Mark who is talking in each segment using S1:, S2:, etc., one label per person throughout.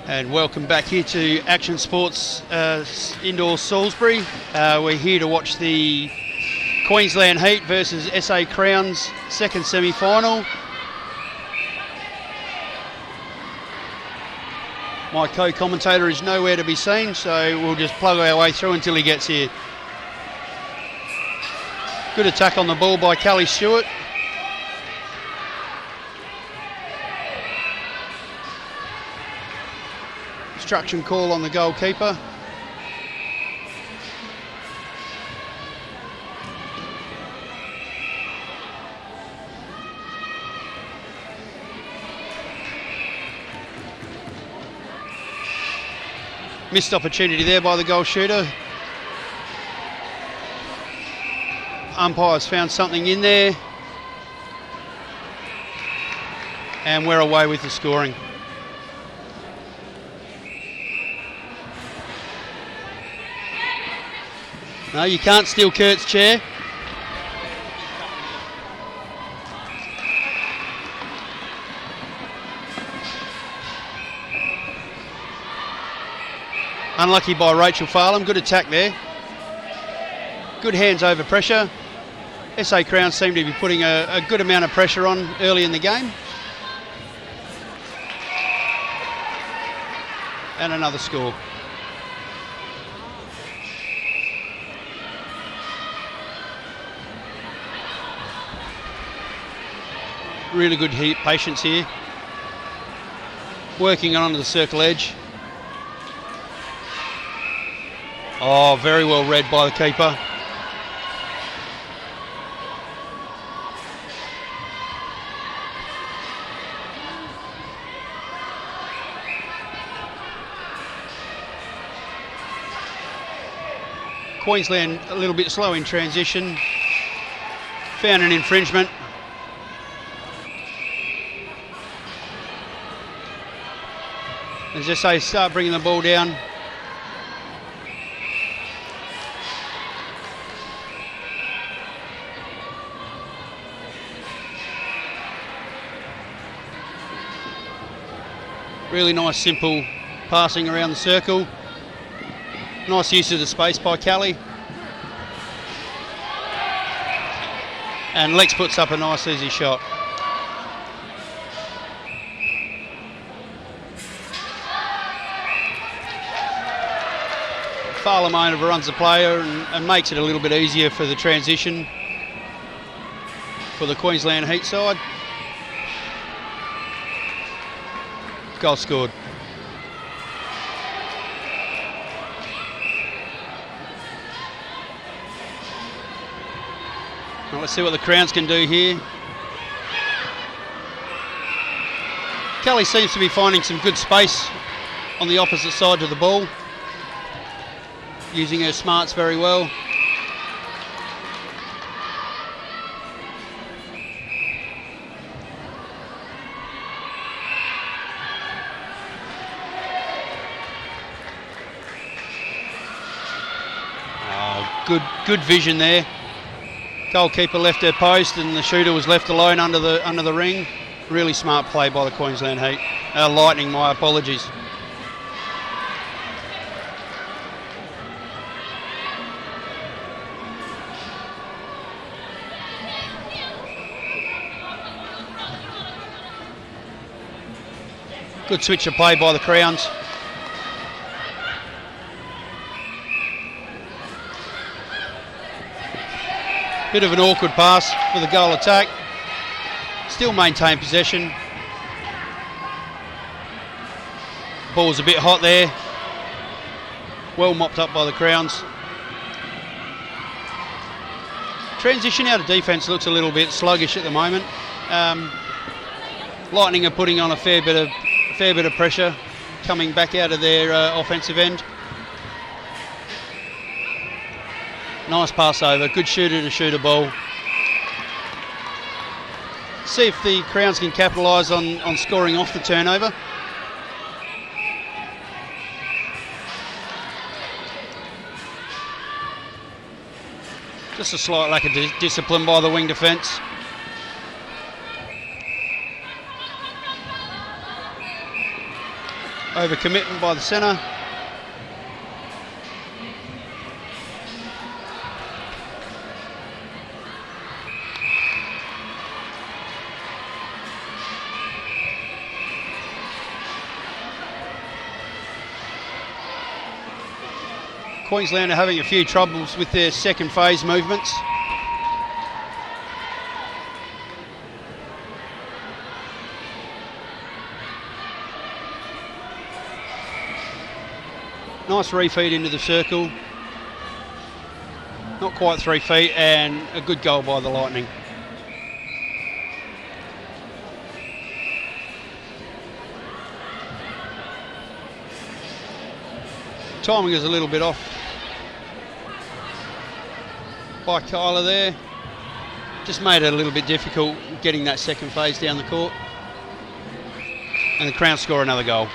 S1: And welcome back here to Action Sports Indoor Salisbury. We're here to watch the Queensland Heat versus SA Crowns second semi-final. My co-commentator is nowhere to be seen, so we'll just plug our way through until he gets here. Good attack on the ball by Callie Stewart. Obstruction call on the goalkeeper. Missed opportunity there by the goal shooter. Umpires found something in there. And we're away with the scoring. No, you can't steal Kurt's chair. Unlucky by Rachel Farlam. Good attack there. Good hands over pressure. SA Crowns seem to be putting a good amount of pressure on early in the game. And another score. Really good patience here. Working on the circle edge. Oh, very well read by the keeper. Queensland a little bit slow in transition. Found an infringement. As SA start bringing the ball down. Really nice, simple passing around the circle. Nice use of the space by Callie. And Lex puts up a nice, easy shot. Farlam overruns the player and makes it a little bit easier for the transition for the Queensland Heat side. Goal scored. Well, let's see what the Crowns can do here. Callie seems to be finding some good space on the opposite side to the ball. Using her smarts very well. Oh, good vision there. Goalkeeper left her post and the shooter was left alone under the ring. Really smart play by the Queensland Heat. Lightning, my apologies. Good switch of play by the Crowns. Bit of an awkward pass for the goal attack. Still maintain possession. Ball's a bit hot there. Well mopped up by the Crowns. Transition out of defence looks a little bit sluggish at the moment. Lightning are putting on a fair bit of pressure coming back out of their offensive end. Nice pass over, good shooter to shoot a ball. See if the Crowns can capitalise on scoring off the turnover. Just a slight lack of discipline by the wing defence. Overcommitment by the centre. Queensland are having a few troubles with their second phase movements. Nice refeed into the circle. Not quite 3 feet, and a good goal by the Lightning. Timing is a little bit off by Kyla there. Just made it a little bit difficult getting that second phase down the court. And the Crowns score another goal.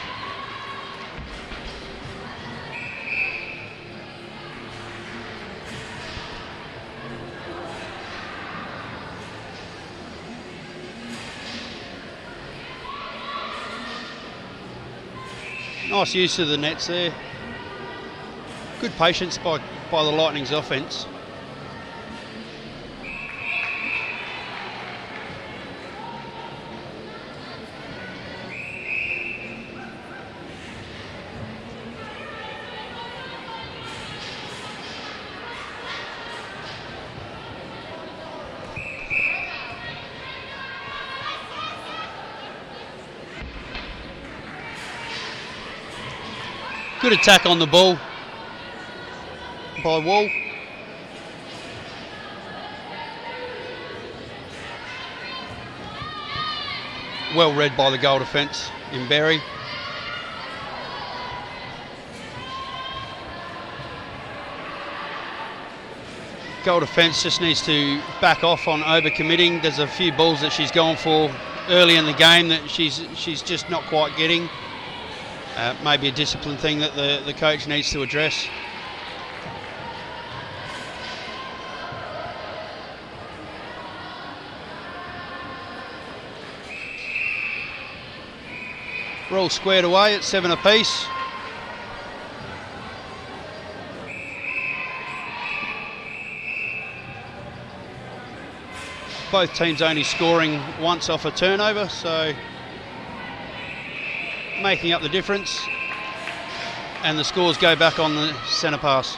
S1: Nice use of the nets there. Good patience by the Lightning's offence. Good attack on the ball by Wall. Well read by the goal defence in Berry. Goal defence just needs to back off on overcommitting. There's a few balls that she's gone for early in the game that she's just not quite getting. Maybe a discipline thing that the coach needs to address. We're all squared away at 7 apiece. Both teams only scoring once off a turnover, so making up the difference, and the scores go back on the centre pass.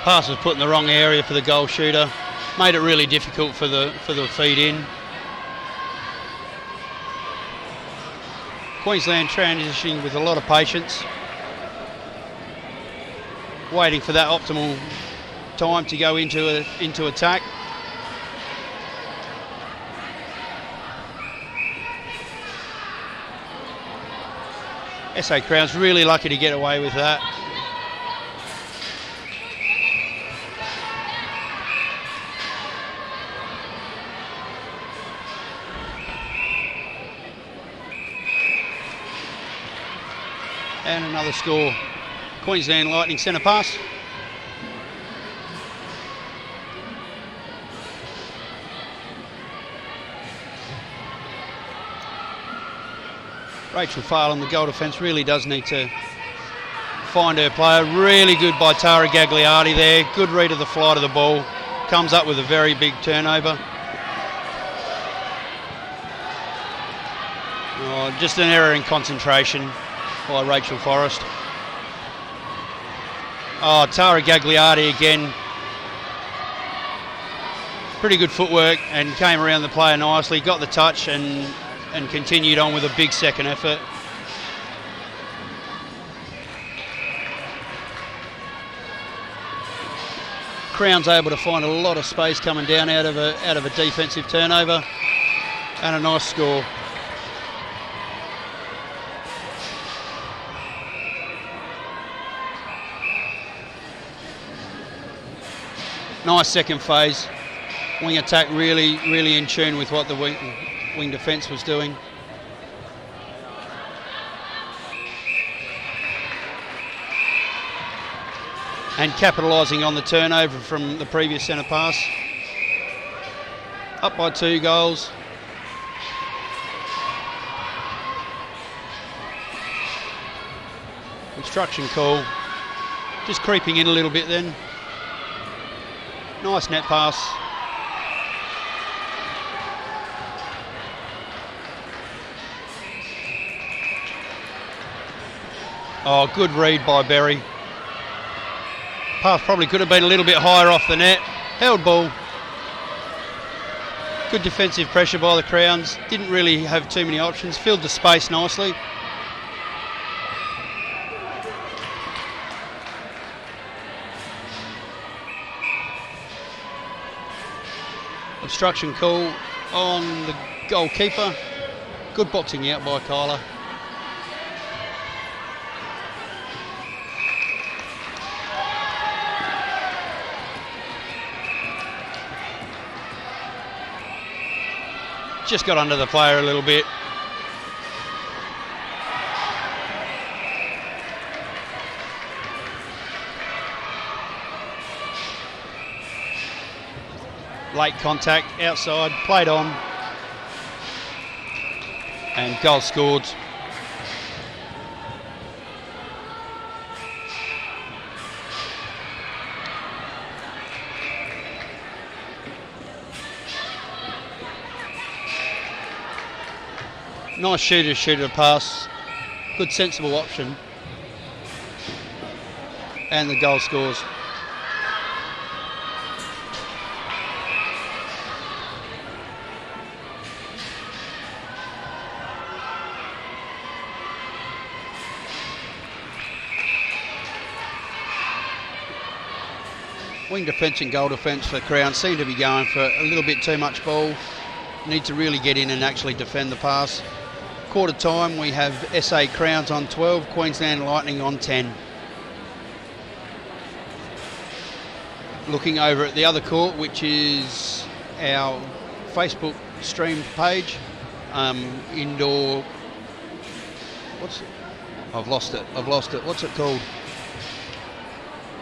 S1: Pass was put in the wrong area for the goal shooter, made it really difficult for the feed in. Queensland transitioning with a lot of patience, waiting for that optimal time to go into attack. SA Crowns really lucky to get away with that. And another score. Queensland Lightning centre pass. Rachel Phelan, the goal defence, really does need to find her player. Really good by Tara Gagliardi there. Good read of the flight of the ball. Comes up with a very big turnover. Oh, just an error in concentration by Rachel Forrest. Oh, Tara Gagliardi again. Pretty good footwork and came around the player nicely, got the touch and continued on with a big second effort. Crown's able to find a lot of space coming down out of a defensive turnover, and a nice score. Nice second phase. Wing attack really in tune with what the wing defence was doing. and capitalising on the turnover from the previous centre pass. Up by 2 goals. Obstruction call. Just creeping in a little bit then. Nice net pass. Oh, good read by Berry. Pass probably could have been a little bit higher off the net. Held ball. Good defensive pressure by the Crowns. Didn't really have too many options. Filled the space nicely. Obstruction call on the goalkeeper. Good boxing out by Kyla. Just got under the player a little bit. Late contact, outside, played on. And goal scored. Nice shooter pass. Good sensible option. And the goal scores. Wing defence and goal defence for Crown seem to be going for a little bit too much ball. Need to really get in and actually defend the pass. Quarter time, we have SA Crowns on 12, Queensland Lightning on 10. Looking over at the other court, which is our Facebook streamed page, indoor. I've lost it. What's it called?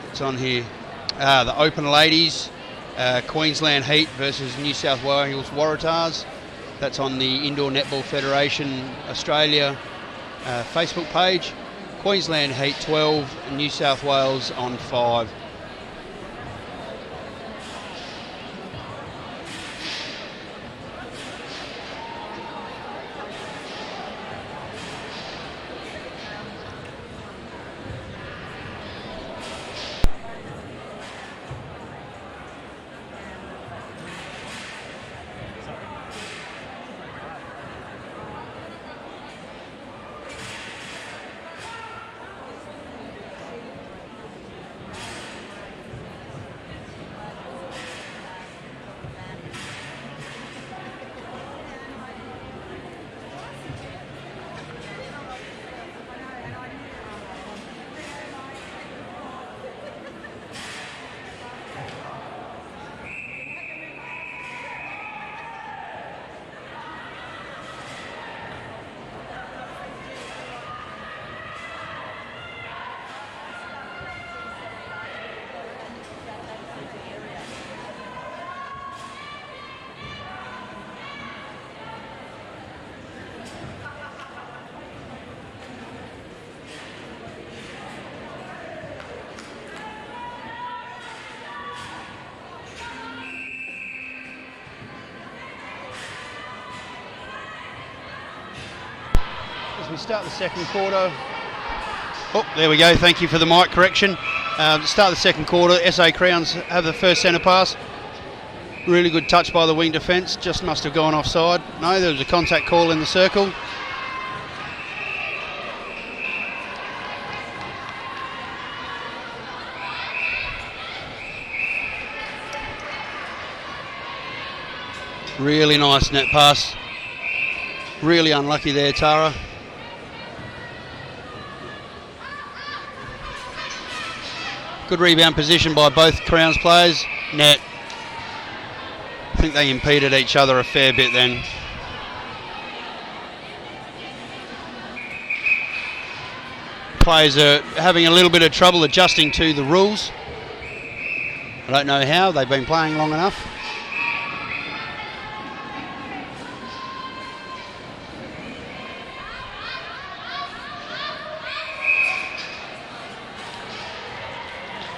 S1: It's on here. The Open Ladies, Queensland Heat versus New South Wales Waratahs. That's on the Indoor Netball Federation Australia Facebook page. Queensland Heat 12, New South Wales on 5. As we start the second quarter. Oh, there we go. Thank you for the mic correction. Start the second quarter. SA Crowns have the first centre pass. Really good touch by the wing defence. Just must have gone offside. No, there was a contact call in the circle. Really nice net pass. Really unlucky there, Tara. Good rebound position by both Crowns players. Net. I think they impeded each other a fair bit then. Players are having a little bit of trouble adjusting to the rules. I don't know how, they've been playing long enough.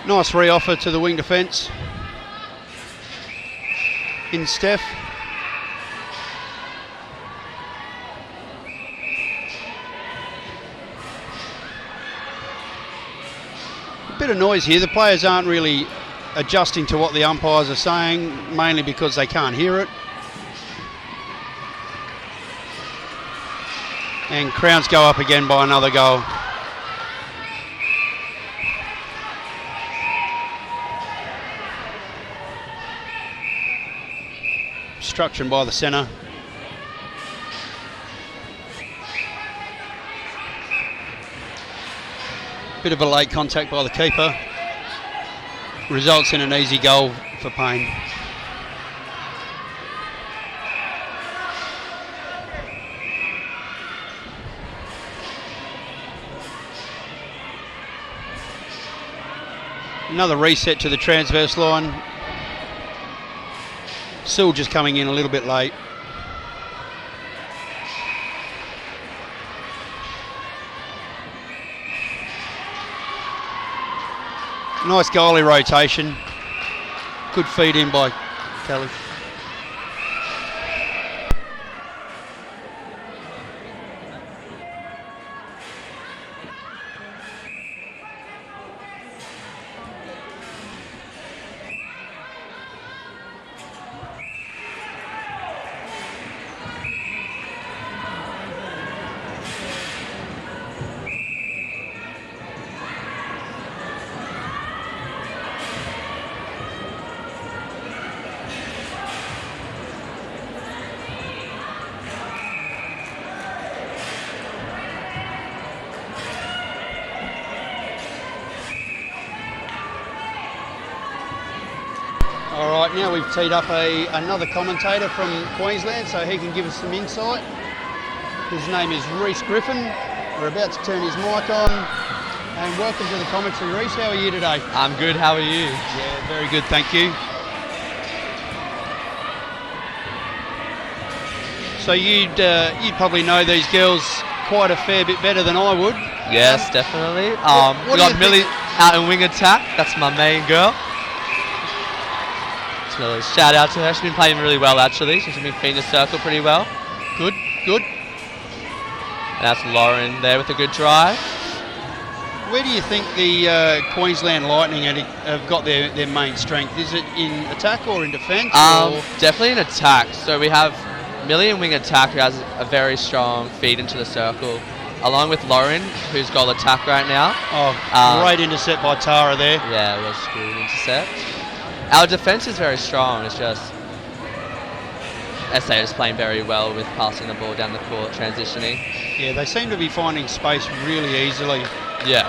S1: Nice re-offer to the wing defence in Steph. A bit of noise here. The players aren't really adjusting to what the umpires are saying, mainly because they can't hear it. And Crowns go up again by another goal. Obstruction by the centre. Bit of a late contact by the keeper. Results in an easy goal for Payne. Another reset to the transverse line. Still just coming in a little bit late. Nice goalie rotation. Good feed in by Kelly. Alright, now we've teed up another commentator from Queensland so he can give us some insight. His name is Rhys Griffin. We're about to turn his mic on. And welcome to the commentary, Rhys. How are you today?
S2: I'm good, how are you?
S1: Yeah, very good, thank you. So you'd probably know these girls quite a fair bit better than I would.
S2: Yes, definitely.
S1: What
S2: We got Millie out in wing attack. That's my main girl. Really shout out to her. She's been playing really well actually. She's been feeding the circle pretty well.
S1: Good, good.
S2: And that's Lauren there with a good drive.
S1: Where do you think the Queensland Lightning have got their main strength? Is it in attack or in defence?
S2: Definitely in attack. So we have Millie in wing attack who has a very strong feed into the circle, along with Lauren who's got attack right now.
S1: Oh, great intercept by Tara there.
S2: Yeah, it was a good intercept. Our defence is very strong. It's just SA is playing very well with passing the ball down the court, transitioning.
S1: Yeah, they seem to be finding space really easily.
S2: Yeah.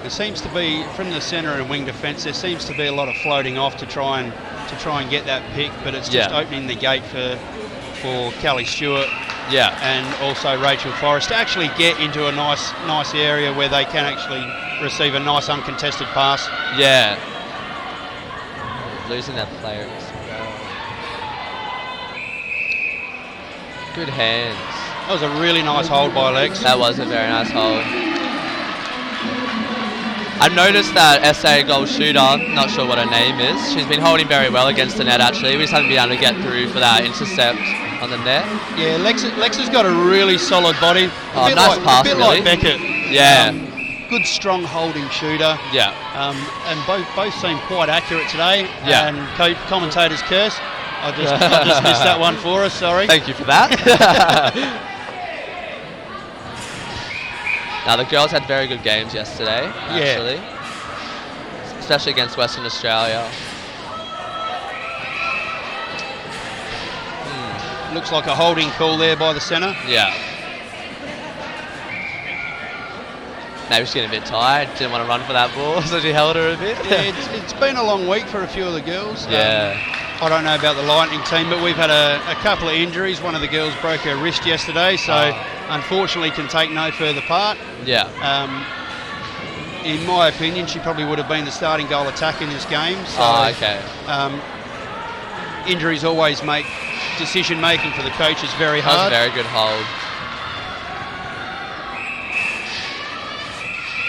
S1: There seems to be, from the centre and wing defence, there seems to be a lot of floating off to try and get that pick, but it's just opening the gate for Callie Stewart.
S2: Yeah,
S1: and also Rachel Forrest to actually get into a nice area where they can actually receive a nice uncontested pass.
S2: Yeah. Losing that player as well. Good hands.
S1: That was a really nice hold by Lex.
S2: That was a very nice hold. I've noticed that SA goal shooter, not sure what her name is, she's been holding very well against the net actually. We just haven't been able to get through for that intercept on the net.
S1: Yeah, Lex has got a really solid body.
S2: Nice pass,
S1: a bit
S2: really.
S1: like Beckett.
S2: Yeah.
S1: Good strong holding shooter.
S2: Yeah.
S1: And both seem quite accurate today.
S2: Yeah.
S1: And commentator's curse. I just missed that one for us, sorry.
S2: Thank you for that. Now the girls had very good games yesterday, actually. Yeah. Especially against Western Australia.
S1: Looks like a holding call there by the centre.
S2: Yeah. Maybe she's getting a bit tired, didn't want to run for that ball, so she held her a bit.
S1: Yeah, it's been a long week for a few of the girls.
S2: Yeah.
S1: I don't know about the Lightning team, but we've had a couple of injuries. One of the girls broke her wrist yesterday, so unfortunately can take no further part.
S2: Yeah.
S1: In my opinion, she probably would have been the starting goal attack in this game. So,
S2: Okay.
S1: Injuries always make decision making for the coaches very
S2: That was a
S1: hard.
S2: very good hold.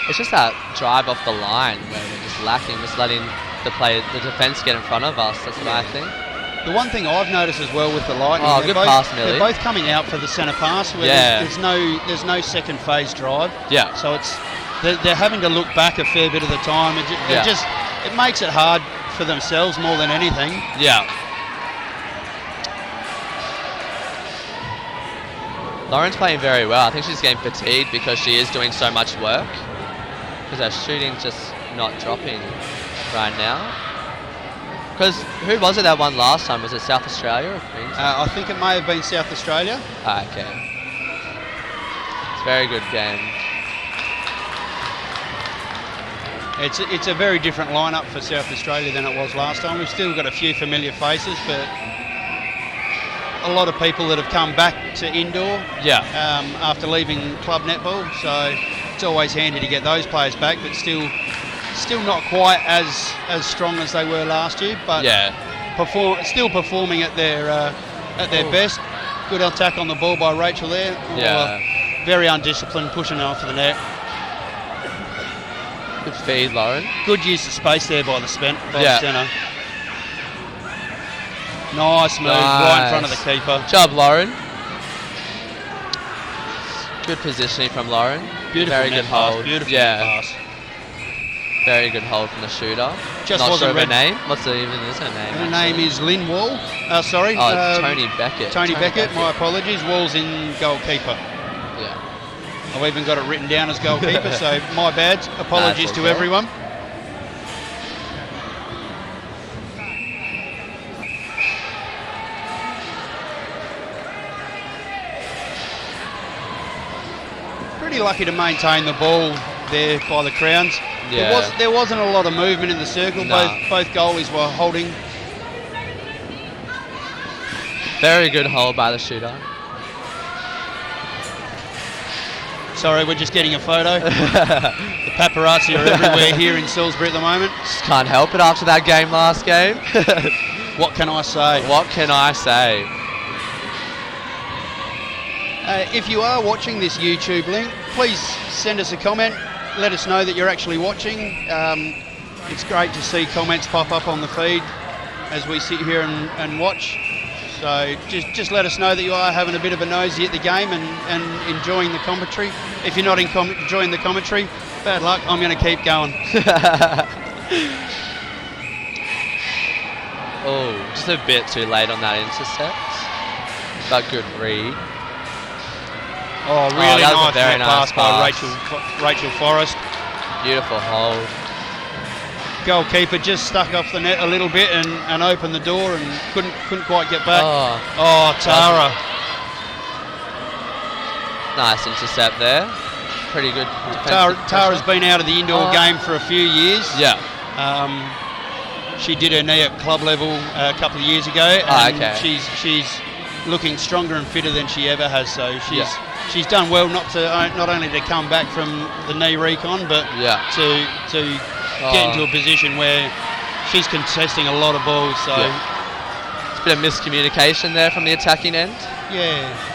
S2: It's just that drive off the line where we're just lacking, just letting the defence get in front of us. That's what I think.
S1: The one thing I've noticed as well with the Lightning,
S2: Oh, good pass, Millie.
S1: they're both coming out for the centre pass. Where there's no second phase drive.
S2: Yeah.
S1: So they're having to look back a fair bit of the time. It makes it hard for themselves more than anything.
S2: Yeah. Lauren's playing very well. I think she's getting fatigued because she is doing so much work. Because her shooting's just not dropping right now. Because who was it that won last time? Was it South Australia or Queensland?
S1: I think it may have been South Australia.
S2: Okay. It's a very good game.
S1: It's a very different lineup for South Australia than it was last time. We've still got a few familiar faces, but a lot of people that have come back to indoor after leaving club netball. So it's always handy to get those players back, but still not quite as strong as they were last year. But still performing at their best. Good attack on the ball by Rachel there. Very undisciplined, pushing off the net.
S2: Good feed, Lauren.
S1: Good use of space there by the centre. Nice move, right in front of the keeper.
S2: Good job, Lauren. Good positioning from Lauren.
S1: Beautiful
S2: very good hold.
S1: Beautiful pass.
S2: Very good hold from the shooter.
S1: Just
S2: not
S1: wasn't
S2: sure of her name. What's even is her name?
S1: Her name is Lynn Wall.
S2: Tony Beckett.
S1: Tony Beckett. My apologies. Wall's in goalkeeper.
S2: Yeah.
S1: I've even got it written down as goalkeeper, so my bad. Apologies to everyone. Pretty lucky to maintain the ball there by the Crowns.
S2: Yeah.
S1: There wasn't a lot of movement in the circle.
S2: No.
S1: Both goalies were holding.
S2: Very good hold by the shooter.
S1: Sorry, we're just getting a photo. The paparazzi are everywhere here in Salisbury at the moment.
S2: Just can't help it after that game last game.
S1: What can I say?
S2: What can I say?
S1: If you are watching this YouTube link, please send us a comment. Let us know that you're actually watching. It's great to see comments pop up on the feed as we sit here and watch. So just let us know that you are having a bit of a nosy at the game and enjoying the commentary. If you're not enjoying the commentary, bad luck. I'm going to keep going.
S2: Oh, just a bit too late on that intercept. But good read.
S1: Oh, really
S2: that was
S1: nice
S2: a very
S1: pass
S2: nice
S1: by
S2: pass.
S1: Rachel Forrest.
S2: Beautiful hold.
S1: Goalkeeper just stuck off the net a little bit and opened the door and couldn't quite get back.
S2: Oh,
S1: Tara.
S2: Nice intercept there. Pretty good.
S1: Tara's been out of the indoor game for a few years.
S2: Yeah.
S1: She did her knee at club level a couple of years ago, and she's looking stronger and fitter than she ever has. So she's done well not only to come back from the knee recon, but to get into a position where she's contesting a lot of balls. So
S2: it's a bit of miscommunication there from the attacking end.
S1: Yeah.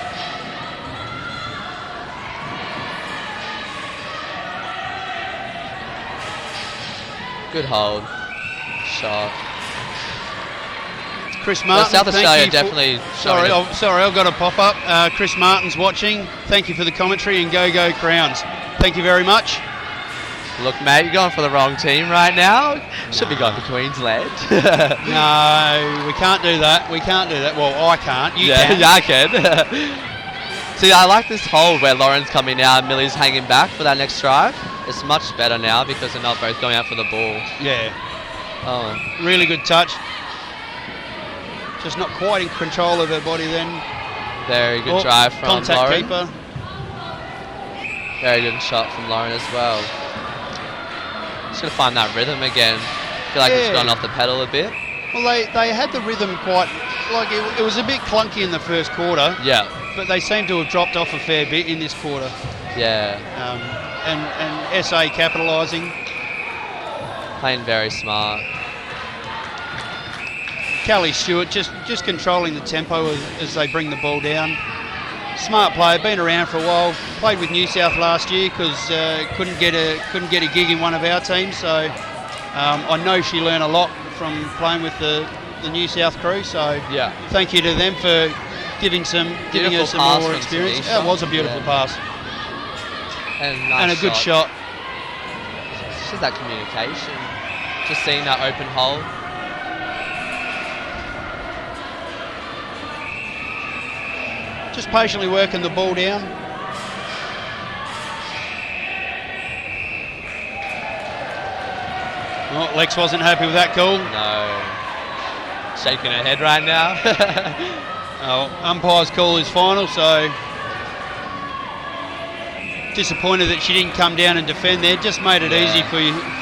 S2: Good hold. Shot.
S1: Chris Martin.
S2: South Australia definitely.
S1: Sorry, I've got a pop up. Chris Martin's watching. Thank you for the commentary and go Crowns. Thank you very much.
S2: Look, mate, you're going for the wrong team right now. Should be going for Queensland.
S1: No, we can't do that. Well, I can't. You can.
S2: Yeah, I can. See, I like this hold where Lauren's coming out and Millie's hanging back for that next drive. It's much better now because they're not both going out for the ball.
S1: Yeah.
S2: Oh.
S1: Really good touch. Just not quite in control of her body then.
S2: Very good drive from
S1: contact
S2: Lauren.
S1: Keeper.
S2: Very good shot from Lauren as well. Just going to find that rhythm again. Feel like it's gone off the pedal a bit.
S1: Well, they had the rhythm quite, like it was a bit clunky in the first quarter.
S2: Yeah.
S1: But they seem to have dropped off a fair bit in this quarter.
S2: Yeah.
S1: And SA capitalising.
S2: Playing very smart.
S1: Callie Stewart just controlling the tempo as they bring the ball down. Smart player, been around for a while. Played with New South last year because couldn't get a gig in one of our teams. So I know she learned a lot from playing with the New South crew. So
S2: yeah,
S1: thank you to them for giving her some more experience. That was a beautiful pass. And a good shot.
S2: It's just that communication. Just seeing that open hole.
S1: Just patiently working the ball down. Oh, Lex wasn't happy with that call.
S2: No. Shaking her head right now.
S1: Umpire's call is final, so disappointed that she didn't come down and defend there. Just made it easy for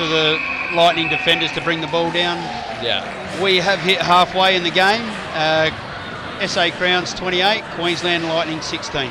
S1: the Lightning defenders to bring the ball down.
S2: Yeah.
S1: We have hit halfway in the game. SA Crowns 28, Queensland Lightning 16.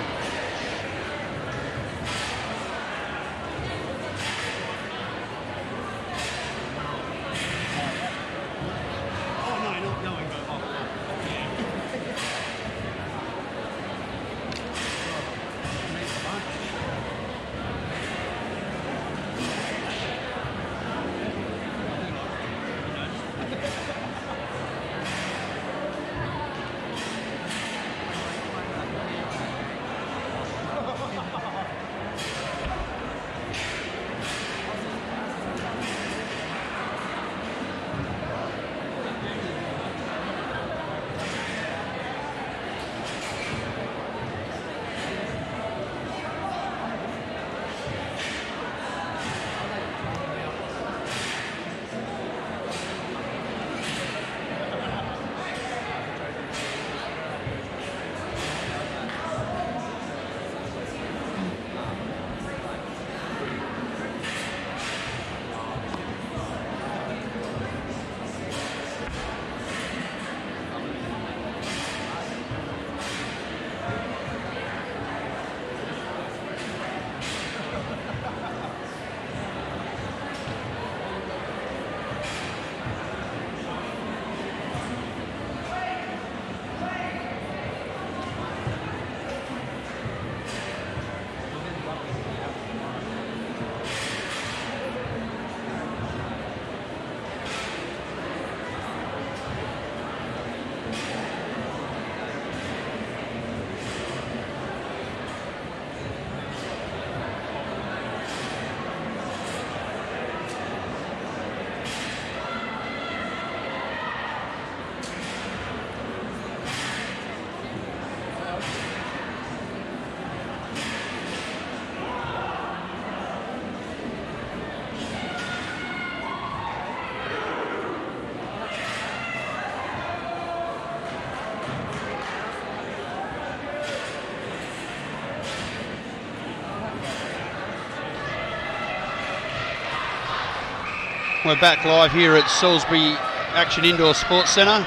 S1: We're back live here at Salisbury Action Indoor Sports Centre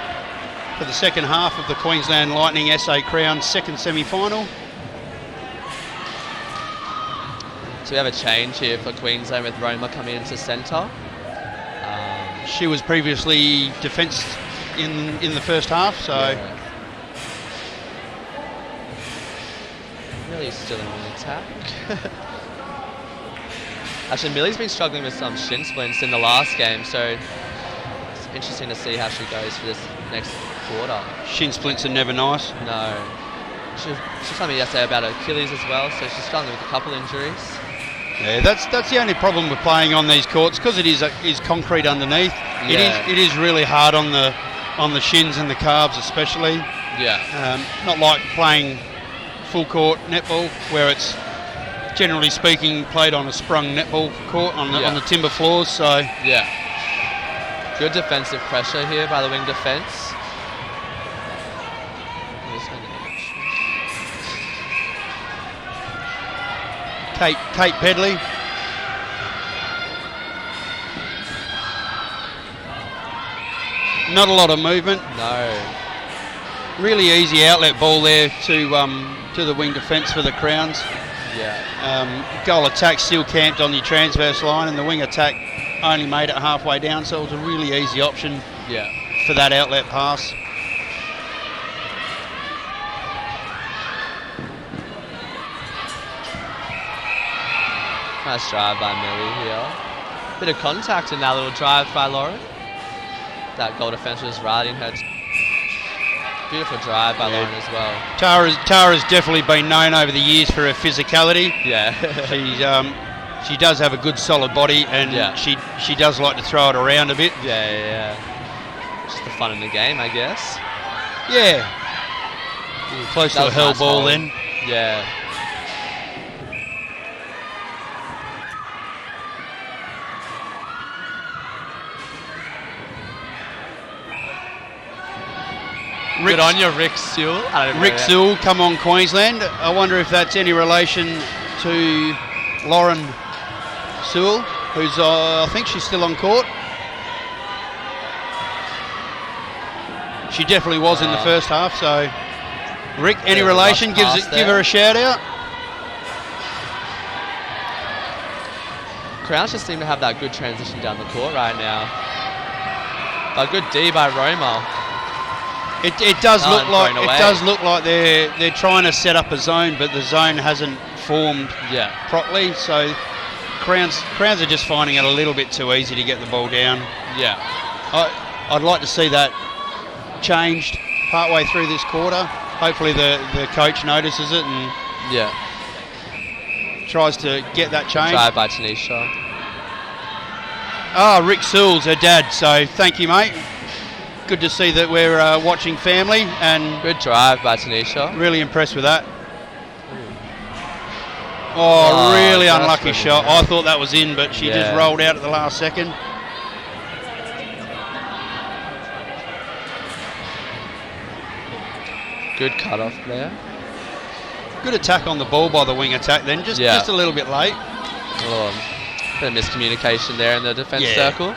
S1: for the second half of the Queensland Lightning SA Crown second semi-final.
S2: So we have a change here for Queensland with Roma coming into centre.
S1: She was previously defence in the first half, so...
S2: Yeah. Really still in the attack. Actually, Millie's been struggling with some shin splints in the last game, so it's interesting to see how she goes for this next quarter.
S1: Shin splints are never nice.
S2: No. She's something yesterday about her Achilles as well, so she's struggling with a couple injuries.
S1: Yeah, that's the only problem with playing on these courts, because it is concrete underneath.
S2: Yeah.
S1: It is really hard on the shins and the calves especially.
S2: Yeah.
S1: Not like playing full court netball, where it's generally speaking played on a sprung netball court on the timber floors. So
S2: yeah, good defensive pressure here by the wing defence.
S1: Kate Pedley. Not a lot of movement.
S2: No.
S1: Really easy outlet ball there to the wing defence for the Crowns.
S2: Yeah.
S1: Goal attack still camped on the transverse line, and the wing attack only made it halfway down, so it was a really easy option for that outlet pass.
S2: Nice drive by Millie here. Bit of contact in that little drive by Lauren. That goal defence was riding her. Beautiful drive by Lauren as well.
S1: Tara's definitely been known over the years for her physicality.
S2: Yeah.
S1: She does have a good solid body, and she does like to throw it around a bit.
S2: Yeah. Just the fun in the game, I guess.
S1: Yeah. Close to a hell ball then.
S2: Yeah. Good on you, Rick Sewell.
S1: Rick Sewell, come on Queensland. I wonder if that's any relation to Lauren Sewell, who's I think she's still on court. She definitely was in the first half. So, Rick, any relation? Give her a shout out.
S2: Crowns just seem to have that good transition down the court right now. A good D by Roma.
S1: It does look like they're trying to set up a zone, but the zone hasn't formed properly. So Crowns are just finding it a little bit too easy to get the ball down.
S2: Yeah,
S1: I'd like to see that changed partway through this quarter. Hopefully the coach notices it and tries to get that changed.
S2: Drive by Tanisha.
S1: Rick Sewell's her dad. So thank you, mate. Good to see that we're watching family, and
S2: good drive by Tanisha.
S1: Really impressed with that. Really unlucky shot. I thought that was in, but she just rolled out at the last second.
S2: Good cut-off there.
S1: Good attack on the ball by the wing attack then, just a little bit late.
S2: Bit of miscommunication there in the defence circle.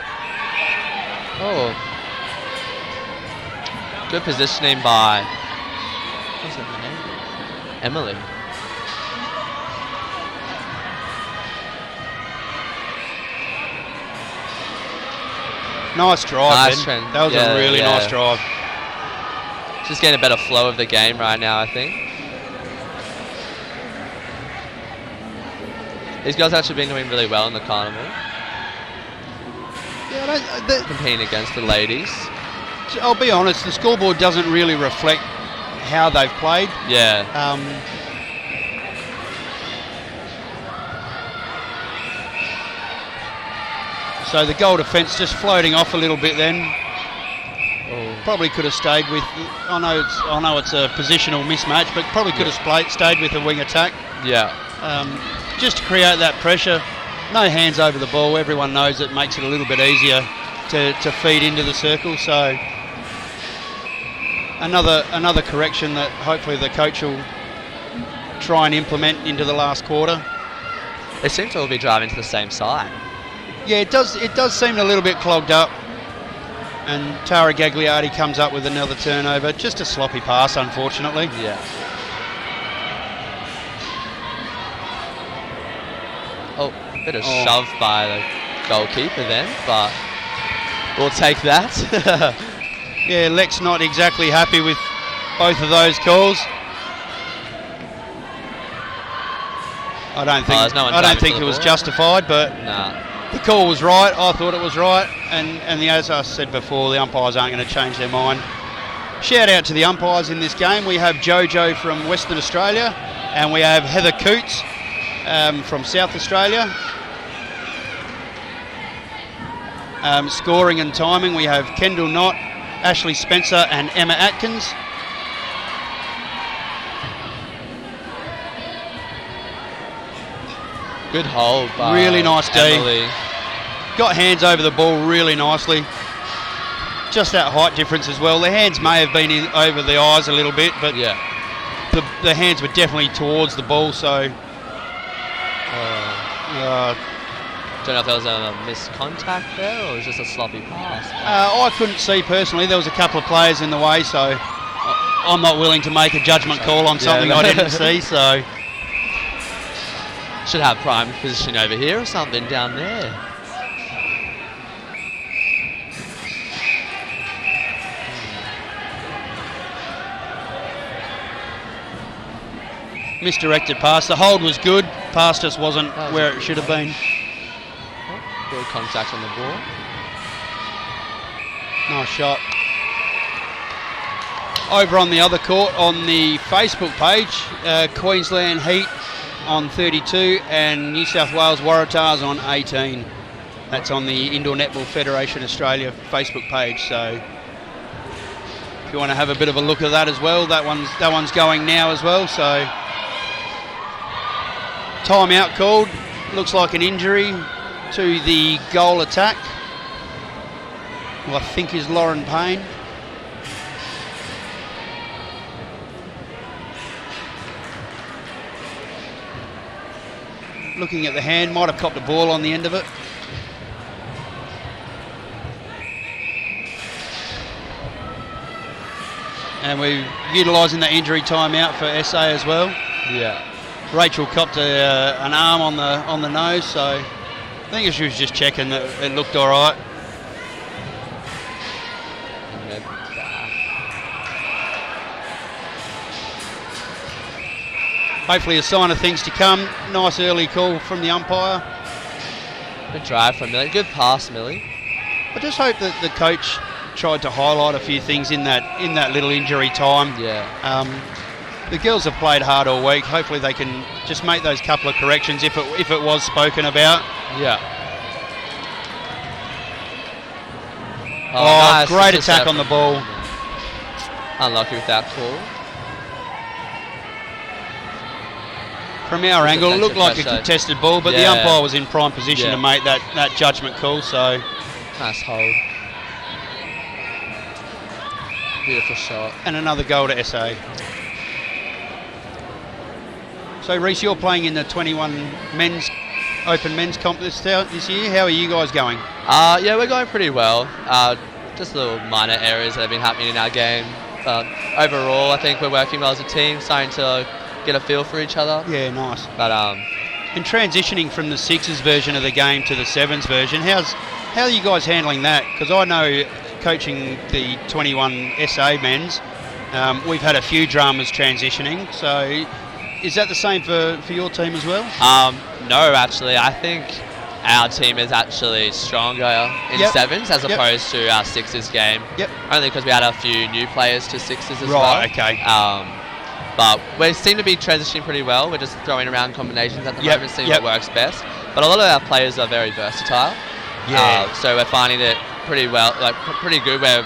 S2: Good positioning by what's her name? Emily.
S1: Nice drive, Ben. That was a really nice drive.
S2: Just getting a better flow of the game right now, I think. These girls actually been doing really well in the carnival.
S1: Yeah,
S2: competing against the ladies.
S1: I'll be honest, the scoreboard doesn't really reflect how they've played.
S2: Yeah.
S1: So the goal defence just floating off a little bit then. Probably could have stayed with. I know it's a positional mismatch, but probably could have stayed with the wing attack.
S2: Yeah.
S1: Just to create that pressure. No hands over the ball. Everyone knows it makes it a little bit easier to feed into the circle. So another correction that hopefully the coach will try and implement into the last quarter.
S2: They seem to all be driving to the same side.
S1: Yeah, it does seem a little bit clogged up. And Tara Gagliardi comes up with another turnover. Just a sloppy pass, unfortunately.
S2: Yeah. Bit of shove by the goalkeeper then, but we'll take that.
S1: Yeah, Lex not exactly happy with both of those calls. I don't think it was justified, but the call was right. I thought it was right, and as I said before, the umpires aren't going to change their mind. Shout out to the umpires in this game. We have Jojo from Western Australia, and we have Heather Coots from South Australia. Scoring and timing, we have Kendall Knott, Ashley Spencer and Emma Atkins.
S2: Good hold by
S1: really nice D.
S2: Emily.
S1: Got hands over the ball really nicely. Just that height difference as well. The hands may have been over the eyes a little bit, but the hands were definitely towards the ball, so
S2: Don't know if there was a miscontact there or it was just a sloppy pass.
S1: I couldn't see personally. There was a couple of players in the way, so I'm not willing to make a judgment call on something I didn't see. So
S2: should have prime position over here or something down there.
S1: misdirected pass. The hold was good. Pass just wasn't where it should have been.
S2: Good contact on the ball.
S1: Nice shot. Over on the other court, on the Facebook page, Queensland Heat on 32 and New South Wales Waratahs on 18. That's on the Indoor Netball Federation Australia Facebook page. So if you want to have a bit of a look at that as well, that one's going now as well. So timeout called. Looks like an injury to the goal attack, who I think is Lauren Payne. Looking at the hand, might have copped a ball on the end of it. And we're utilising that injury timeout for SA as well.
S2: Yeah.
S1: Rachel copped an arm on the nose, so I think she was just checking that it looked all right. Hopefully a sign of things to come. Nice early call from the umpire.
S2: Good drive from Millie. Good pass, Millie.
S1: I just hope that the coach tried to highlight a few things in that little injury time.
S2: Yeah.
S1: The girls have played hard all week. Hopefully they can just make those couple of corrections if it was spoken about.
S2: Yeah.
S1: Oh,
S2: nice.
S1: great attack on the ball.
S2: Unlucky with that call.
S1: From our angle, it looked like a contested ball, but the umpire was in prime position to make that judgment call. So
S2: nice hold. Beautiful shot.
S1: And another goal to SA. So Reece, you're playing in the 21 Open men's comp this year. How are you guys going?
S2: Yeah, we're going pretty well. Just little minor areas that have been happening in our game. Overall, I think we're working well as a team, starting to get a feel for each other.
S1: Yeah, nice.
S2: But
S1: and transitioning from the 6s version of the game to the 7s version, how are you guys handling that? Because I know coaching the 21 SA men's, we've had a few dramas transitioning. So is that the same for your team as well?
S2: No, actually, I think our team is actually stronger in 7s as opposed to our 6s game.
S1: Yep.
S2: Only because we had a few new players to 6s as well.
S1: Right, okay.
S2: But we seem to be transitioning pretty well. We're just throwing around combinations at the moment, seeing what works best. But a lot of our players are very versatile.
S1: Yeah.
S2: So we're finding it pretty good where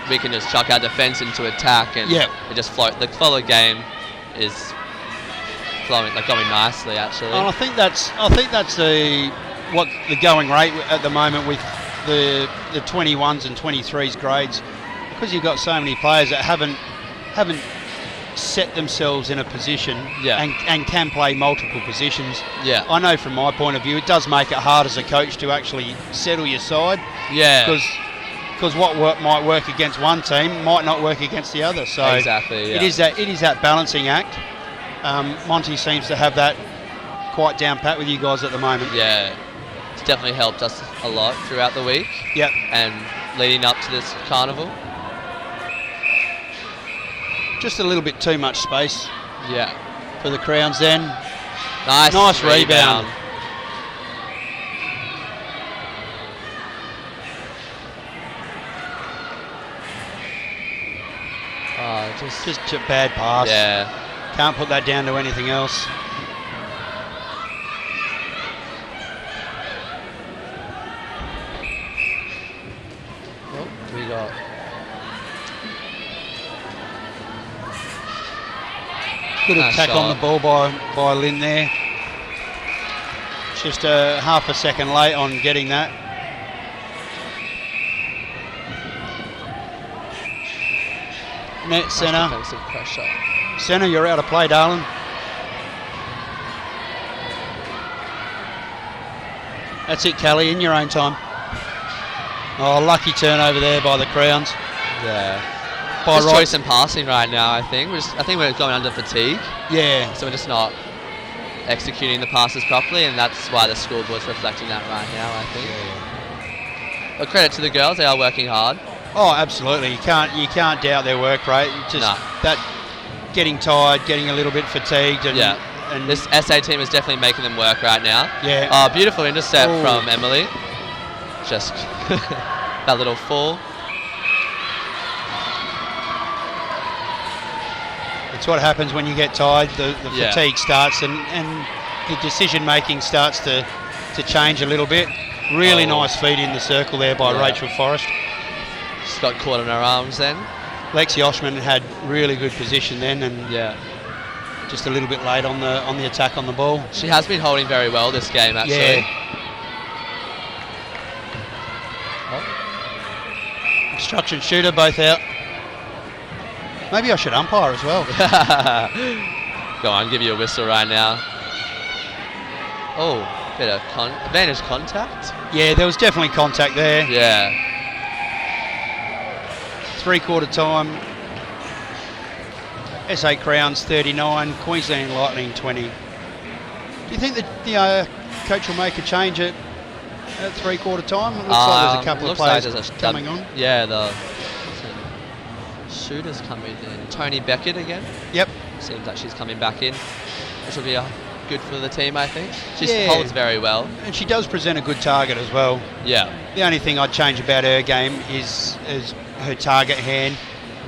S2: we can just chuck our defense into attack and it just float. The flow of the game is flowing, going nicely actually.
S1: And I think that's what the going rate at the moment with the 21s and 23s grades, because you've got so many players that haven't set themselves in a position and can play multiple positions.
S2: Yeah.
S1: I know from my point of view, it does make it hard as a coach to actually settle your side.
S2: Yeah.
S1: Because what might work against one team might not work against the other. So
S2: exactly. Yeah.
S1: It is that balancing act. Monty seems to have that quite down pat with you guys at the moment.
S2: Yeah. It's definitely helped us a lot throughout the week.
S1: Yep.
S2: And leading up to this carnival.
S1: Just a little bit too much space.
S2: Yeah.
S1: For the Crowns then.
S2: Nice
S1: rebound. Just a bad pass.
S2: Yeah.
S1: Can't put that down to anything else.
S2: What do we got?
S1: Good attack on the ball by Lynn there. Just half a second late on getting that. Net centre.
S2: Defensive pressure.
S1: Centre, you're out of play, darling. That's it, Callie, in your own time. Oh, lucky turnover there by the Crowns.
S2: Yeah.
S1: By
S2: Just
S1: right.
S2: choice in passing right now, I think. I think we're going under fatigue.
S1: Yeah.
S2: So we're just not executing the passes properly, and that's why the scoreboard's reflecting that right now, I think.
S1: Yeah.
S2: But credit to the girls, they are working hard.
S1: Oh, absolutely. You can't doubt their work rate. Just that getting tired, getting a little bit fatigued, and and
S2: this SA team is definitely making them work right now.
S1: Yeah.
S2: Beautiful intercept from Emily. Just that little fall.
S1: It's what happens when you get tired. The fatigue starts, and the decision making starts to change a little bit. Really nice feed in the circle there by Rachel Forrest.
S2: Just got caught in her arms then.
S1: Lexi Oshman had really good position then, and just a little bit late on the attack on the ball.
S2: She has been holding very well this game, actually.
S1: Yeah. Obstruction shooter, both out. Maybe I should umpire as well.
S2: Go on, give you a whistle right now. Oh, bit of advantage contact.
S1: Yeah, there was definitely contact there.
S2: Yeah.
S1: 3/4 time. SA Crowns 39, Queensland Lightning 20. Do you think that the coach will make a change at 3/4 time? It looks like there's a couple of players coming on.
S2: Yeah, the shooter's coming in. Tony Beckett again.
S1: Yep.
S2: Seems like she's coming back in. This will be good for the team, I think. She holds very well.
S1: And she does present a good target as well.
S2: Yeah.
S1: The only thing I'd change about her game is her target hand.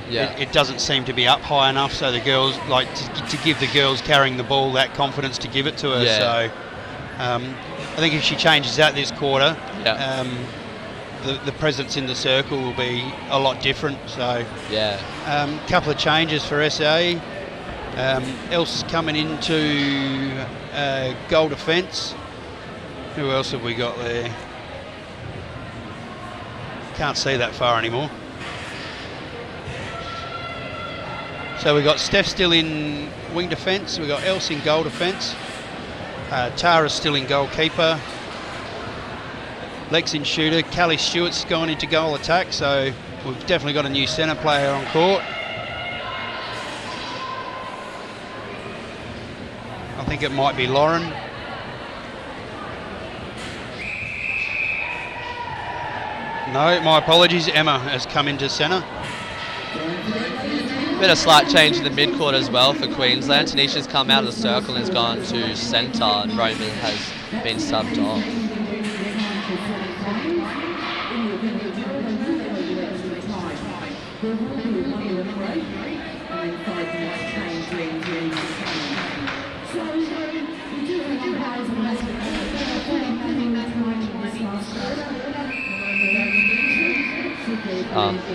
S2: Yeah.
S1: It doesn't seem to be up high enough, so the girls like to give the girls carrying the ball that confidence to give it to her.
S2: Yeah.
S1: So I think if she changes that this quarter, the presence in the circle will be a lot different. So couple of changes for SA. Else coming into goal defence. Who else have we got there? Can't see that far anymore. So we've got Steph still in wing defence. We've got Else in goal defence. Tara's still in goalkeeper. Lex in shooter. Callie Stewart's gone into goal attack. So we've definitely got a new centre player on court. I think it might be Lauren. No, my apologies. Emma has come into centre.
S2: Bit of slight change in the mid-court as well for Queensland. Tanisha's come out of the circle and has gone to centre, and Roman has been subbed off.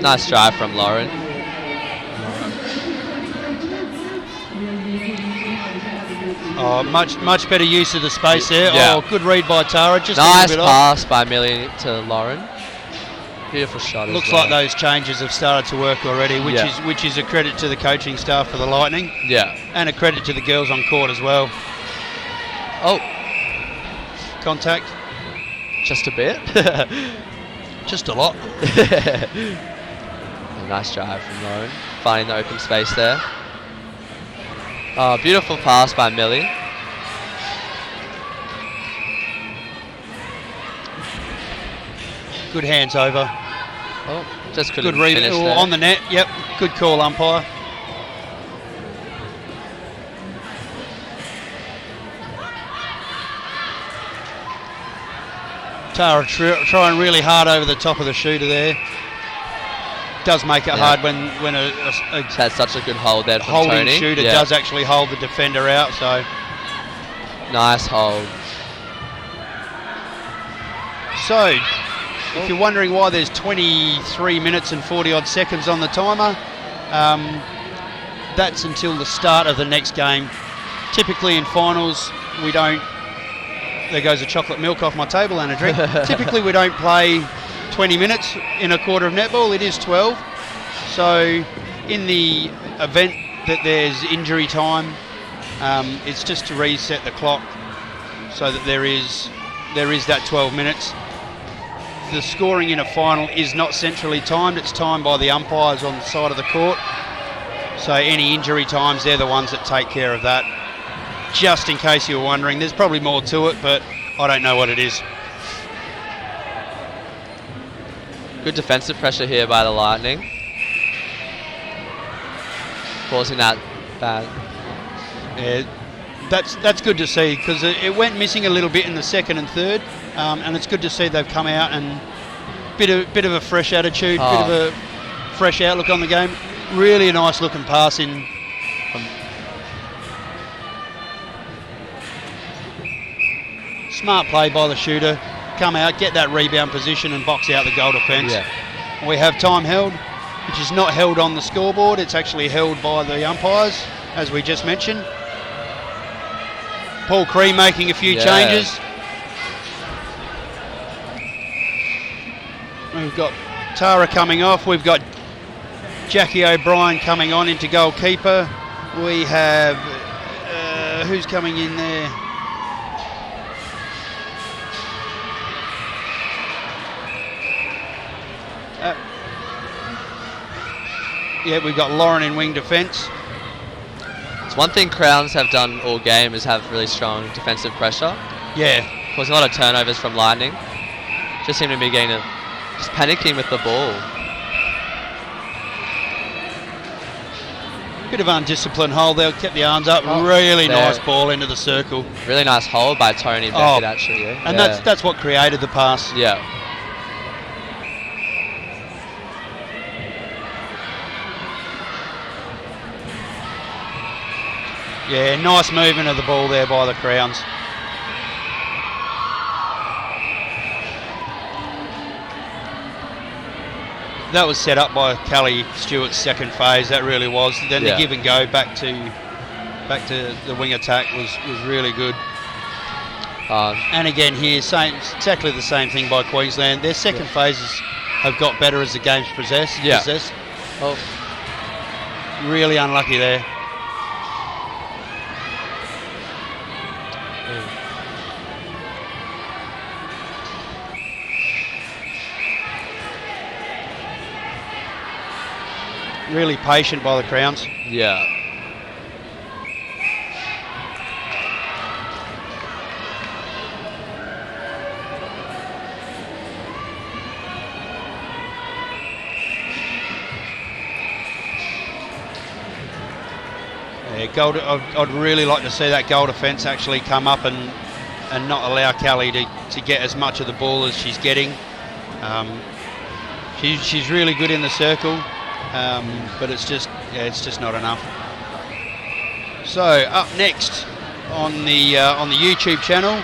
S2: Nice drive from Lauren.
S1: Oh, much better use of the space there.
S2: Yeah.
S1: Oh, good read by Tara. Just
S2: nice
S1: a little bit
S2: pass by Millie to Lauren. Beautiful shot.
S1: Looks like those changes have started to work already, which is a credit to the coaching staff for the Lightning.
S2: Yeah.
S1: And a credit to the girls on court as well.
S2: Oh.
S1: Contact.
S2: Just a bit.
S1: Just a lot.
S2: A nice drive from Lauren. Finding the open space there. Oh, beautiful pass by Millie.
S1: Good hands over.
S2: Oh, just couldn't
S1: good read
S2: finish there.
S1: On the net. Yep, good call, umpire. Tara trying really hard over the top of the shooter there. Does make it hard when a
S2: had such a good hold there from
S1: holding
S2: Tony.
S1: shooter does actually hold the defender out. So
S2: nice hold.
S1: So if you're wondering why there's 23 minutes and 40 odd seconds on the timer, that's until the start of the next game. Typically in finals we don't. There goes the chocolate milk off my table and a drink. Typically we don't play 20 minutes in a quarter of netball. It is 12. So in the event that there's injury time, it's just to reset the clock so that there is there is that 12 minutes. The scoring in a final is not centrally timed. It's timed by the umpires on the side of the court. So any injury times, they're the ones that take care of that. Just in case you were wondering, there's probably more to it, but I don't know what it is.
S2: Good defensive pressure here by the Lightning. Causing that bad.
S1: Yeah, that's good to see, because it went missing a little bit in the second and third, and it's good to see they've come out and bit of a fresh attitude, bit of a fresh outlook on the game. Really a nice looking pass in. Smart play by the shooter. Come out, get that rebound position and box out the goal defence.
S2: Yeah.
S1: We have time held, which is not held on the scoreboard. It's actually held by the umpires, as we just mentioned. Paul Cree making a few changes. We've got Tara coming off. We've got Jackie O'Brien coming on into goalkeeper. We have who's coming in there? Yeah, we've got Lauren in wing defence.
S2: It's one thing Crowns have done all game is have really strong defensive pressure.
S1: Yeah.
S2: Causing a lot of turnovers from Lightning. Just seem to be getting just panicking with the ball.
S1: Bit of undisciplined hold there, kept the arms up. Really nice ball into the circle.
S2: Really nice hold by Tony Beckett, actually. Yeah.
S1: And that's what created the pass.
S2: Yeah.
S1: Yeah, nice movement of the ball there by the Crowns. That was set up by Kelly Stewart's second phase. That really was. Then the give and go back to the wing attack was really good. And again here, exactly the same thing by Queensland. Their second phases have got better as the game's possessed.
S2: Oh.
S1: Really unlucky there. Really patient by the Crowns.
S2: Yeah.
S1: I'd really like to see that goal defence actually come up and not allow Kelly to get as much of the ball as she's getting. She's really good in the circle. But it's just not enough. So up next on the YouTube channel,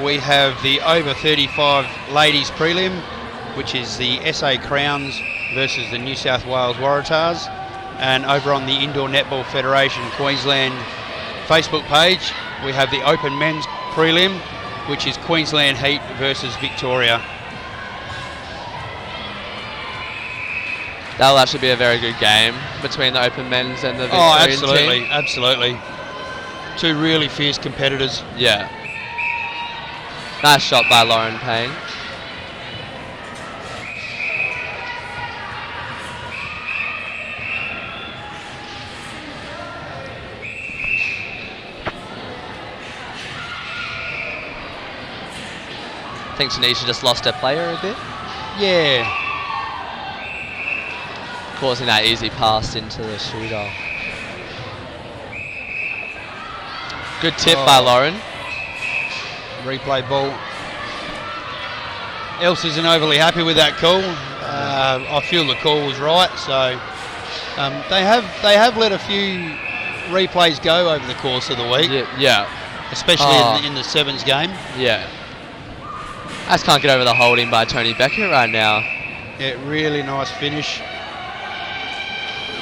S1: we have the over 35 ladies prelim, which is the SA Crowns versus the New South Wales Waratahs, and over on the Indoor Netball Federation Queensland Facebook page, we have the open men's prelim, which is Queensland Heat versus Victoria.
S2: That'll actually be a very good game between the open men's and the Victorian team.
S1: Absolutely. Two really fierce competitors.
S2: Yeah. Nice shot by Lauren Payne. I think Tanisha just lost her player a bit.
S1: Yeah.
S2: Causing that easy pass into the shooter. Good tip by Lauren.
S1: Replay ball. Else isn't overly happy with that call. I feel the call was right. So they have let a few replays go over the course of the week.
S2: Yeah.
S1: Especially in the sevens game.
S2: Yeah. I just can't get over the holding by Tony Beckett right now.
S1: Yeah, really nice finish.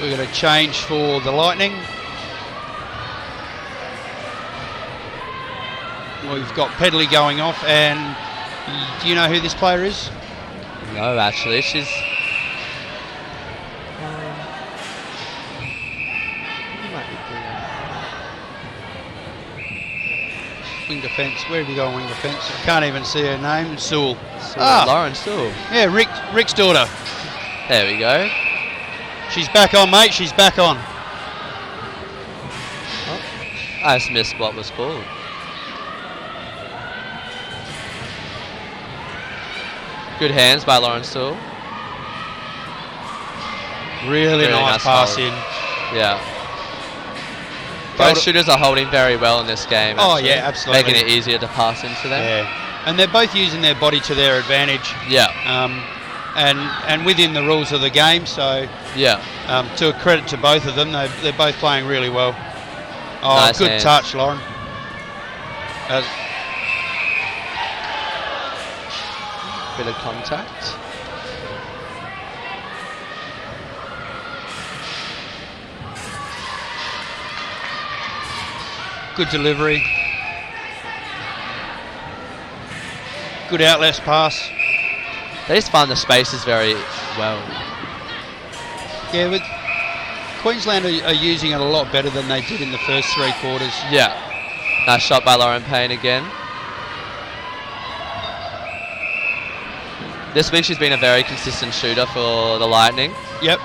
S1: We're going to change for the Lightning. We've got Pedley going off, and do you know who this player is?
S2: No, actually, she's...
S1: Wing defence. Where did he go on wing defence? I can't even see her name. Sewell.
S2: Lauren Sewell.
S1: Yeah, Rick's daughter.
S2: There we go.
S1: She's back on, mate. She's back on.
S2: Oh, I just missed what was called. Good hands by Lauren Sewell.
S1: Really nice pass in.
S2: Yeah. Both shooters are holding very well in this game.
S1: Oh,
S2: actually,
S1: yeah, absolutely.
S2: Making it easier to pass into them.
S1: Yeah. And they're both using their body to their advantage.
S2: Yeah.
S1: And within the rules of the game, so
S2: yeah.
S1: To a credit to both of them, they're both playing really well. Oh,
S2: nice
S1: good
S2: hands.
S1: touch, Lauren.
S2: Bit of contact.
S1: Good delivery. Good outlets pass.
S2: They just find the spaces very well.
S1: Yeah, but Queensland are using it a lot better than they did in the first 3 quarters.
S2: Yeah. Nice shot by Lauren Payne again. This week she's been a very consistent shooter for the Lightning.
S1: Yep.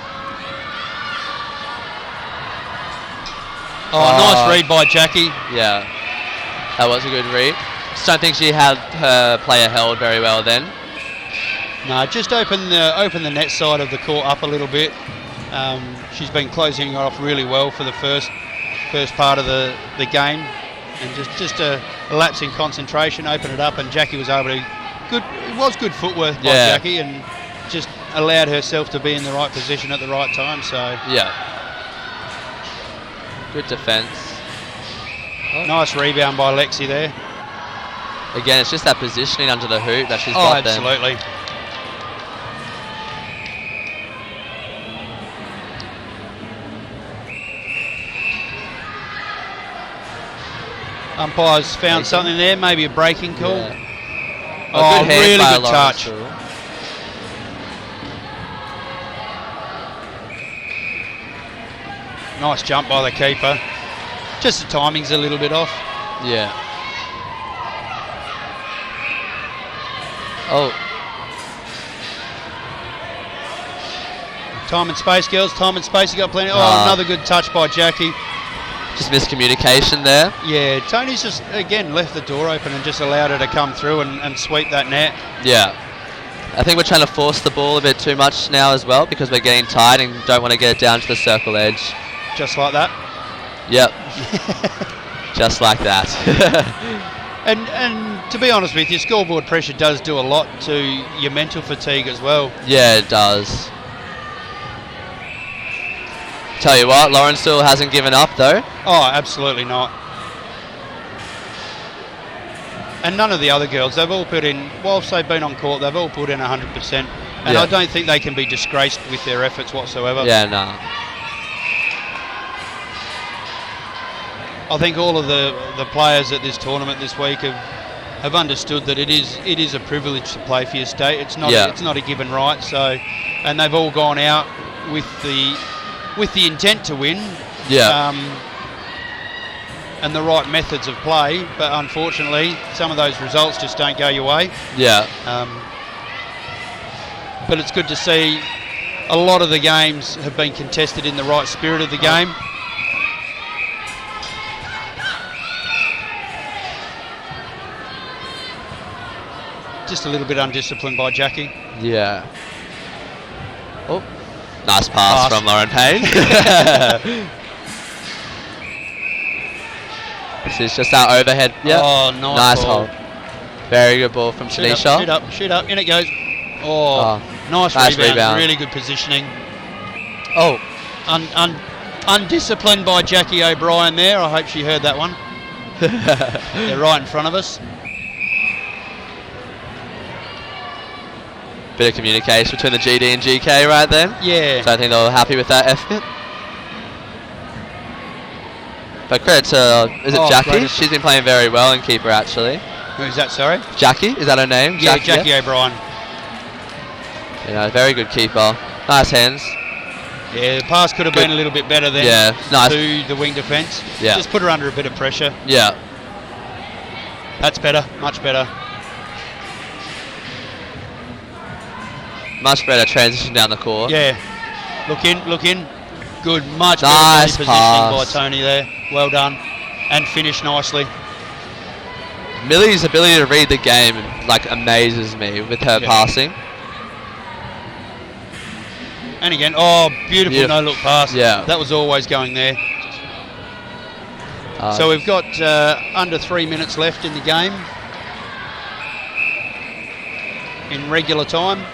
S1: Oh, nice read by Jackie.
S2: Yeah. That was a good read. Just don't think she had her player held very well then.
S1: No, just open the net side of the court up a little bit. She's been closing it off really well for the first part of the game, and just a lapse in concentration, open it up, and Jackie was able to. It was good footwork by Jackie, and just allowed herself to be in the right position at the right time. So
S2: yeah, good defence.
S1: Oh. Nice rebound by Lexi there.
S2: Again, it's just that positioning under the hoop that she's got there.
S1: Absolutely. Umpires found something there, maybe a breaking call.
S2: Yeah.
S1: Oh,
S2: good
S1: really good touch. Nice jump by the keeper. Just the timing's a little bit off.
S2: Yeah. Oh.
S1: Time and space, girls. Time and space. You got plenty. Oh, another good touch by Jackie.
S2: Just miscommunication there.
S1: Yeah, Tony's just, again, left the door open and just allowed her to come through and sweep that net.
S2: Yeah. I think we're trying to force the ball a bit too much now as well, because we're getting tired and don't want to get it down to the circle edge.
S1: Just like that?
S2: Yep. Just like that.
S1: And to be honest with you, scoreboard pressure does do a lot to your mental fatigue as well.
S2: Yeah, it does. Tell you what, Lauren still hasn't given up though.
S1: Oh, absolutely not. And none of the other girls, they've all put in, whilst they've been on court, they've all put in 100%. And I don't think they can be disgraced with their efforts whatsoever.
S2: Yeah, no.
S1: I think all of the players at this tournament this week have understood that it is a privilege to play for your state. It's not a given right. So, and they've all gone out with the intent to win.
S2: Yeah.
S1: And the right methods of play, but unfortunately, some of those results just don't go your way.
S2: Yeah.
S1: But it's good to see a lot of the games have been contested in the right spirit of the game. Just a little bit undisciplined by Jackie.
S2: Yeah. Oh, nice pass from Lauren Payne. This is just our overhead. Yep.
S1: Oh, nice ball.
S2: Hold. Very good ball from Tanisha.
S1: Shoot up, in it goes. Oh, nice rebound. Really good positioning. Oh, undisciplined by Jackie O'Brien there. I hope she heard that one. They're right in front of us.
S2: Bit of communication between the GD and GK right then.
S1: Yeah.
S2: So I think they were happy with that effort. But credit to, is it Jackie?
S1: Great.
S2: She's been playing very well in keeper actually.
S1: Who's that, sorry?
S2: Jackie, is that her name?
S1: Yeah, Jackie O'Brien.
S2: Very good keeper. Nice hands.
S1: Yeah, the pass could have been a little bit better then
S2: nice.
S1: to the wing defence.
S2: Yeah.
S1: Just put her under a bit of pressure.
S2: Yeah.
S1: That's better, much better.
S2: Much better transition down the court.
S1: Yeah. Look in. Good, much
S2: Nice
S1: better body positioning by
S2: pass.
S1: Tony there. Well done. And finished nicely.
S2: Millie's ability to read the game like amazes me with her passing.
S1: And again, beautiful no-look pass.
S2: Yeah.
S1: That was always going there. So we've got under 3 minutes left in the game. In regular time.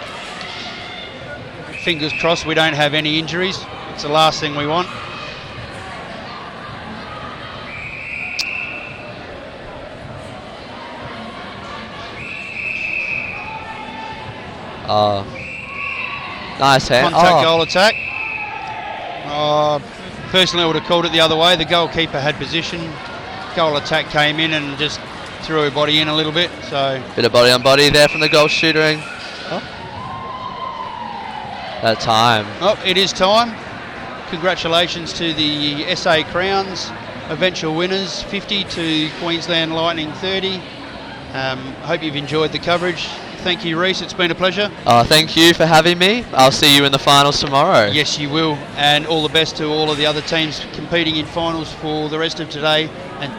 S1: Fingers crossed we don't have any injuries. It's the last thing we want.
S2: Nice hand.
S1: Contact goal attack. Personally, I would have called it the other way. The goalkeeper had position. Goal attack came in and just threw her body in a little bit. So
S2: bit of body on body there from the goal shooter. That time.
S1: It is time. Congratulations to the SA Crowns, eventual winners, 50 to Queensland Lightning 30. Hope you've enjoyed the coverage. Thank you, Reece. It's been a pleasure.
S2: Thank you for having me. I'll see you in the finals tomorrow.
S1: Yes, you will. And all the best to all of the other teams competing in finals for the rest of today. And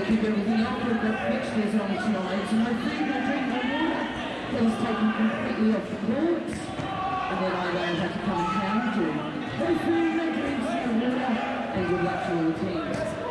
S3: to keep everything up. We've got fixtures on tonight. So no food, no drink, no water. Please take them completely off the courts. And then I will have to come and count you. No food, no drinks, no water. And good luck to all the teams.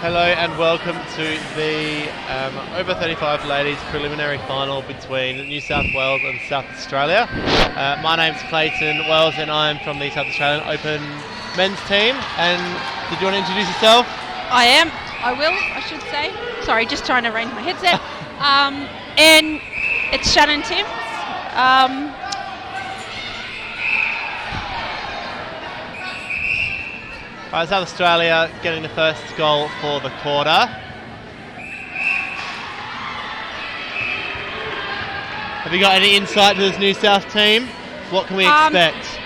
S4: Hello and welcome to the over 35 ladies preliminary final between New South Wales and South Australia. My name's Clayton Wells and I'm from the South Australian Open men's team. And did you want to introduce yourself?
S5: I am. I will, I should say. Sorry, just trying to arrange my headset. And it's Shannon Timms.
S4: Right, South Australia getting the first goal for the quarter. Have you got any insight to this New South team? What can we expect?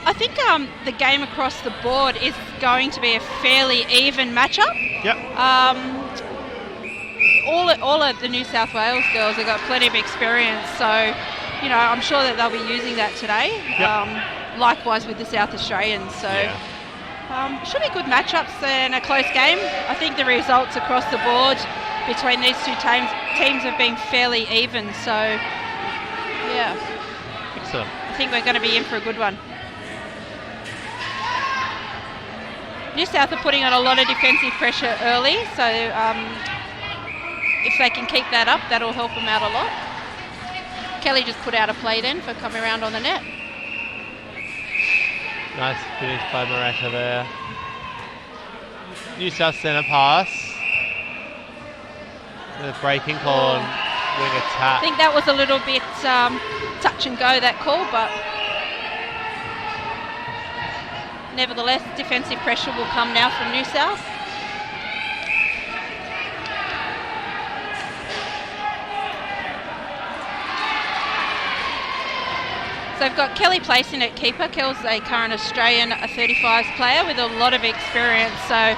S5: I think the game across the board is going to be a fairly even matchup.
S4: Yep.
S5: All of the New South Wales girls have got plenty of experience, so you know I'm sure that they'll be using that today.
S4: Yep.
S5: Likewise with the South Australians. So.
S4: Yeah.
S5: Should be good matchups and a close game. I think the results across the board between these two teams have been fairly even. So, yeah.
S4: Excellent.
S5: I think we're going to be in for a good one. New South are putting on a lot of defensive pressure early, so if they can keep that up, that'll help them out a lot. Kelly just put out a play then for coming around on the net.
S4: Nice finish by Morata there. New South centre pass. The breaking call on wing attack.
S5: I think that was a little bit touch and go, that call, but nevertheless, defensive pressure will come now from New South. So they've got Kelly placing at keeper. Kel's a current Australian, a 35s player with a lot of experience. So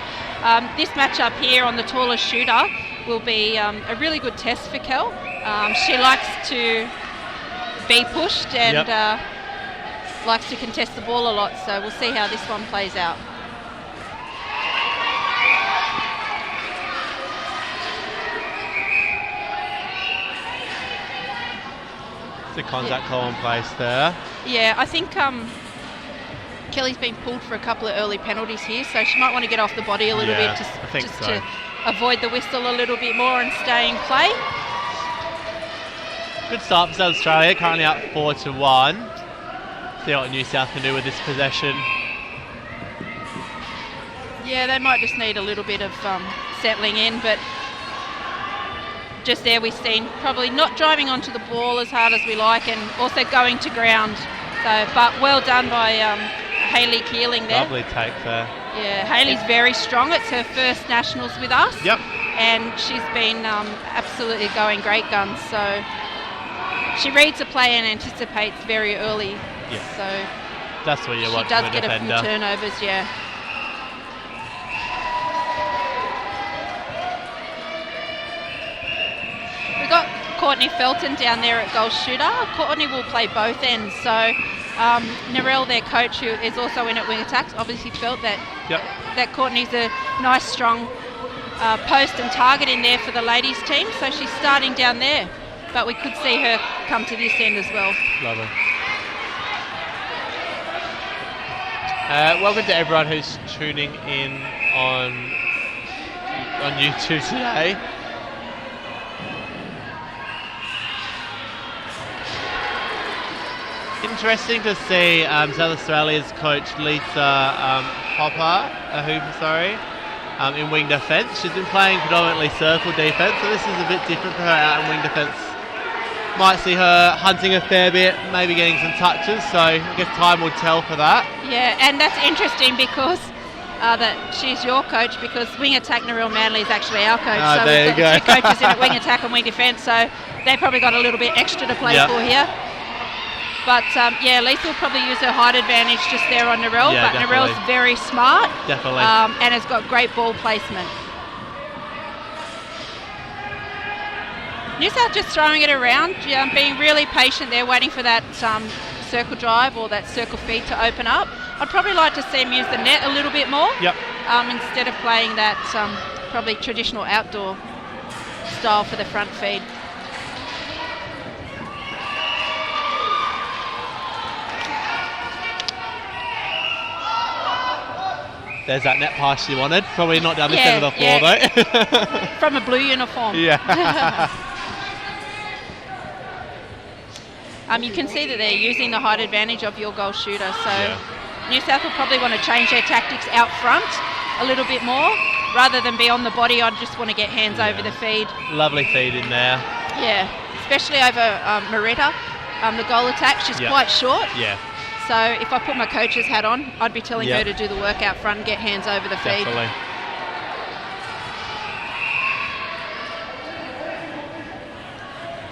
S5: this matchup here on the tallest shooter will be a really good test for Kel. She likes to be pushed and likes to contest the ball a lot. So we'll see how this one plays out.
S4: The contact call in place there.
S5: Yeah, I think Kelly's been pulled for a couple of early penalties here, so she might want to get off the body a little bit to avoid the whistle a little bit more and stay in play.
S4: Good start for South Australia, currently up 4-1. See what New South can do with this possession.
S5: Yeah, they might just need a little bit of settling in, but just there we've seen probably not driving onto the ball as hard as we like and also going to ground. So, but well done by Hayley Keeling there.
S4: Lovely take there.
S5: Yeah, Hayley's very strong. It's her first nationals with us.
S4: Yep.
S5: And she's been absolutely going great guns. So she reads the play and anticipates very early.
S4: Yeah.
S5: So
S4: that's what you want
S5: from a
S4: defender.
S5: She does get a few turnovers, yeah. We've got Courtney Felton down there at goal shooter. Courtney will play both ends. So Narelle, their coach, who is also in at wing attacks, obviously felt that that Courtney's a nice, strong post and target in there for the ladies team. So she's starting down there. But we could see her come to this end as well.
S4: Lovely. Welcome to everyone who's tuning in on YouTube today. Interesting to see South Australia's coach Lisa Hooper, in wing defence. She's been playing predominantly circle defence, so this is a bit different for her out in wing defence. Might see her hunting a fair bit, maybe getting some touches, so I guess time will tell for that.
S5: Yeah, and that's interesting because that she's your coach, because wing attack Narelle Manley is actually our coach. So
S4: there
S5: we've
S4: you
S5: got
S4: go.
S5: two coaches in at wing attack and wing defence, so they probably got a little bit extra to play for here. But yeah, Lisa will probably use her height advantage just there on Narelle, but
S4: definitely.
S5: Narelle's very smart.
S4: Definitely.
S5: And has got great ball placement. New South just throwing it around, being really patient there, waiting for that circle drive or that circle feed to open up. I'd probably like to see him use the net a little bit more.
S4: Yep.
S5: Instead of playing that probably traditional outdoor style for the front feed.
S4: There's that net pass she wanted. Probably not down the
S5: Yeah,
S4: centre of the floor though.
S5: From a blue uniform.
S4: Yeah.
S5: You can see that they're using the height advantage of your goal shooter. So
S4: Yeah.
S5: New South will probably want to change their tactics out front a little bit more. Rather than be on the body, I just want to get hands over the feed.
S4: Lovely feed in there.
S5: Yeah, especially over Moretta, the goal attack. She's quite short.
S4: Yeah.
S5: So if I put my coach's hat on, I'd be telling her to do the work out front and get hands over the feed.
S4: Definitely.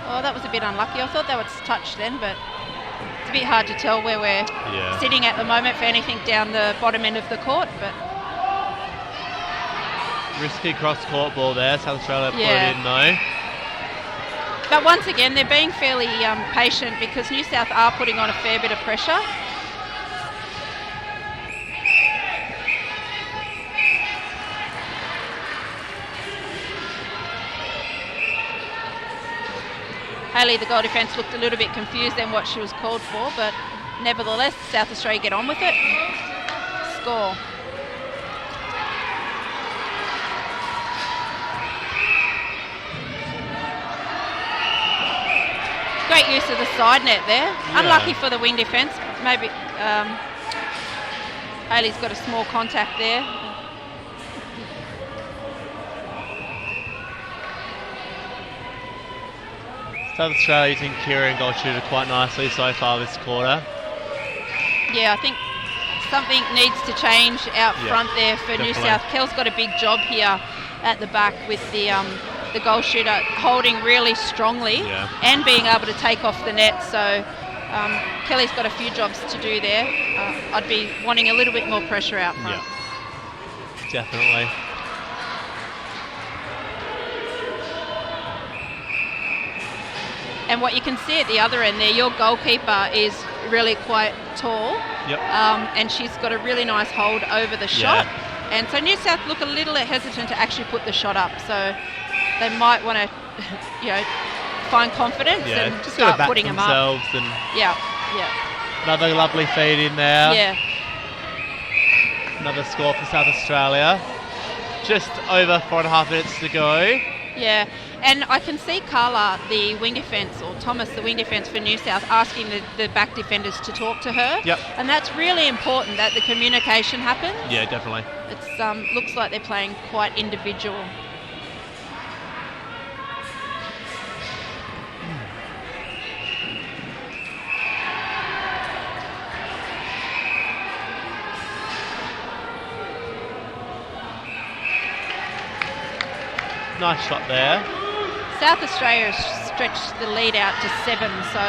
S5: Oh, that was a bit unlucky. I thought that was touched then, but it's a bit hard to tell where we're sitting at the moment for anything down the bottom end of the court. But
S4: Risky cross-court ball there. South Australia put it in though.
S5: But once again, they're being fairly patient because New South are putting on a fair bit of pressure. Haley, the goal defence, looked a little bit confused than what she was called for, but nevertheless, South Australia get on with it. Score. Great use of the side net there. Unlucky for the wing defence. Maybe Haley's got a small contact there.
S4: South Australia using Kira and goal shooter quite nicely so far this quarter.
S5: Yeah, I think something needs to change out front there for New South. Kel's got a big job here at the back with the goal shooter holding really strongly and being able to take off the net. So Kelly's got a few jobs to do there. I'd be wanting a little bit more pressure out front.
S4: Yeah, definitely.
S5: And what you can see at the other end there, your goalkeeper is really quite tall.
S4: Yep.
S5: And she's got a really nice hold over the shot. And so New South look a little hesitant to actually put the shot up. So they might want to, find confidence and
S4: just
S5: start
S4: back
S5: putting them up.
S4: And
S5: Yeah.
S4: another lovely feed in there.
S5: Yeah.
S4: Another score for South Australia. Just over 4.5 minutes to go.
S5: Yeah, and I can see Carla, the wing defence, or Thomas, the wing defence for New South, asking the back defenders to talk to her.
S4: Yep.
S5: And that's really important that the communication happens.
S4: Yeah, definitely.
S5: It's looks like they're playing quite individual.
S4: Nice shot there.
S5: South Australia has stretched the lead out to 7, so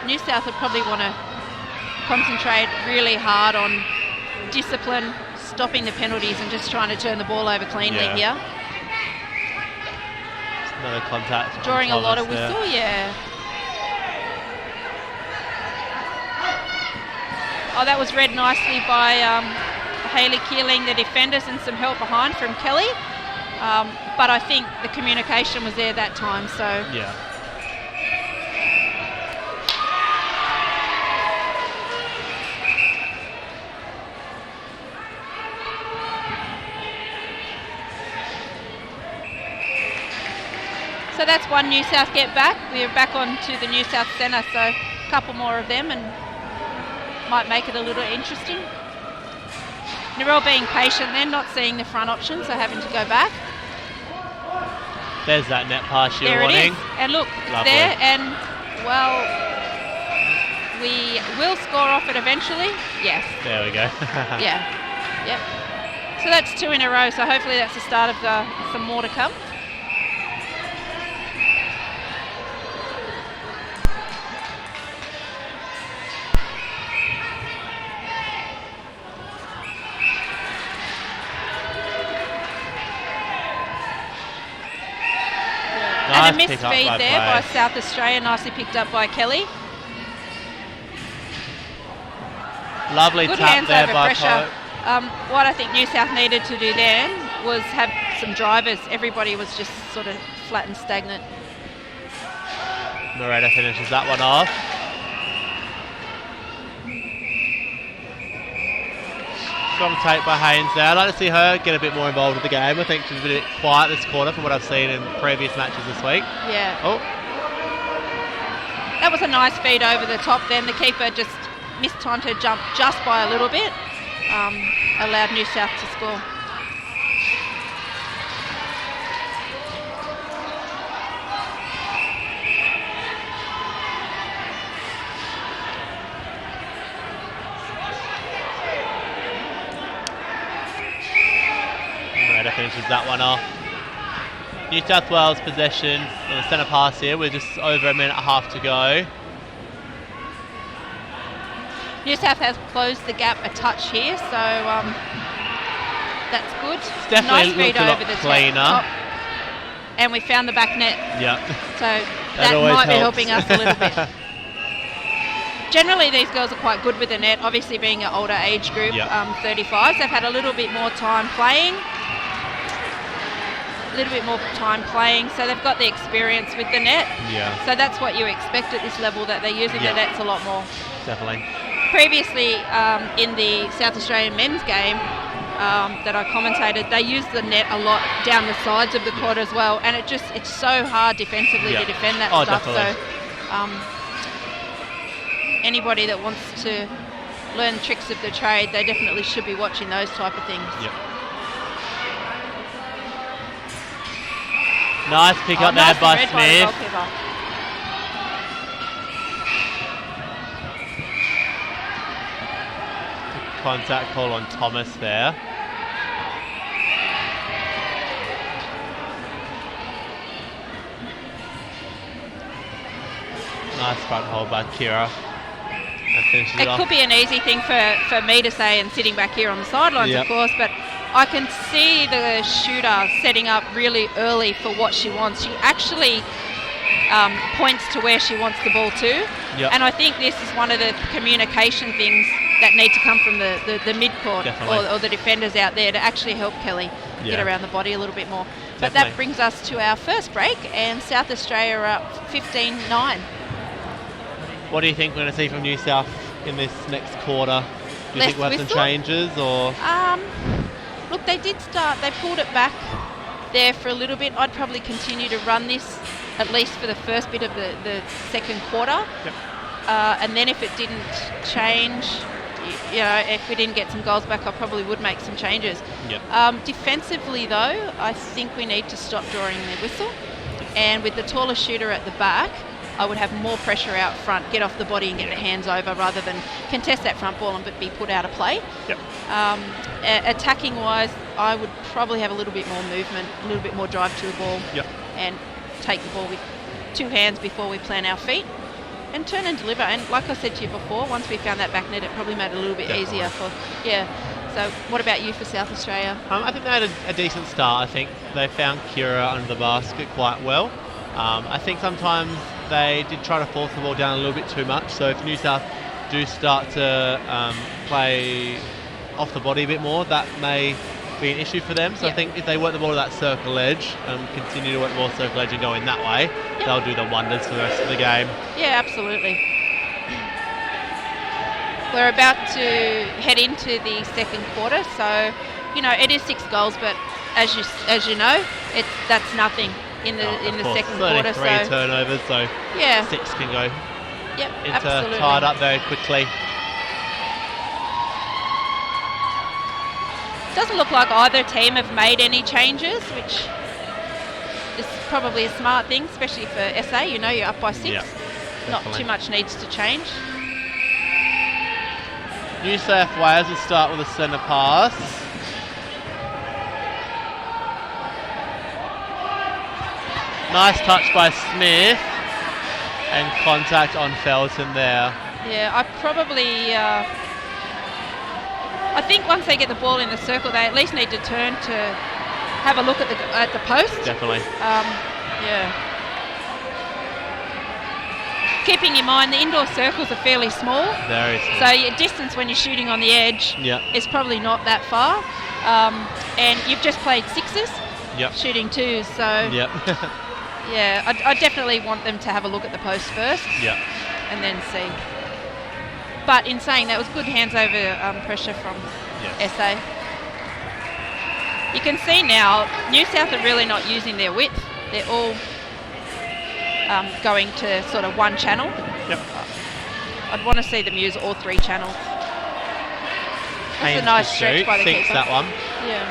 S5: New South would probably want to concentrate really hard on discipline, stopping the penalties and just trying to turn the ball over cleanly here.
S4: Another contact.
S5: Drawing a lot of
S4: there.
S5: whistle, Oh, that was read nicely by Hayley Keeling, the defenders, and some help behind from Kelly. But I think the communication was there that time, so...
S4: Yeah.
S5: So that's one New South get back. We're back on to the New South centre, so a couple more of them and might make it a little interesting. Narelle being patient then, not seeing the front option, so having to go back.
S4: There's that net pass you're
S5: There it
S4: wanting.
S5: is. And look, it's
S4: Lovely.
S5: there, and well, we will score off it eventually. Yes.
S4: There we go.
S5: Yep. So that's 2 in a row, so hopefully that's the start of some more to come. And a missed feed there by South Australia, nicely picked up by Kelly.
S4: Lovely
S5: Good
S4: tap
S5: hands
S4: there
S5: over
S4: by
S5: pressure. What I think New South needed to do then was have some drivers. Everybody was just sort of flat and stagnant.
S4: Moretta finishes that one off. Strong take by Haynes there. I'd like to see her get a bit more involved with the game. I think she's been a bit quiet this quarter from what I've seen in previous matches this week.
S5: Yeah.
S4: Oh,
S5: That was a nice feed over the top then. The keeper just mistimed her jump just by a little bit. Allowed New South to score.
S4: Reda finishes that one off. New South Wales possession on the centre pass here with just over a minute and a half to go.
S5: New South has closed the gap a touch here, so that's good.
S4: It's definitely
S5: nice feed
S4: looked a lot
S5: over the
S4: cleaner.
S5: top. And we found the back net,
S4: Yep.
S5: so
S4: That
S5: that
S4: always
S5: might be
S4: helps.
S5: helping us a little bit. Generally, these girls are quite good with the net, obviously being an older age group,
S4: Yep.
S5: 35s. They've had a little bit more time playing. So they've got the experience with the net.
S4: Yeah,
S5: So that's what you expect at this level, that they're using
S4: Yeah.
S5: the nets a lot more.
S4: definitely.
S5: Previously, in the South Australian men's game that I commentated, they used the net a lot down the sides of the court as well, and it's so hard defensively
S4: Yeah.
S5: to defend that
S4: Oh,
S5: stuff.
S4: definitely.
S5: So anybody that wants to learn tricks of the trade, they definitely should be watching those type of things.
S4: Yep. Nice pick up there
S5: nicely
S4: by
S5: read the
S4: Smith.
S5: goalkeeper.
S4: Contact call on Thomas there. Nice front hold by Kira. And finishes it
S5: It
S4: off.
S5: could be an easy thing for me to say and sitting back here on the sidelines,
S4: Yep.
S5: of course, but I can see the shooter setting up really early for what she wants. She actually points to where she wants the ball to,
S4: Yep.
S5: and I think this is one of the communication things that need to come from the mid-court
S4: Definitely.
S5: or the defenders out there to actually help Kelly get
S4: Yeah.
S5: around the body a little bit more. But
S4: Definitely.
S5: that brings us to our first break, and South Australia are up 15-9.
S4: What do you think we're going to see from New South in this next quarter? Do you
S5: Less
S4: think we'll have some
S5: whistle?
S4: changes or?
S5: Look, they did start. They pulled it back there for a little bit. I'd probably continue to run this at least for the first bit of the second quarter.
S4: Yep.
S5: And then if it didn't change, if we didn't get some goals back, I probably would make some changes.
S4: Yep.
S5: Defensively, though, I think we need to stop drawing the whistle. And with the taller shooter at the back, I would have more pressure out front, get off the body and get the hands over rather than contest that front ball and be put out of play.
S4: Yep.
S5: Attacking wise, I would probably have a little bit more movement, a little bit more drive to the ball,
S4: Yep.
S5: and take the ball with two hands before we plant our feet and turn and deliver. And like I said to you before, once we found that back net, it probably made it a little bit
S4: Definitely.
S5: easier So what about you for South Australia?
S4: I think they had a decent start. I think they found Kira under the basket quite well. I think sometimes they did try to force the ball down a little bit too much. So if New South do start to play off the body a bit more, that may be an issue for them. So
S5: Yep.
S4: I think if they work the ball to that circle edge and continue to work the ball circle edge and go in that way,
S5: Yep.
S4: they'll do the wonders for the rest of the game.
S5: Yeah, absolutely. We're about to head into the second quarter, so it is 6 goals, but as you know, that's nothing in the
S4: Of
S5: the
S4: course,
S5: second
S4: only
S5: quarter.
S4: 3
S5: So
S4: turnovers, so
S5: yeah,
S4: 6 can go
S5: yep,
S4: into
S5: absolutely.
S4: tied up very quickly.
S5: Doesn't look like either team have made any changes, which is probably a smart thing, especially for SA. You're up by 6.
S4: Yeah,
S5: Not
S4: definitely.
S5: too much needs to change.
S4: New South Wales will start with a centre pass. Nice touch by Smith and contact on Felton there.
S5: Yeah, I think once they get the ball in the circle, they at least need to turn to have a look at the post.
S4: Definitely.
S5: Yeah. Keeping in mind the indoor circles are fairly small,
S4: Very small.
S5: so your distance when you're shooting on the edge
S4: Yep.
S5: is probably not that far. And you've just played 6s,
S4: Yep.
S5: shooting 2s, so
S4: Yep.
S5: yeah, I definitely want them to have a look at the post first
S4: Yep.
S5: and then see. But in saying that, it was good hands over pressure from
S4: Yes.
S5: SA. You can see now, New South are really not using their width. They're all going to sort of one channel.
S4: Yep.
S5: I'd want to see them use all 3 channels. That's
S4: Aims
S5: a nice
S4: to
S5: stretch
S4: shoot,
S5: by the
S4: thinks
S5: keeper.
S4: that one.
S5: Yeah.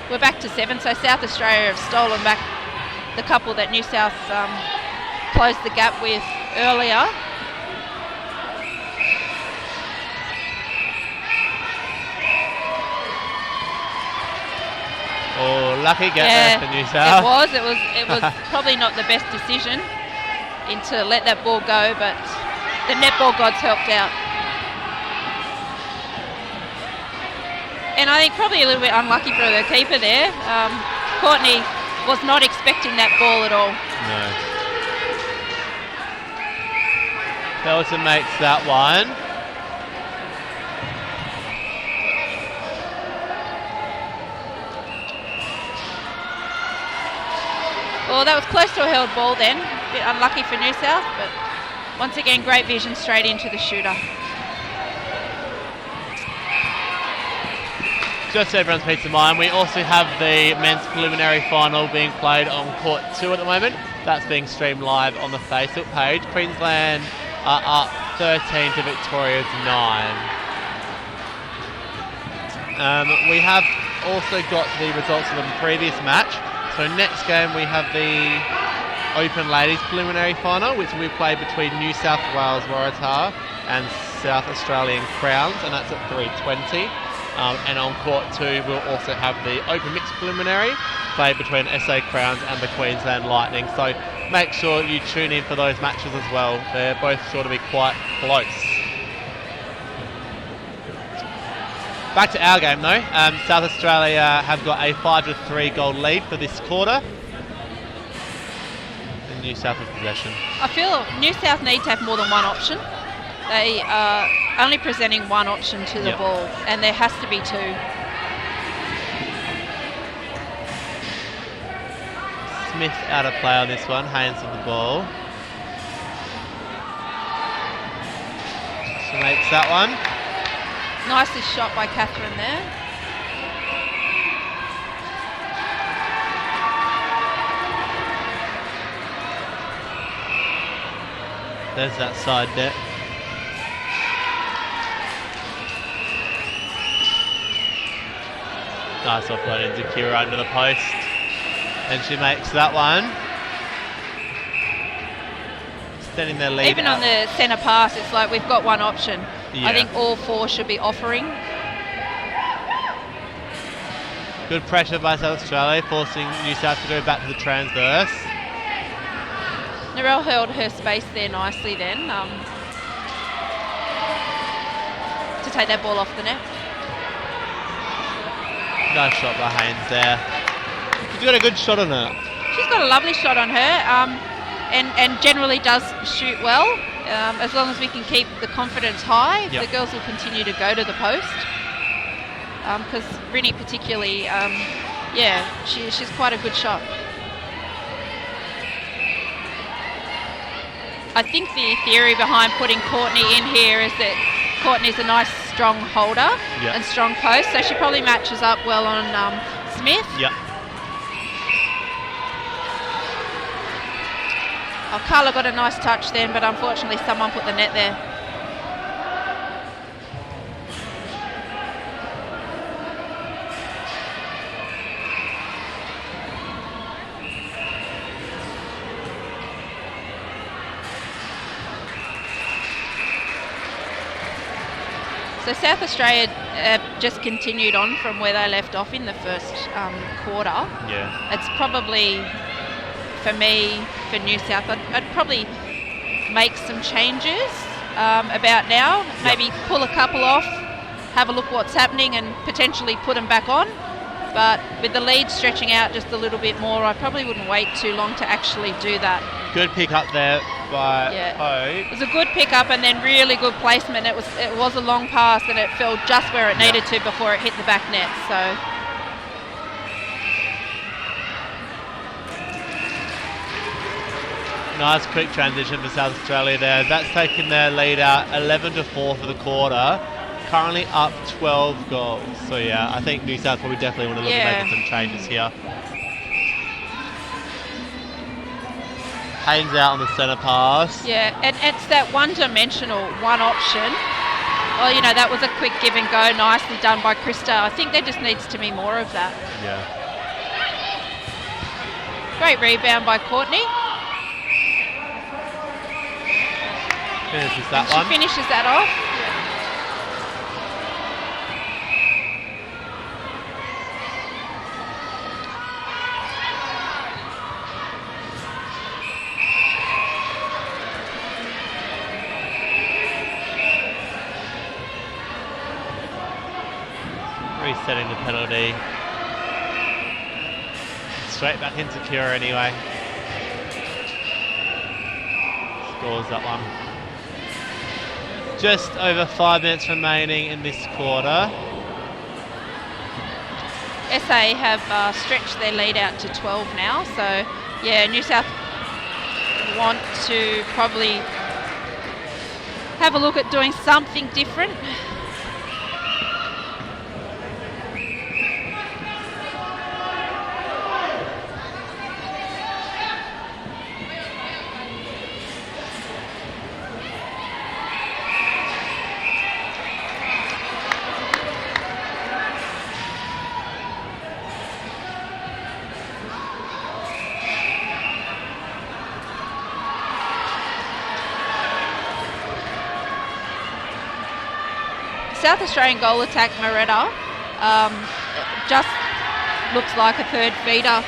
S5: We're back to 7, so South Australia have stolen back the couple that New South closed the gap with earlier.
S4: Oh, lucky get there for New South.
S5: It was probably not the best decision to let that ball go, but the netball gods helped out. And I think probably a little bit unlucky for the keeper there. Courtney was not expecting that ball at all.
S4: No. Felton makes that one.
S5: Well, that was close to a held ball then. A bit unlucky for New South, but once again, great vision straight into the shooter.
S4: Just so everyone's peace of mind, we also have the men's preliminary final being played on court 2 at the moment. That's being streamed live on the Facebook page. Queensland are up 13 to Victoria's 9. We have also got the results of the previous match. So next game we have the Open Ladies preliminary final, which will be played between New South Wales Waratah and South Australian Crowns, and that's at 3:20. And on court 2 we'll also have the Open Mixed preliminary played between SA Crowns and the Queensland Lightning. So make sure you tune in for those matches as well. They're both sure to be quite close. Back to our game though. South Australia have got a 5-3 goal lead for this quarter. And New South have possession.
S5: I feel New South need to have more than one option. They are only presenting one option to the ball, and there has to be 2.
S4: Smith out of play on this one. Haynes with the ball. She makes that one.
S5: Nicely shot by Catherine there.
S4: There's that side net. Nice offload into Kira under the post. And she makes that one. Extending their lead.
S5: Even on the centre pass, it's like we've got one option.
S4: Yeah.
S5: I think all 4 should be offering.
S4: Good pressure by South Australia, forcing New South to go back to the transverse.
S5: Narelle held her space there nicely then to take that ball off the net.
S4: Nice shot by Haynes there. She's got a good shot on her.
S5: She's got a lovely shot on her and generally does shoot well. As long as we can keep the confidence high, the girls will continue to go to the post. Because Rinnie particularly, she's quite a good shot. I think the theory behind putting Courtney in here is that Courtney's a nice strong holder and strong post, so she probably matches up well on Smith.
S4: Yep.
S5: Oh, Carla got a nice touch then, but unfortunately someone put the net there. So South Australia just continued on from where they left off in the first quarter.
S4: Yeah.
S5: It's probably, for me, for New South, I'd probably make some changes about now. Maybe pull a couple off, have a look what's happening and potentially put them back on. But with the lead stretching out just a little bit more, I probably wouldn't wait too long to actually do that.
S4: Good pick up there by Poe.
S5: It was a good pickup and then really good placement. It was a long pass and it fell just where it needed to before it hit the back net. So
S4: Nice quick transition for South Australia there. That's taken their lead out 11-4 for the quarter. Currently up 12 goals. So yeah, I think New South probably definitely want to look at making some changes here. Haynes out on the centre pass.
S5: Yeah, and it's that one-dimensional, one option. Well, you know, that was a quick give and go, nicely done by Krista. I think there just needs to be more of that.
S4: Yeah.
S5: Great rebound by Courtney.
S4: Finishes that
S5: She
S4: one.
S5: finishes that off.
S4: Resetting the penalty. Straight back into Kira anyway. Scores that one. Just over 5 minutes remaining in this quarter.
S5: SA have stretched their lead out to 12 now, so yeah, New South want to probably have a look at doing something different. South Australian goal attack, Moretta, just looks like a third feeder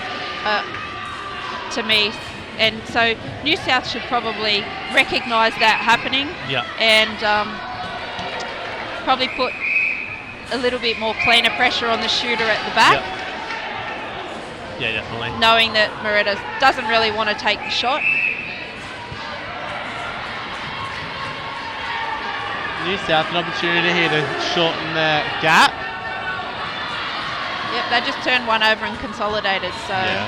S5: to me. And so New South should probably recognise that happening and probably put a little bit more cleaner pressure on the shooter at the back.
S4: Yeah, definitely.
S5: Knowing that Moretta doesn't really want to take the shot.
S4: New South, an opportunity here to shorten the gap.
S5: Yep, they just turned one over and consolidated, so...
S4: Yeah.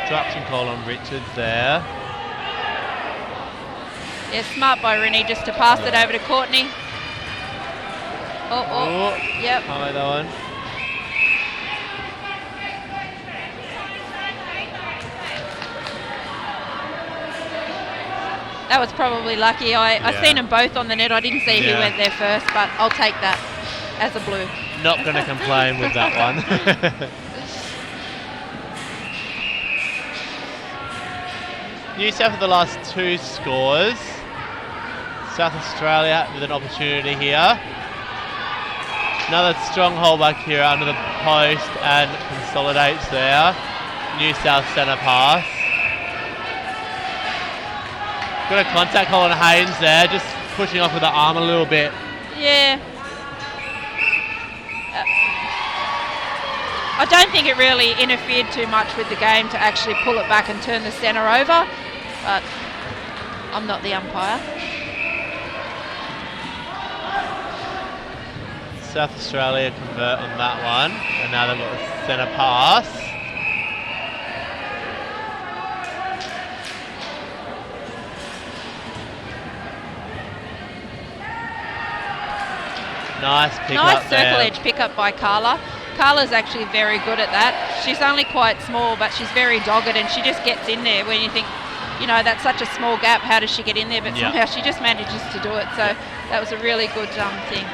S4: Disruption call on Richards there.
S5: Yeah, smart by Rennie just to pass it over to Courtney. Oh, yep.
S4: Can't make that one.
S5: That was probably lucky. I seen them both on the net. I didn't see who went there first, but I'll take that as a blue.
S4: Not going to complain with that one. New South with the last two scores. South Australia with an opportunity here. Another strong hold by Kira under the post and consolidates there. New South centre pass. Got a contact call on Haynes there, just pushing off with the arm a little bit.
S5: Yeah. I don't think it really interfered too much with the game to actually pull it back and turn the centre over, but I'm not the umpire.
S4: South Australia convert on that one, and now they've got the centre pass. Nice pick up there.
S5: Nice circle edge pick up by Carla. Carla's actually very good at that. She's only quite small, but she's very dogged, and she just gets in there when you think, you know, that's such a small gap, how does she get in there? But somehow she just manages to do it, so that was a really good thing.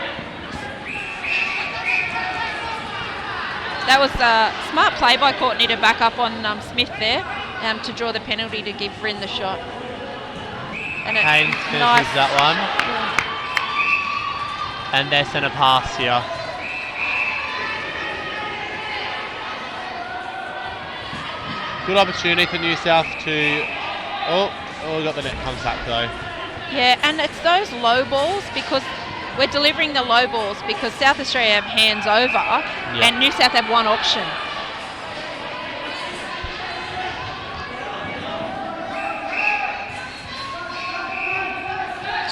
S5: That was a smart play by Courtney to back up on Smith there to draw the penalty to give Rin the shot. And
S4: Haynes finishes that one. And their centre pass here. Good opportunity for New South to... Oh, we got the net contact though.
S5: Yeah, and it's those low balls because we're delivering the low balls because South Australia have hands over and New South have one option.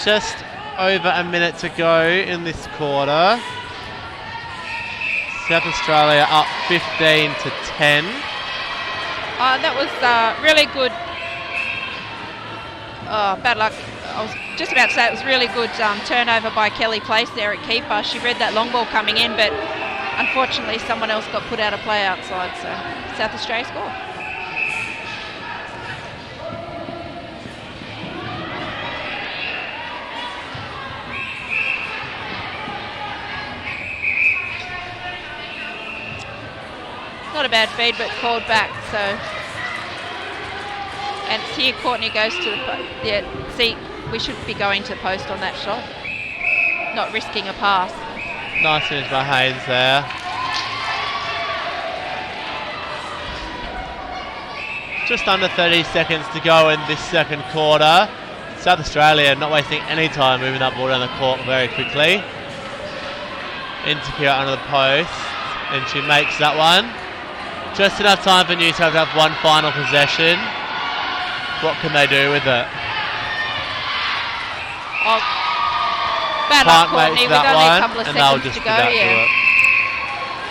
S5: Just
S4: over a minute to go in this quarter. South Australia up 15-10.
S5: That was really good. Oh, bad luck. I was just about to say it was really good turnover by Kelly Place there at keeper. She read that long ball coming in, but unfortunately someone else got put out of play outside, so South Australia score. Not a bad feed, but called back, so. And here Courtney goes to the post. Yeah, see, we should be going to the post on that shot. Not risking a pass.
S4: Nice finish by Haynes there. Just under 30 seconds to go in this second quarter. South Australia not wasting any time moving that ball down the court very quickly. Into Kira under the post, and she makes that one. Just enough time for New South to have one final possession. What can they do with it?
S5: Oh, bad luck,
S4: Can't
S5: Courtney.
S4: make
S5: We've
S4: that
S5: only a
S4: one,
S5: couple of
S4: and they'll
S5: seconds
S4: just
S5: to
S4: be
S5: go.
S4: back to
S5: Yeah.
S4: it.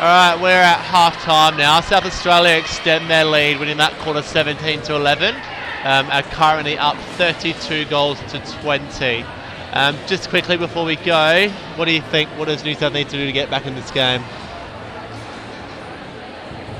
S4: Alright, we're at half time now. South Australia extend their lead, winning that quarter 17-11. Are currently up 32 goals to 20. Just quickly before we go, what do you think? What does New South need to do to get back in this game?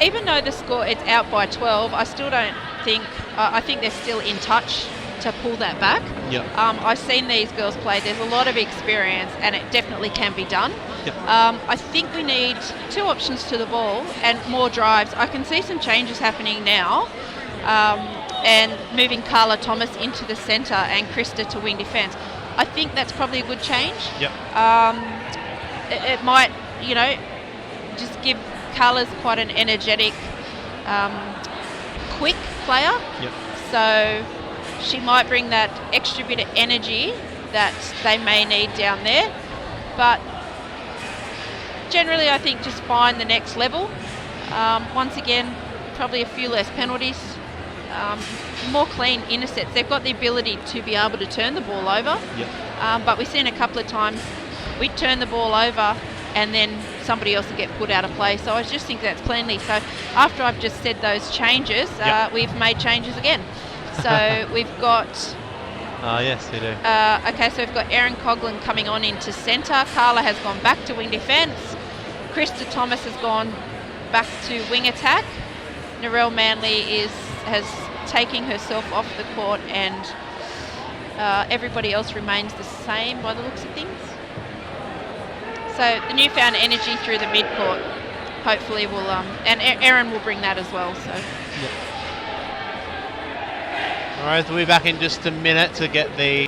S5: Even though the score it's out by 12, I still don't think. I think they're still in touch to pull that back.
S4: Yep.
S5: I've seen these girls play. There's a lot of experience, and it definitely can be done.
S4: Yep.
S5: I think we need two options to the ball and more drives. I can see some changes happening now, and moving Carla Thomas into the centre and Krista to wing defence. I think that's probably a good change.
S4: Yep.
S5: It might, just give Carla's quite an energetic, quick player.
S4: Yep.
S5: So she might bring that extra bit of energy that they may need down there. But generally, I think just find the next level. Once again, probably a few less penalties. More clean intercepts. They've got the ability to be able to turn the ball over.
S4: Yep.
S5: But we've seen a couple of times we turn the ball over and then somebody else will get put out of play. So I just think that's cleanly. So after I've just said those changes, we've made changes again. So we've got...
S4: yes, we do.
S5: Okay, so we've got Erin Coughlin coming on into centre. Carla has gone back to wing defence. Krista Thomas has gone back to wing attack. Narelle Manley has taken herself off the court, and everybody else remains the same by the looks of things. So the newfound energy through the mid-court hopefully will, and Erin will bring that as well. So.
S4: Yep. All right, we'll be back in just a minute to get the...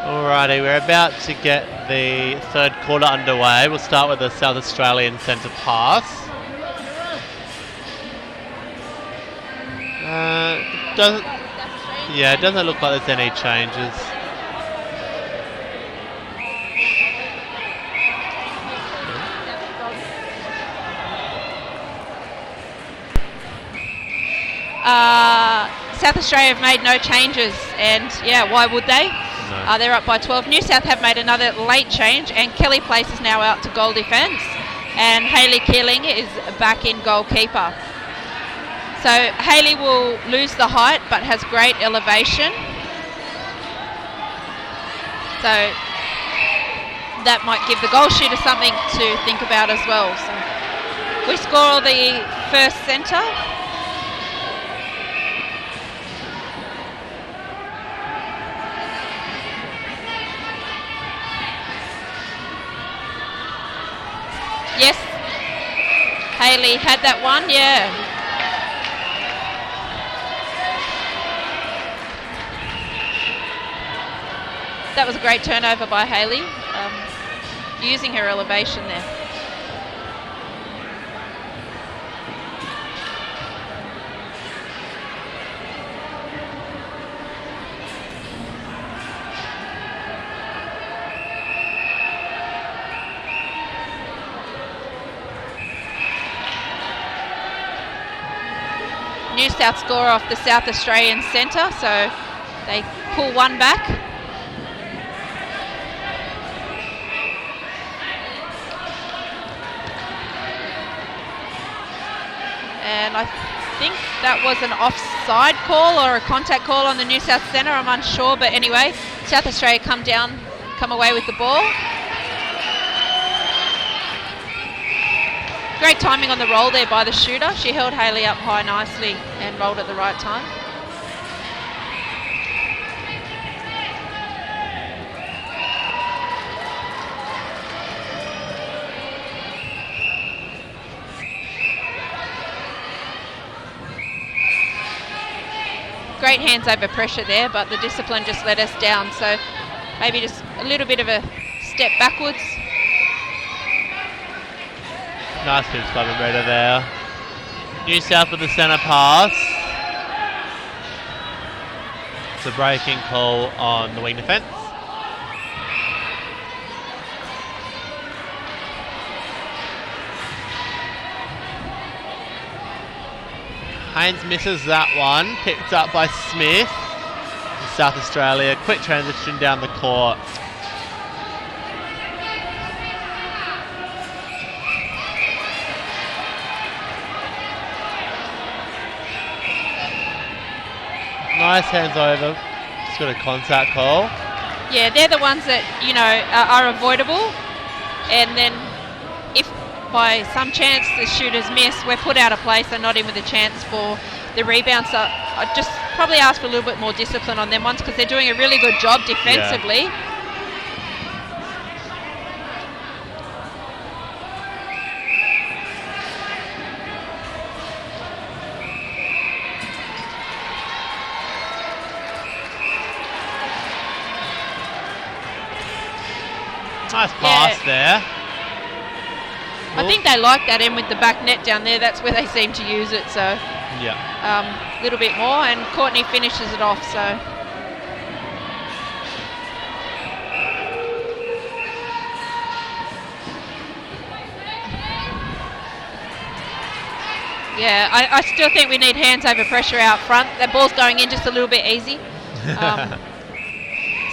S4: Alrighty, we're about to get the third quarter underway. We'll start with the South Australian centre pass. It doesn't look like there's any changes.
S5: South Australia have made no changes, and why would they?
S4: No.
S5: They're up by 12. New South have made another late change, and Kelly Place is now out to goal defence, and Hayley Keeling is back in goalkeeper. So Hayley will lose the height, but has great elevation. So that might give the goal shooter something to think about as well. So we score the first centre. Yes. Hayley had that one, yeah. That was a great turnover by Hayley, using her elevation there. New South score off the South Australian centre, so they pull one back. And I think that was an offside call or a contact call on the New South centre, I'm unsure, but anyway, South Australia come away with the ball. Great timing on the roll there by the shooter. She held Hayley up high nicely and rolled at the right time. Great hands over pressure there, but the discipline just let us down. So maybe just a little bit of a step backwards.
S4: Nice pitch by Beretta there. New South with the centre pass. It's a breaking call on the wing defence. Haynes misses that one. Picked up by Smith. South Australia. Quick transition down the court. Nice hands over. Just got a contact call.
S5: Yeah, they're the ones that, you know, are avoidable. And then if by some chance the shooters miss, we're put out of place and not in with a chance for the rebound. So I'd just probably ask for a little bit more discipline on them ones because they're doing a really good job defensively. Yeah.
S4: Nice pass there.
S5: I think they like that end with the back net down there. That's where they seem to use it. So
S4: yeah,
S5: a little bit more, and Courtney finishes it off. So yeah, I still think we need hands over pressure out front. That ball's going in just a little bit easy.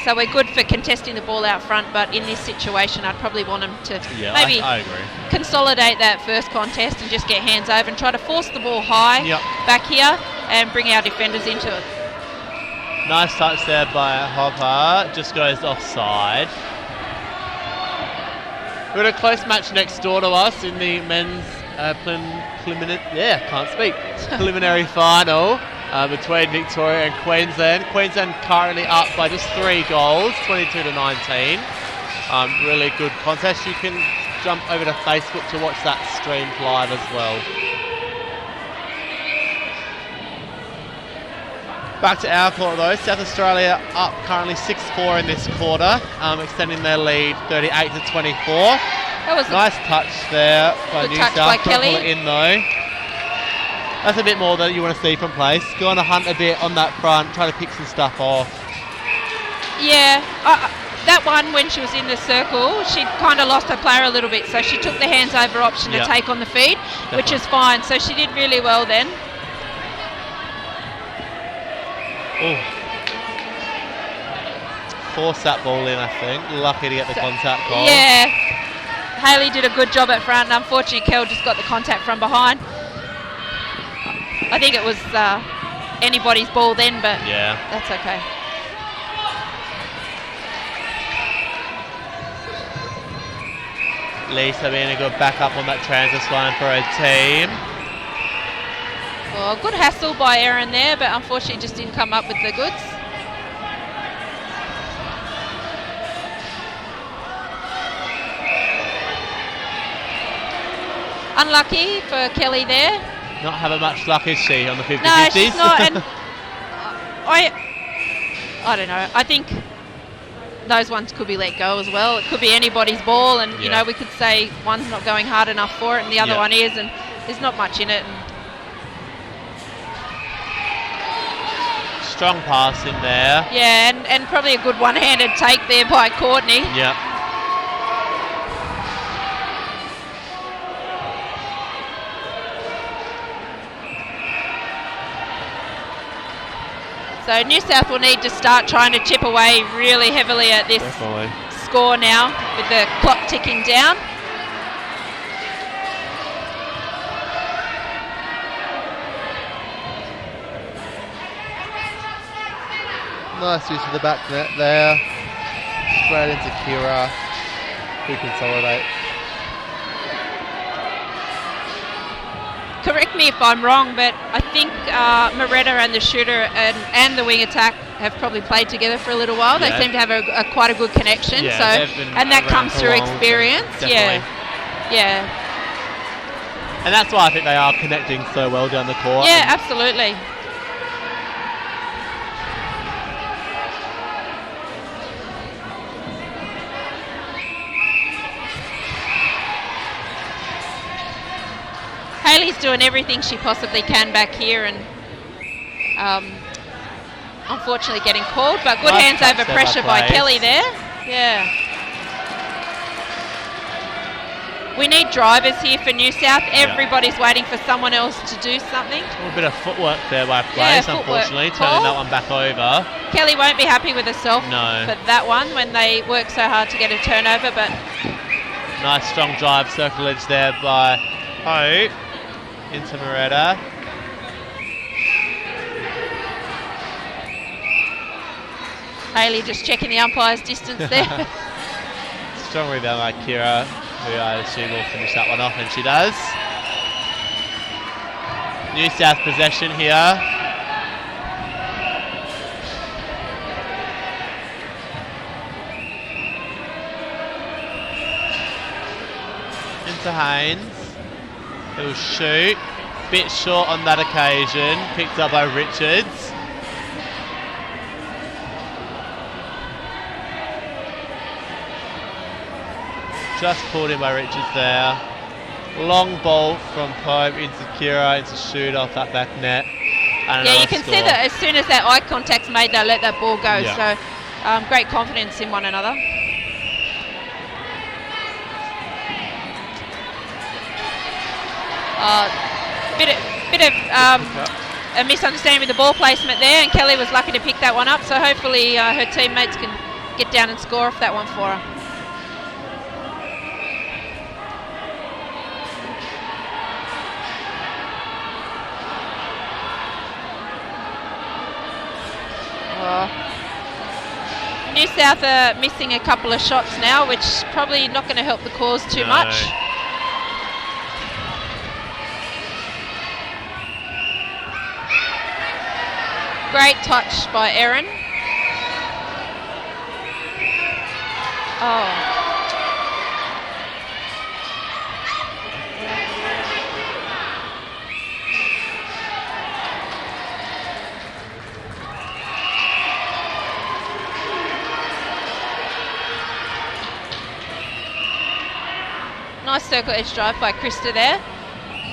S5: So we're good for contesting the ball out front, but in this situation, I'd probably want them to maybe
S4: I agree.
S5: Consolidate that first contest and just get hands over and try to force the ball high back here and bring our defenders into it.
S4: Nice touch there by Hopper. Just goes offside. We've got a close match next door to us in the men's preliminary final. Between Victoria and Queensland. Queensland currently up by just 3 goals, 22-19. Really good contest. You can jump over to Facebook to watch that streamed live as well. Back to our court though. South Australia up currently 6-4 in this quarter, extending their lead 38-24.
S5: That was
S4: nice touch there by New South.
S5: By Kelly.
S4: Pull it in though. That's a bit more that you want to see from place. Go on a hunt a bit on that front, try to pick some stuff off.
S5: Yeah, that one when she was in the circle, she kind of lost her player a little bit, so she took the hands over option to take on the feed, which is fine. So she did really well then.
S4: Oh. Forced that ball in, I think. Lucky to get the contact call.
S5: Yeah, Hayley did a good job at front, and unfortunately Kel just got the contact from behind. I think it was anybody's ball then, but that's okay.
S4: Lisa being a good backup on that transit line for her team.
S5: Well, good hassle by Erin there, but unfortunately just didn't come up with the goods. Unlucky for Kelly there.
S4: Not having much luck, is she, on the 50-50s?
S5: No, she's not. And I don't know. I think those ones could be let go as well. It could be anybody's ball, and you know, we could say one's not going hard enough for it, and the other one is, and there's not much in it. And
S4: strong pass in there.
S5: yeah, and probably a good one-handed take there by Courtney.
S4: Yeah.
S5: So New South will need to start trying to chip away really heavily at this score now, with the clock ticking down.
S4: Nice use of the back net there. Straight into Kira, who consolidates.
S5: Correct me if I'm wrong, but I think Moretta and the shooter and the wing attack have probably played together for a little while. They seem to have quite a good connection.
S4: Yeah,
S5: so, and that comes through experience.
S4: Definitely.
S5: Yeah.
S4: And that's why I think they are connecting so well down the court.
S5: Yeah, absolutely. Hayley's doing everything she possibly can back here, and unfortunately getting called, but good hands over pressure by Kelly there. Yeah. We need drivers here for New South. Everybody's waiting for someone else to do something.
S4: A little bit of footwork there by Place, unfortunately, turning that one back over.
S5: Kelly won't be happy with herself
S4: for
S5: that one when they work so hard to get a turnover, but...
S4: Nice strong drive, circle edge there by Hope. Into Moretta.
S5: Hayley just checking the umpire's distance there.
S4: Strong rebound by Kira, who I assume will finish that one off, and she does. New South possession here. Into Haynes. He'll shoot. Bit short on that occasion. Picked up by Richards. Just pulled in by Richards there. Long ball from Pope into Kira, into shoot off that back net. And
S5: yeah, you can see that as soon as that eye contact's made, they'll let that ball go.
S4: Yeah.
S5: So great confidence in one another. Bit of a misunderstanding with the ball placement there, and Kelly was lucky to pick that one up, so hopefully her teammates can get down and score off that one for her. New South are missing a couple of shots now, which is probably not going to help the cause too much. Great touch by Erin. Oh. Nice circle edge drive by Krista there,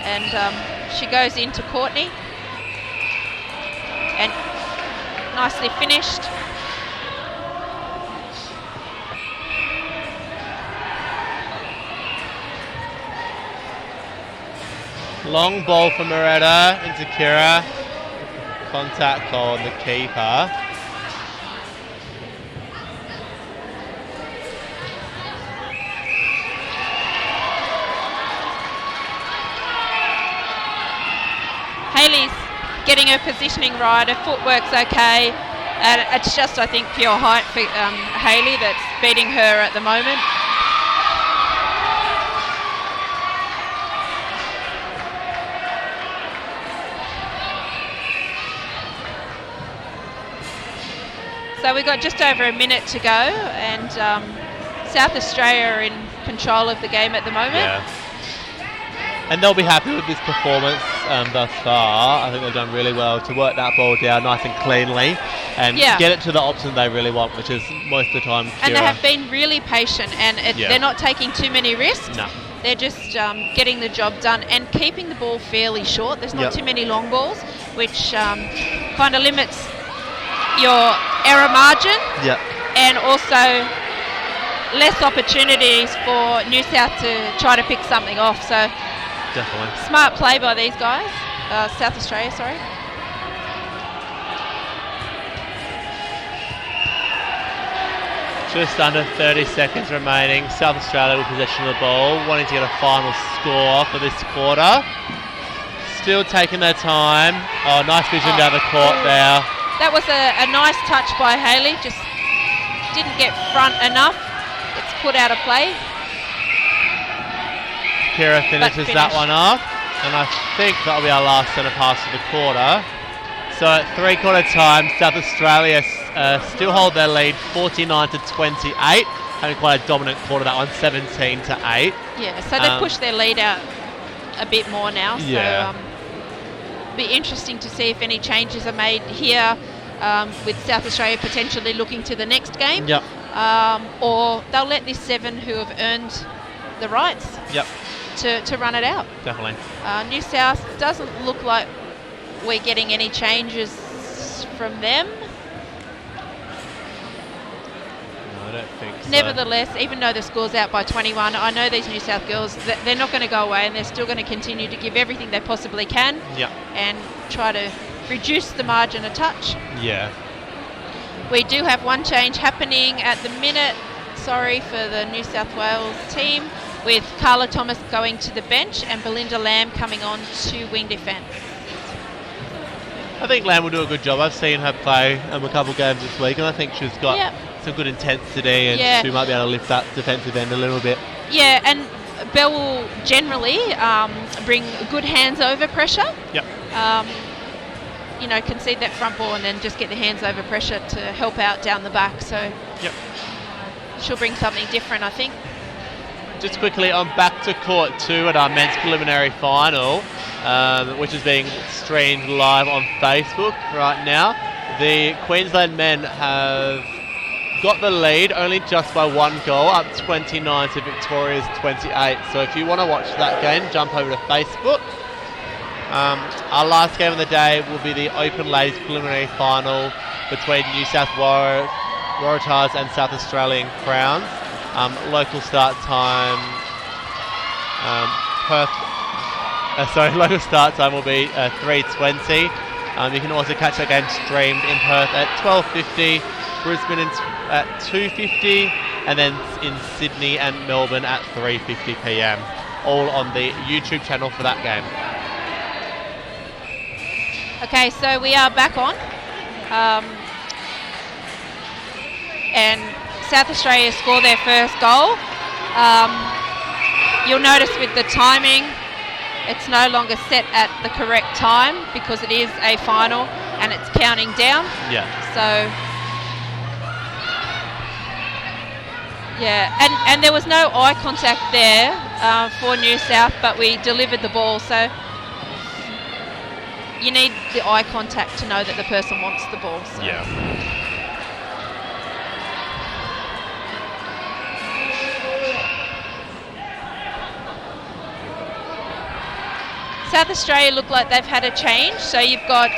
S5: and she goes into Courtney, and nicely finished.
S4: Long ball from Moretta into Kira. Contact call on the keeper.
S5: Hayley's getting her positioning right, her footwork's okay, and it's just, I think, pure height for Hayley that's beating her at the moment. So we've got just over a minute to go, and South Australia are in control of the game at the moment.
S4: Yeah. And they'll be happy with this performance thus far. I think they've done really well to work that ball down nice and cleanly and get it to the option they really want, which is most of the time Kira.
S5: And they have been really patient, and they're not taking too many risks.
S4: No.
S5: They're just getting the job done and keeping the ball fairly short. There's not too many long balls, which kind of limits your error margin.
S4: Yeah.
S5: And also less opportunities for New South to try to pick something off. So
S4: definitely
S5: smart play by these guys, South Australia, sorry.
S4: Just under 30 seconds remaining. South Australia with possession of the ball, wanting to get a final score for this quarter. Still taking their time. Oh, nice vision down the court there.
S5: That was a nice touch by Hayley, just didn't get front enough. It's put out of play.
S4: Kira finishes that one off, and I think that'll be our last centre pass of the quarter. So at 3/4 time, South Australia still hold their lead 49-28, having quite a dominant quarter that one, 17-8.
S5: Yeah, so they've pushed their lead out a bit more now.
S4: Yeah.
S5: So be interesting to see if any changes are made here, with South Australia potentially looking to the next game.
S4: Yep.
S5: Or they'll let this 7 who have earned the rights to run it out.
S4: Definitely.
S5: New South doesn't look like we're getting any changes from them.
S4: No, I don't think so.
S5: Nevertheless, even though the score's out by 21, I know these New South girls, they're not going to go away, and they're still going to continue to give everything they possibly can and try to reduce the margin a touch.
S4: Yeah.
S5: We do have one change happening at the minute, sorry, for the New South Wales team, with Carla Thomas going to the bench and Belinda Lamb coming on to wing defence.
S4: I think Lamb will do a good job. I've seen her play a couple games this week, and I think she's got some good intensity, and she might be able to lift that defensive end a little bit.
S5: Yeah, and Bell will generally bring good hands over pressure.
S4: Yep.
S5: You know, concede that front ball and then just get the hands over pressure to help out down the back. So she'll bring something different, I think.
S4: Just quickly on back to court 2 at our men's preliminary final, which is being streamed live on Facebook right now. The Queensland men have got the lead only just by 1 goal, up 29 to Victoria's 28. So if you want to watch that game, jump over to Facebook. Our last game of the day will be the Open Ladies preliminary final between New South Waratahs and South Australian Crowns. Local start time, local start time will be 3:20. You can also catch that game streamed in Perth at 12:50, Brisbane at 2:50, and then in Sydney and Melbourne at 3:50 p.m. All on the YouTube channel for that game.
S5: Okay, so we are back on. And South Australia score their first goal. You'll notice with the timing, it's no longer set at the correct time because it is a final and it's counting down.
S4: Yeah.
S5: So, and there was no eye contact there for New South, but we delivered the ball. So you need the eye contact to know that the person wants the ball. So.
S4: Yeah.
S5: South Australia look like they've had a change. So you've got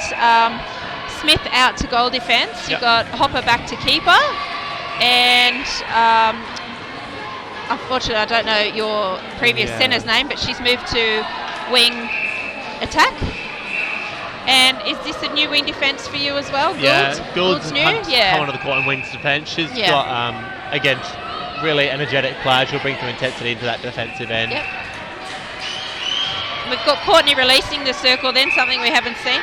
S5: Smith out to goal defence. You've got Hopper back to keeper. And unfortunately, I don't know your previous centre's name, but she's moved to wing attack. And is this a new wing defence for you as well? Gould's new?
S4: Come onto the court and wings defence. She's got, again, really energetic player. She'll bring some intensity into that defensive end.
S5: Yep. We've got Courtney releasing the circle then, something we haven't seen.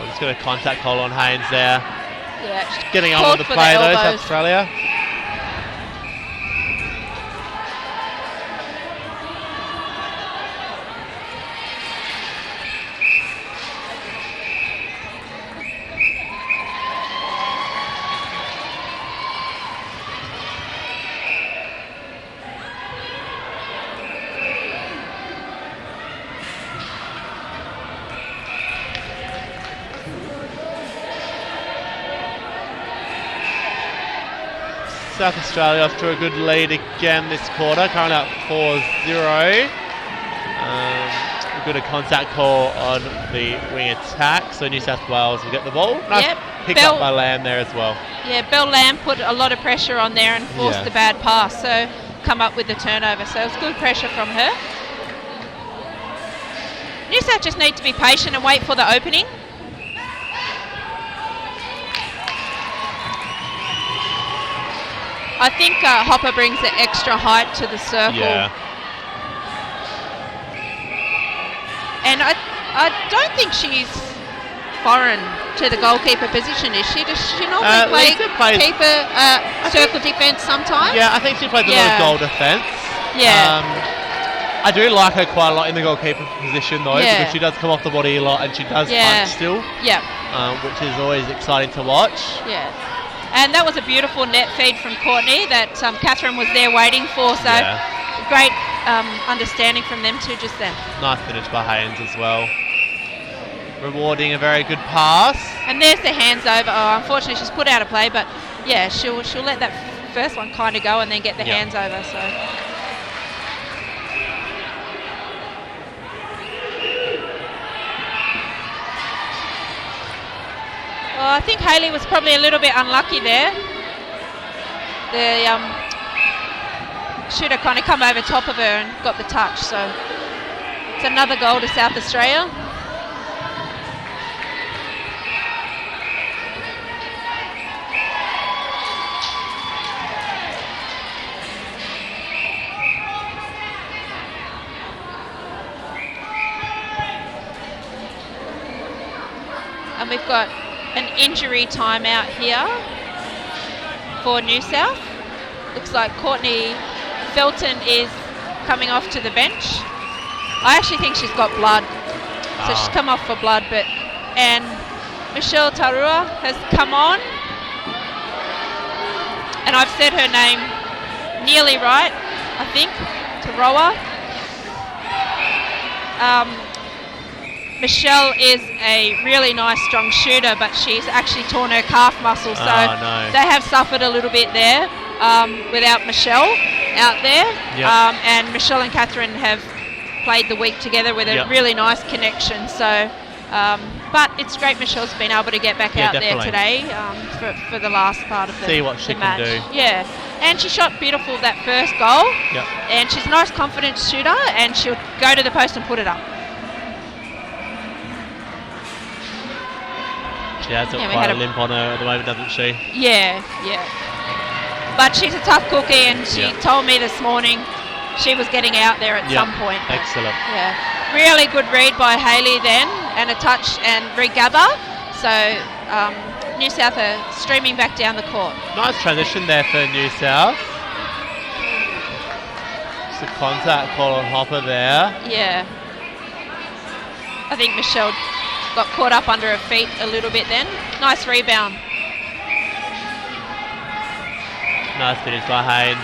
S4: Just got a contact call on Haynes there.
S5: Yeah.
S4: Just getting on with the play though, South Australia. South Australia off to a good lead again this quarter, currently up 4-0. A good contact call on the wing attack, so New South Wales will get the ball. Nice pick up by Lamb there as well.
S5: Yeah, Belle Lamb put a lot of pressure on there and forced the bad pass, so come up with the turnover. So it's good pressure from her. New South just need to be patient and wait for the opening. I think Hopper brings the extra height to the circle.
S4: Yeah.
S5: And I don't think she's foreign to the goalkeeper position, is she? Does she normally play keeper, circle defence sometimes?
S4: Yeah, I think she plays a lot of goal defence.
S5: Yeah.
S4: I do like her quite a lot in the goalkeeper position though, because she does come off the body a lot and she does punch still. Yeah. Which is always exciting to watch.
S5: Yeah. And that was a beautiful net feed from Courtney that Catherine was there waiting for. So great understanding from them two just then.
S4: Nice finish by Haynes as well. Rewarding a very good pass.
S5: And there's the hands over. Oh, unfortunately she's put out of play, but yeah, she'll let that first one kind of go and then get the hands over. So. Well, I think Hayley was probably a little bit unlucky there. The shooter kind of come over top of her and got the touch, so it's another goal to South Australia. And we've got an injury timeout here for New South. Looks like Courtney Felton is coming off to the bench. I actually think she's got blood, so she's come off for blood. And Michelle Tarua has come on, and I've said her name nearly right, I think. Taroa. Michelle is a really nice strong shooter, but she's actually torn her calf muscle, so they have suffered a little bit there without Michelle out there. And Michelle and Catherine have played the week together with a really nice connection. So, but it's great Michelle's been able to get back out there today for the last part of the match.
S4: See what she can do.
S5: Yeah, and she shot beautiful that first goal. And she's a nice, confident shooter, and she'll go to the post and put it up.
S4: She has got quite a limp on her at the moment, doesn't she?
S5: Yeah. But she's a tough cookie, and she told me this morning she was getting out there at some point.
S4: Excellent.
S5: Yeah. Really good read by Hayley then, and a touch and regather. So New South are streaming back down the court. Nice
S4: transition there for New South. Just a contact call on Hopper there.
S5: Yeah. I think Michelle got caught up under her feet a little bit then. Nice rebound.
S4: Nice finish by Haynes.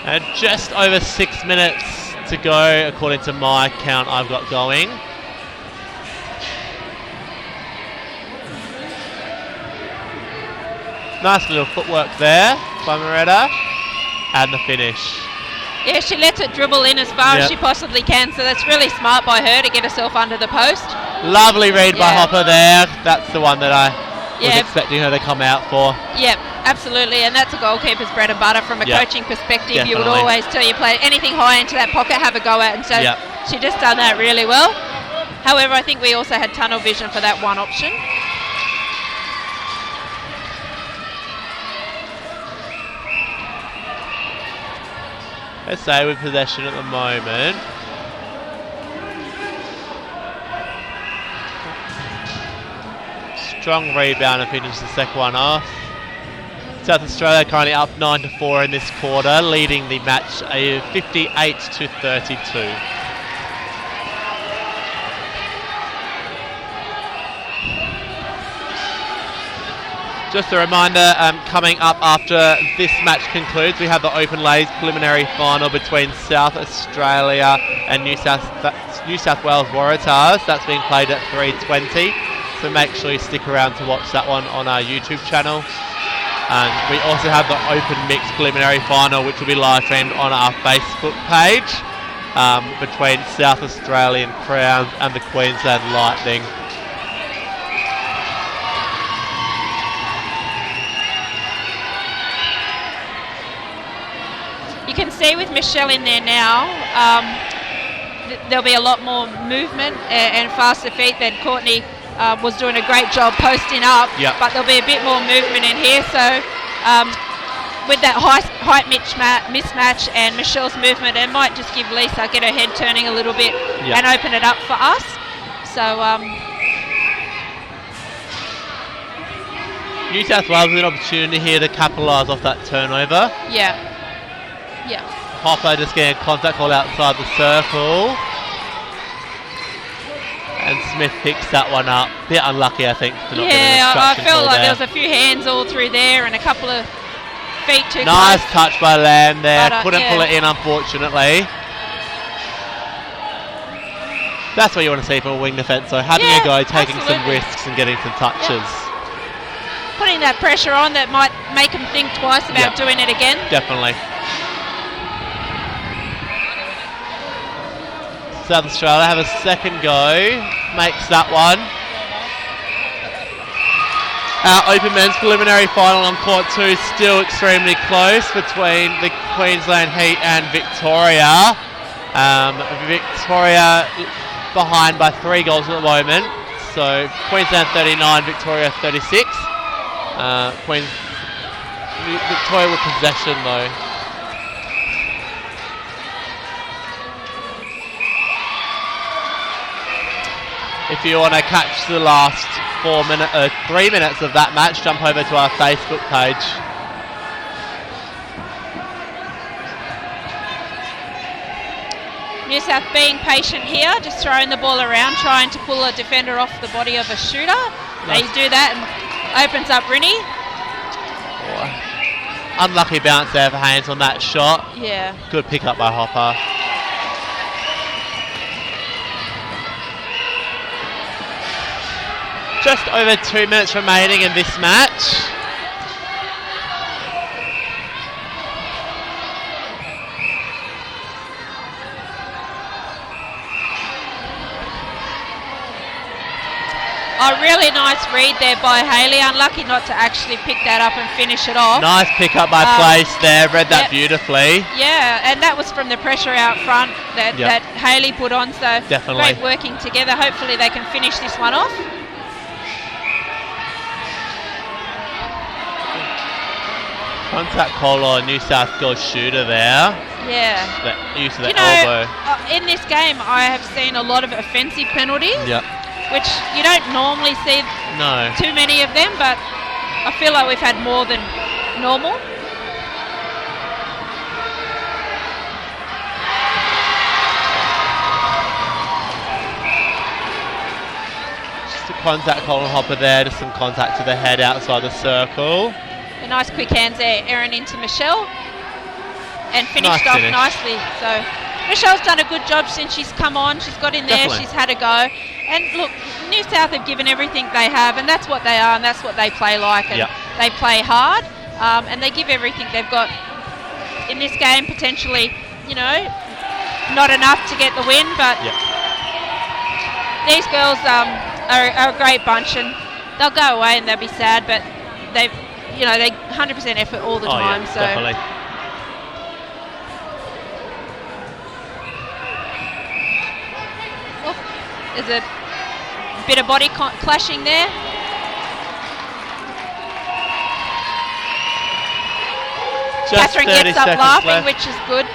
S4: And just over 6 minutes to go, according to my count I've got going. Nice little footwork there by Moretta. And the finish.
S5: Yeah, she lets it dribble in as far as she possibly can, so that's really smart by her to get herself under the post.
S4: Lovely read by Hopper there. That's the one that I was expecting her to come out for.
S5: Yep, absolutely, and that's a goalkeeper's bread and butter from a coaching perspective. You would always tell your player, anything high into that pocket, have a go at, and so she just done that really well. However, I think we also had tunnel vision for that one option.
S4: Let's say with possession at the moment. Strong rebound and finishes the second one off. South Australia currently up 9-4 in this quarter, leading the match 58-32. Just a reminder, coming up after this match concludes, we have the Open Ladies preliminary final between South Australia and New South Wales Waratahs. That's being played at 3:20. so make sure you stick around to watch that one on our YouTube channel. And we also have the Open Mixed Preliminary Final, which will be live streamed on our Facebook page, between South Australian Crowns and the Queensland Lightning.
S5: You can see with Michelle in there now, there'll be a lot more movement and faster feet than Courtney was doing a great job posting up.
S4: Yep.
S5: But there'll be a bit more movement in here. So with that height mismatch and Michelle's movement, it might just give Lisa, get her head turning a little bit and open it up for us. So
S4: New South Wales with an opportunity here to capitalise off that turnover.
S5: yeah.
S4: Hopper just getting a contact call outside the circle. And Smith picks that one up. Bit unlucky, I think, for not getting an
S5: I
S4: instruction
S5: felt
S4: call
S5: like there
S4: there.
S5: was a few hands all through there and a couple of feet too
S4: Nice
S5: close.
S4: touch by Lamb there.
S5: But,
S4: Couldn't pull it in, unfortunately. That's what you want to see from a wing defence. So having a go, taking some
S5: absolutely.
S4: risks and getting some touches.
S5: Putting that pressure on that might make them think twice about doing it again.
S4: Definitely. South Australia have a second go, makes that one. Our Open Men's Preliminary Final on Court 2 still extremely close between the Queensland Heat and Victoria. Victoria behind by 3 goals at the moment. So Queensland 39, Victoria 36. Victoria with possession though. If you want to catch the last 3 minutes of that match, jump over to our Facebook page.
S5: New South being patient here, just throwing the ball around, trying to pull a defender off the body of a shooter. They do that and opens up Rinnie.
S4: Unlucky bounce there for Haynes on that shot.
S5: Yeah.
S4: Good pick up by Hopper. Just over 2 minutes remaining in this match.
S5: A really nice read there by Hayley. Unlucky not to actually pick that up and finish it off.
S4: Nice pick up by Place there. Read that beautifully.
S5: Yeah, and that was from the pressure out front that Hayley put on. So
S4: definitely
S5: great working together. Hopefully they can finish this one off.
S4: Contact call on New South Wales shooter there.
S5: Yeah.
S4: The use of the elbow.
S5: In this game, I have seen a lot of offensive penalties.
S4: Yep.
S5: Which you don't normally see too many of them, but I feel like we've had more than normal.
S4: Just a contact call on Hopper there, just some contact to the head outside the circle.
S5: A nice quick hands there, Erin into Michelle, and finished off nicely. So Michelle's done a good job since she's come on. She's got in there, she's had a go. And look, New South have given everything they have, and that's what they are, and that's what they play like. And they play hard, and they give everything they've got. In this game, potentially, not enough to get the win, but these girls are a great bunch, and they'll go away and they'll be sad, but they 100% effort all the time.
S4: Yeah,
S5: so
S4: definitely.
S5: There's a bit of body clashing there. Catherine gets up laughing, which is good.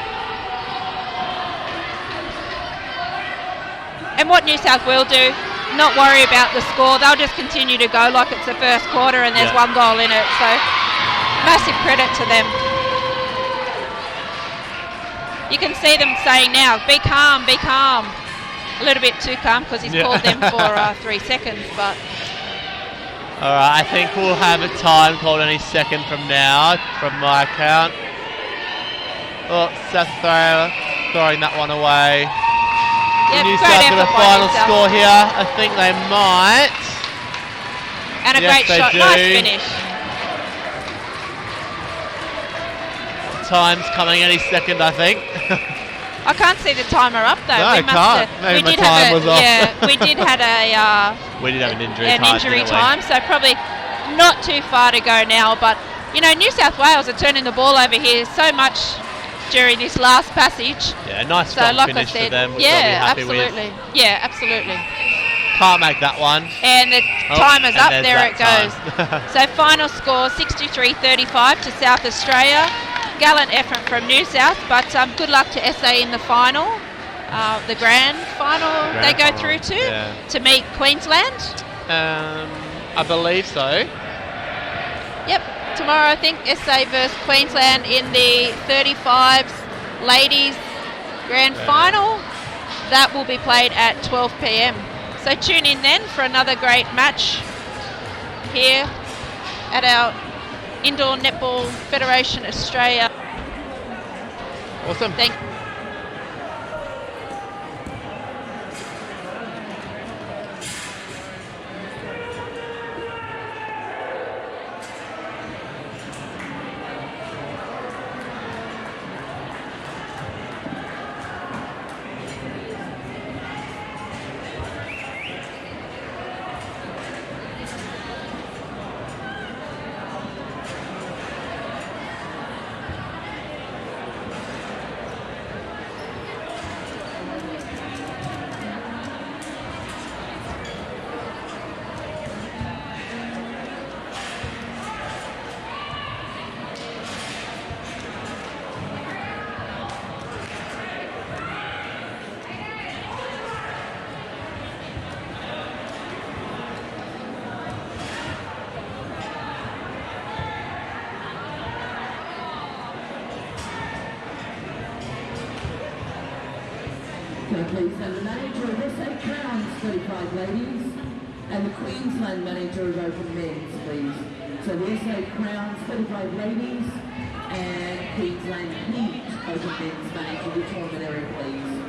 S5: And what New South will do, not worry about the score. They'll just continue to go like it's the first quarter and there's 1 goal in it. So massive credit to them. You can see them saying now, be calm, be calm. A little bit too calm because he's called them for 3 seconds, but...
S4: Alright, I think we'll have a time called any second from now, from my count. Oh, South Australia throwing that one away.
S5: Yep,
S4: New South with a final score here. I think they might.
S5: And a
S4: Yes,
S5: great
S4: they
S5: shot.
S4: do.
S5: Nice finish.
S4: Time's coming any second, I think.
S5: I can't see the timer up though.
S4: No,
S5: we
S4: can't. Maybe my time was off.
S5: Yeah, we did have a
S4: We did have an injury
S5: an
S4: time.
S5: injury
S4: didn't we?
S5: time, so probably not too far to go now. But you know, New South Wales are turning the ball over here so much during this last passage.
S4: Yeah, nice
S5: So
S4: strong
S5: like
S4: finish
S5: I said,
S4: for them, which
S5: yeah,
S4: I'll be happy
S5: absolutely.
S4: with.
S5: Yeah, absolutely.
S4: Can't make that one.
S5: And the
S4: Oh,
S5: timer's
S4: and
S5: up.
S4: there's
S5: There it
S4: that
S5: goes.
S4: time.
S5: So final score 63-35 to South Australia. Gallant effort from New South, but good luck to SA in the final. The grand final they go through to meet Queensland.
S4: I believe so.
S5: Yep, tomorrow I think SA versus Queensland in the 35s ladies grand final. That will be played at 12 p.m. So tune in then for another great match here at our Indoor Netball Federation Australia.
S4: Awesome.
S5: Thank
S3: Can I please have the manager of SA Crowns 35 ladies and the Queensland manager of Open Men's, please. So the SA Crowns 35 ladies and Queensland Heat Open Men's manager, the tournament area, please.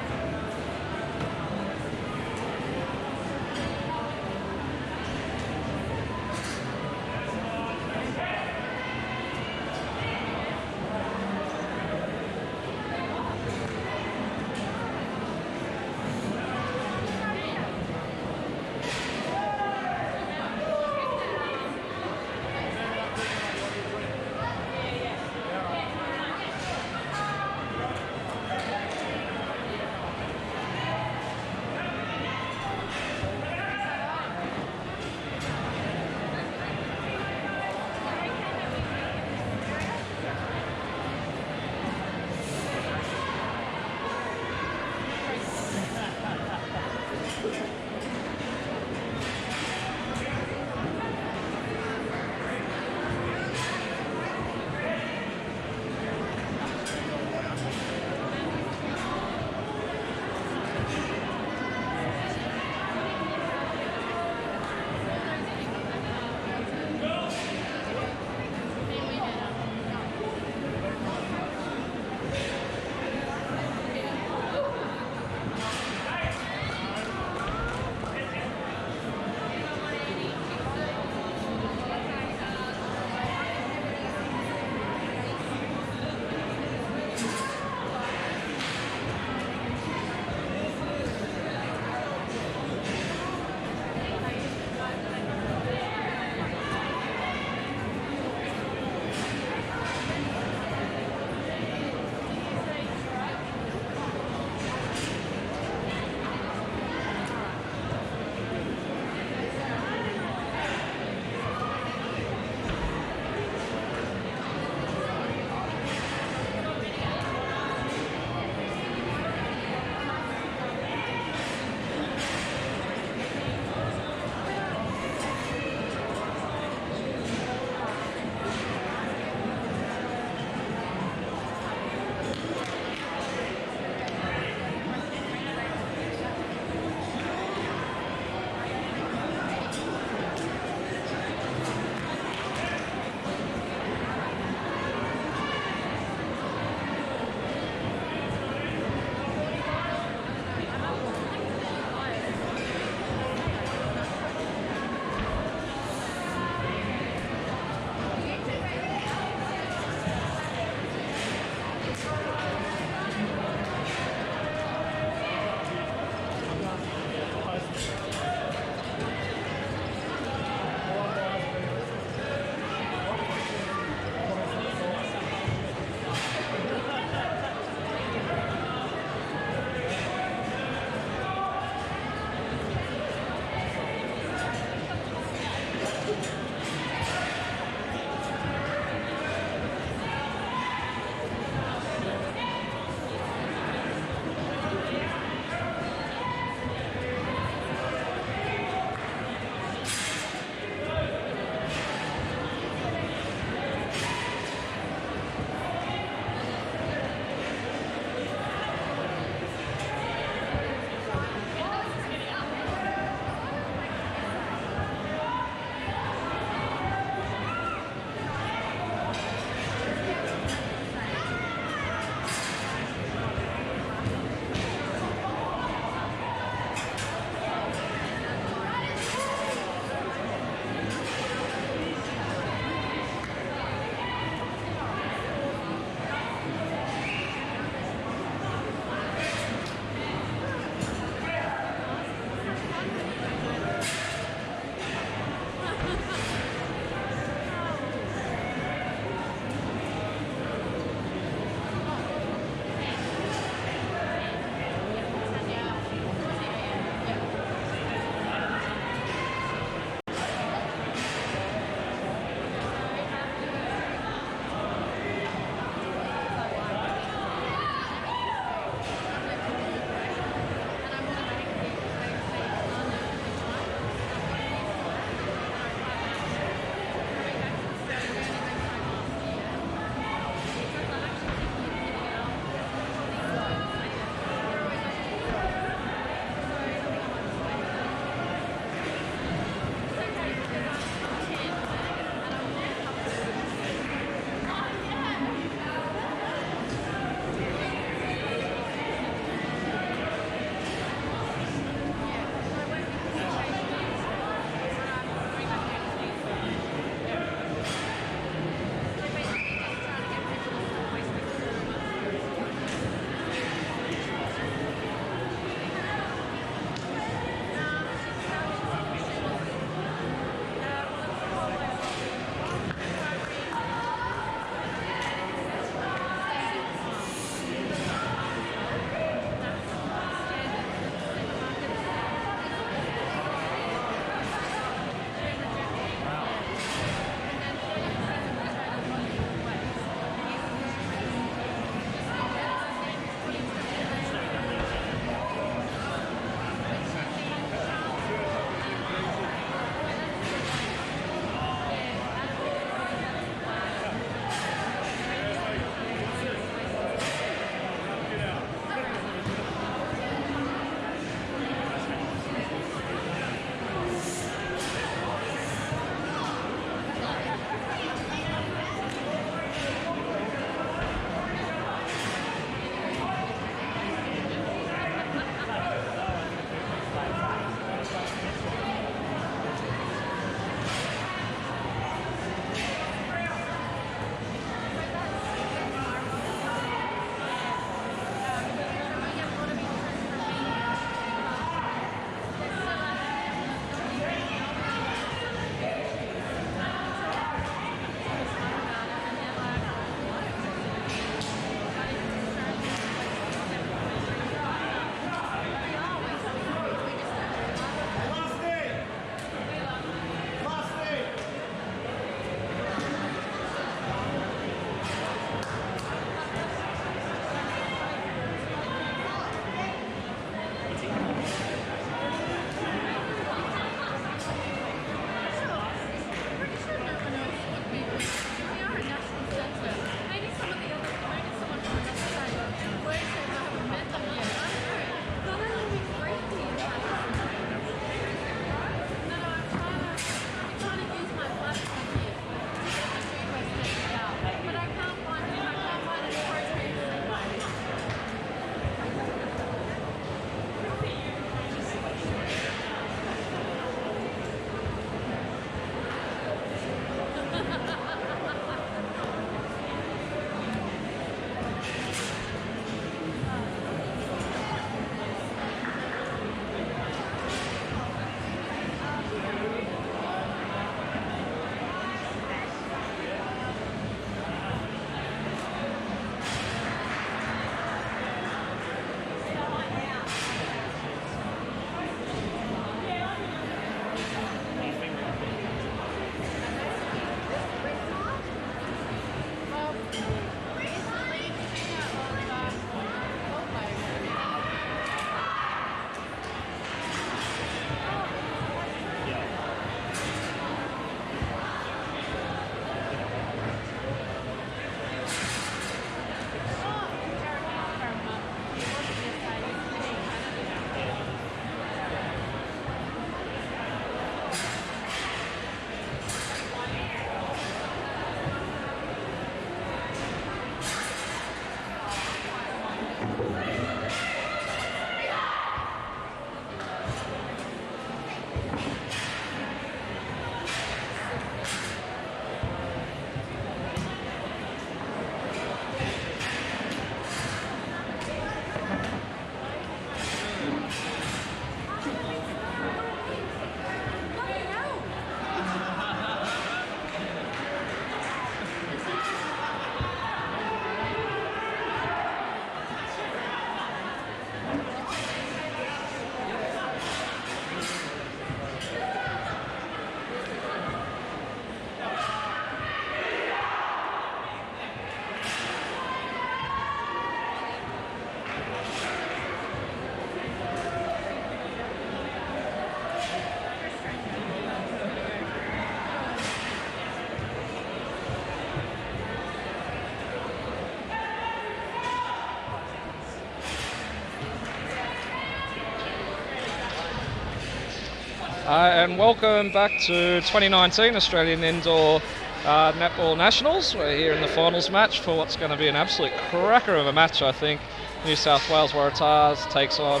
S6: And welcome back to 2019 Australian Indoor Netball Nationals. We're here in the finals match for what's going to be an absolute cracker of a match, I think. New South Wales Waratahs takes on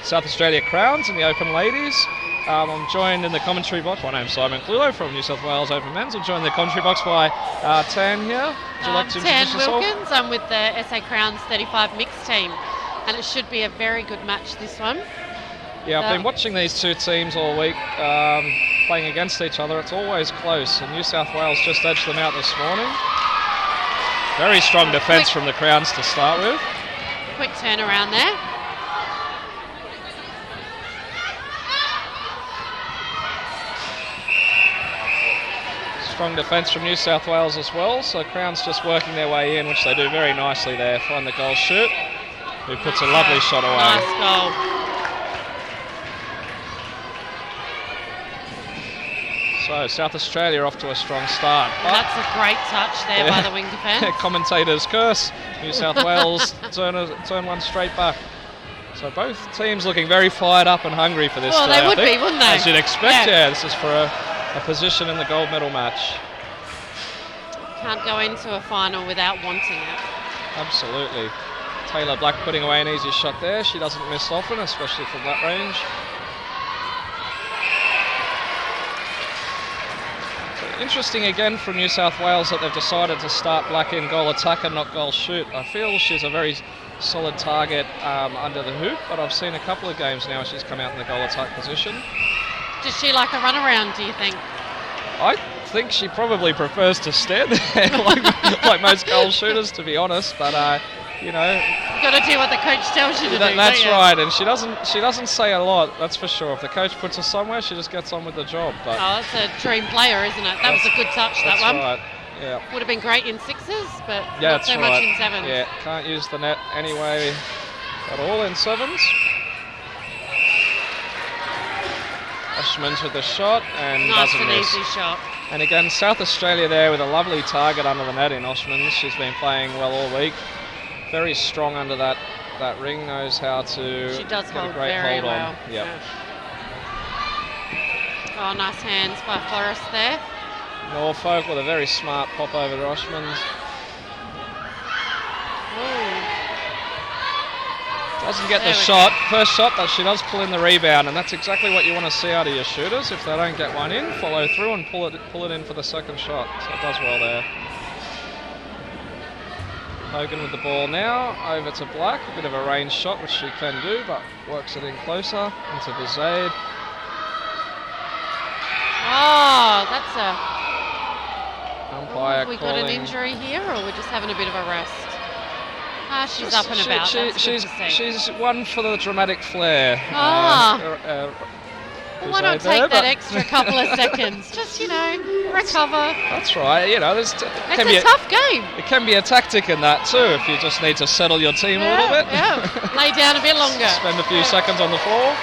S6: South Australia Crowns in the Open Ladies. I'm joined in the commentary box. My name's Simon Clulo from New South Wales Open Men's. I'm joined in the commentary box by Tan here. Would you like to
S7: Tan
S6: introduce yourself?
S7: Wilkins. I'm with the SA Crowns 35 mixed team, and it should be a very good match, this one.
S6: Yeah, I've been watching these two teams all week, playing against each other. It's always close, and New South Wales just edged them out this morning. Very strong defence from the Crowns to start with.
S7: Quick turnaround there.
S6: Strong defence from New South Wales as well, so Crowns just working their way in, which they do very nicely there. Find the goal shoot, who puts a lovely shot away.
S7: Nice goal.
S6: So South Australia off to a strong start.
S7: And that's a great touch there by the wing defence.
S6: Commentators curse. New South Wales turn one straight back. So both teams looking very fired up and hungry for this.
S7: Well, they would be, wouldn't they?
S6: As you'd expect, yeah. This is for a position in the gold medal match.
S7: Can't go into a final without wanting it.
S6: Absolutely. Taylor Black putting away an easy shot there. She doesn't miss often, especially from that range. Interesting again from New South Wales that they've decided to start Black in goal attack and not goal shoot. I feel she's a very solid target under the hoop, but I've seen a couple of games now she's come out in the goal attack position.
S7: Does she like a run around, do you think?
S6: I think she probably prefers to stand there like most goal shooters, to be honest, but you know,
S7: you've got to do what the coach tells you to do.
S6: That's right, and she doesn't say a lot, that's for sure. If the coach puts her somewhere, she just gets on with the job. But
S7: oh, that's a dream player, isn't it? That was a good touch, that one.
S6: That's right, yeah.
S7: Would have been great in sixes, but
S6: yeah,
S7: not so much in sevens.
S6: Yeah, can't use the net anyway at all in sevens. Oshman's with the shot and
S7: nice
S6: doesn't
S7: and
S6: miss.
S7: Easy shot.
S6: And again, South Australia there with a lovely target under the net in Oshman's. She's been playing well all week. Very strong under that ring, knows how to
S7: she does
S6: get
S7: hold
S6: a great
S7: very
S6: hold
S7: well.
S6: on. Yep.
S7: Yeah. Oh, nice hands by Forrest there.
S6: Norfolk with a very smart pop over to Oshman's. Doesn't get the shot, first shot, but she does pull in the rebound, and that's exactly what you want to see out of your shooters. If they don't get one in, follow through and pull it in for the second shot. So it does well there. Hogan with the ball now, over to Black. A bit of a range shot, which she can do, but works it in closer into the Zaid.
S7: Oh, that's a...
S6: Umpire
S7: have we got an injury here, or we're just having a bit of a rest? She's up and about.
S6: She's one for the dramatic flair.
S7: Well, why not take that extra couple of seconds? Just, you know, recover.
S6: That's right. You know,
S7: it's a tough game.
S6: It can be a tactic in that too, if you just need to settle your team a little bit.
S7: Yeah, lay down a bit longer.
S6: Spend a few seconds on the floor.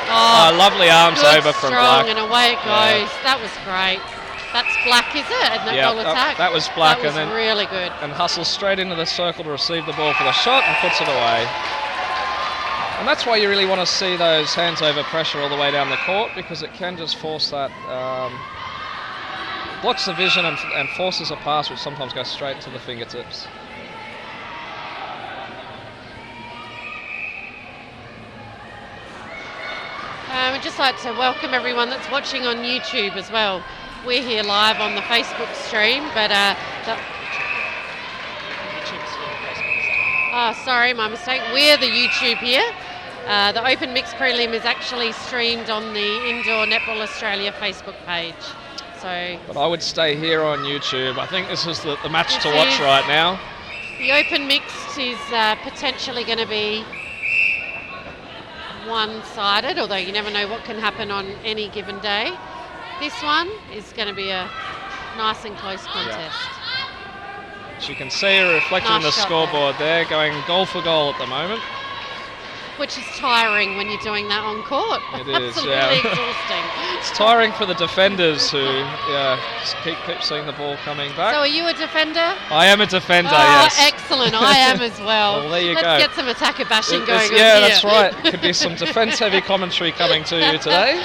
S6: Oh, lovely arms over from Black.
S7: And away it goes. Yeah. That was great. That's Black, is it? And that goal attack.
S6: That was Black.
S7: That was really good.
S6: And hustles straight into the circle to receive the ball for the shot and puts it away. And that's why you really want to see those hands over pressure all the way down the court, because it can just force that, blocks the vision and forces a pass which sometimes goes straight to the fingertips.
S7: I'd just like to welcome everyone that's watching on YouTube as well. We're here live on the Facebook stream, but sorry, my mistake. We're the YouTube here. The Open Mixed Prelim is actually streamed on the Indoor Netball Australia Facebook page.
S6: But I would stay here on YouTube. I think this is the match to watch right now.
S7: The Open Mixed is potentially going to be one-sided, although you never know what can happen on any given day. This one is going to be a nice and close contest.
S6: Yeah. You can see her reflected in the scoreboard there, going goal for goal at the moment.
S7: which is tiring when you're doing that on court.
S6: It is,
S7: Absolutely
S6: yeah.
S7: exhausting.
S6: It's tiring for the defenders who, just keep seeing the ball coming back.
S7: So are you a defender?
S6: I am a defender,
S7: Oh,
S6: yes.
S7: excellent. I am as well.
S6: Well, there you
S7: Let's
S6: go.
S7: get some attacker bashing going on
S6: Yeah,
S7: here.
S6: that's right. Could be some defence-heavy commentary coming to you today.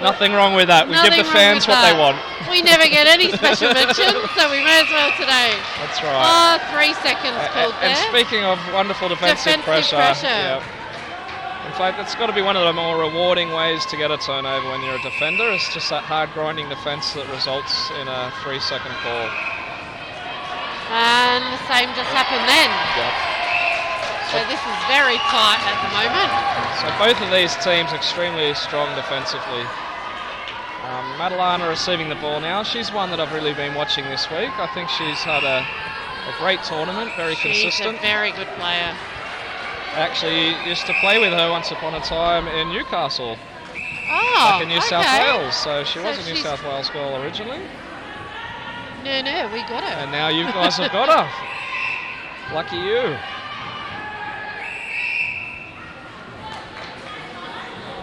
S6: Nothing wrong with that. We give the fans what they want.
S7: We never get any special mention, so we may as well today.
S6: That's right.
S7: 3 seconds called
S6: And
S7: there.
S6: speaking of wonderful defensive pressure. Yeah. In fact, it's got to be one of the more rewarding ways to get a turnover when you're a defender. It's just that hard grinding defence that results in a 3-second call.
S7: And the same just happened then.
S6: Yep.
S7: So this is very tight at the moment.
S6: So both of these teams extremely strong defensively. Madalena receiving the ball now. She's one that I've really been watching this week. I think she's had a great tournament, very consistent.
S7: She's a very good player.
S6: I actually used to play with her once upon a time in Newcastle, back in New South Wales. So she was a New South Wales girl originally.
S7: No, we got her.
S6: And now you guys have got her. Lucky you.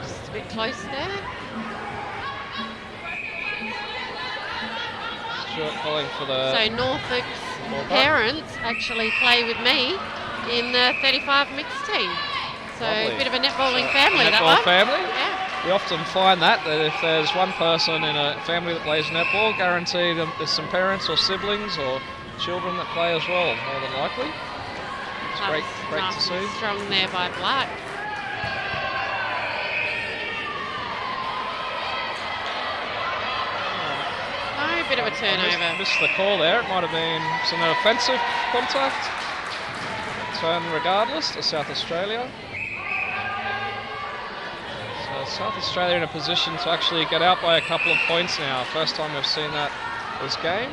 S7: Just a bit close there.
S6: Stuart calling for the...
S7: So Norfolk's parents actually play with me in the 35 mixed team. So
S6: Lovely.
S7: a bit of a netballing family,
S6: Netball
S7: that one.
S6: family?
S7: Yeah.
S6: We often find that if there's one person in a family that plays netball, guaranteed there's some parents or siblings or children that play as well, more than likely. It's
S7: That
S6: great
S7: was nice
S6: to see.
S7: and strong there by Black. Oh, a bit of a turnover.
S6: Missed the call there. It might have been some offensive contact. Turn regardless to South Australia. So South Australia in a position to actually get out by a couple of points now. First time we've seen that this game.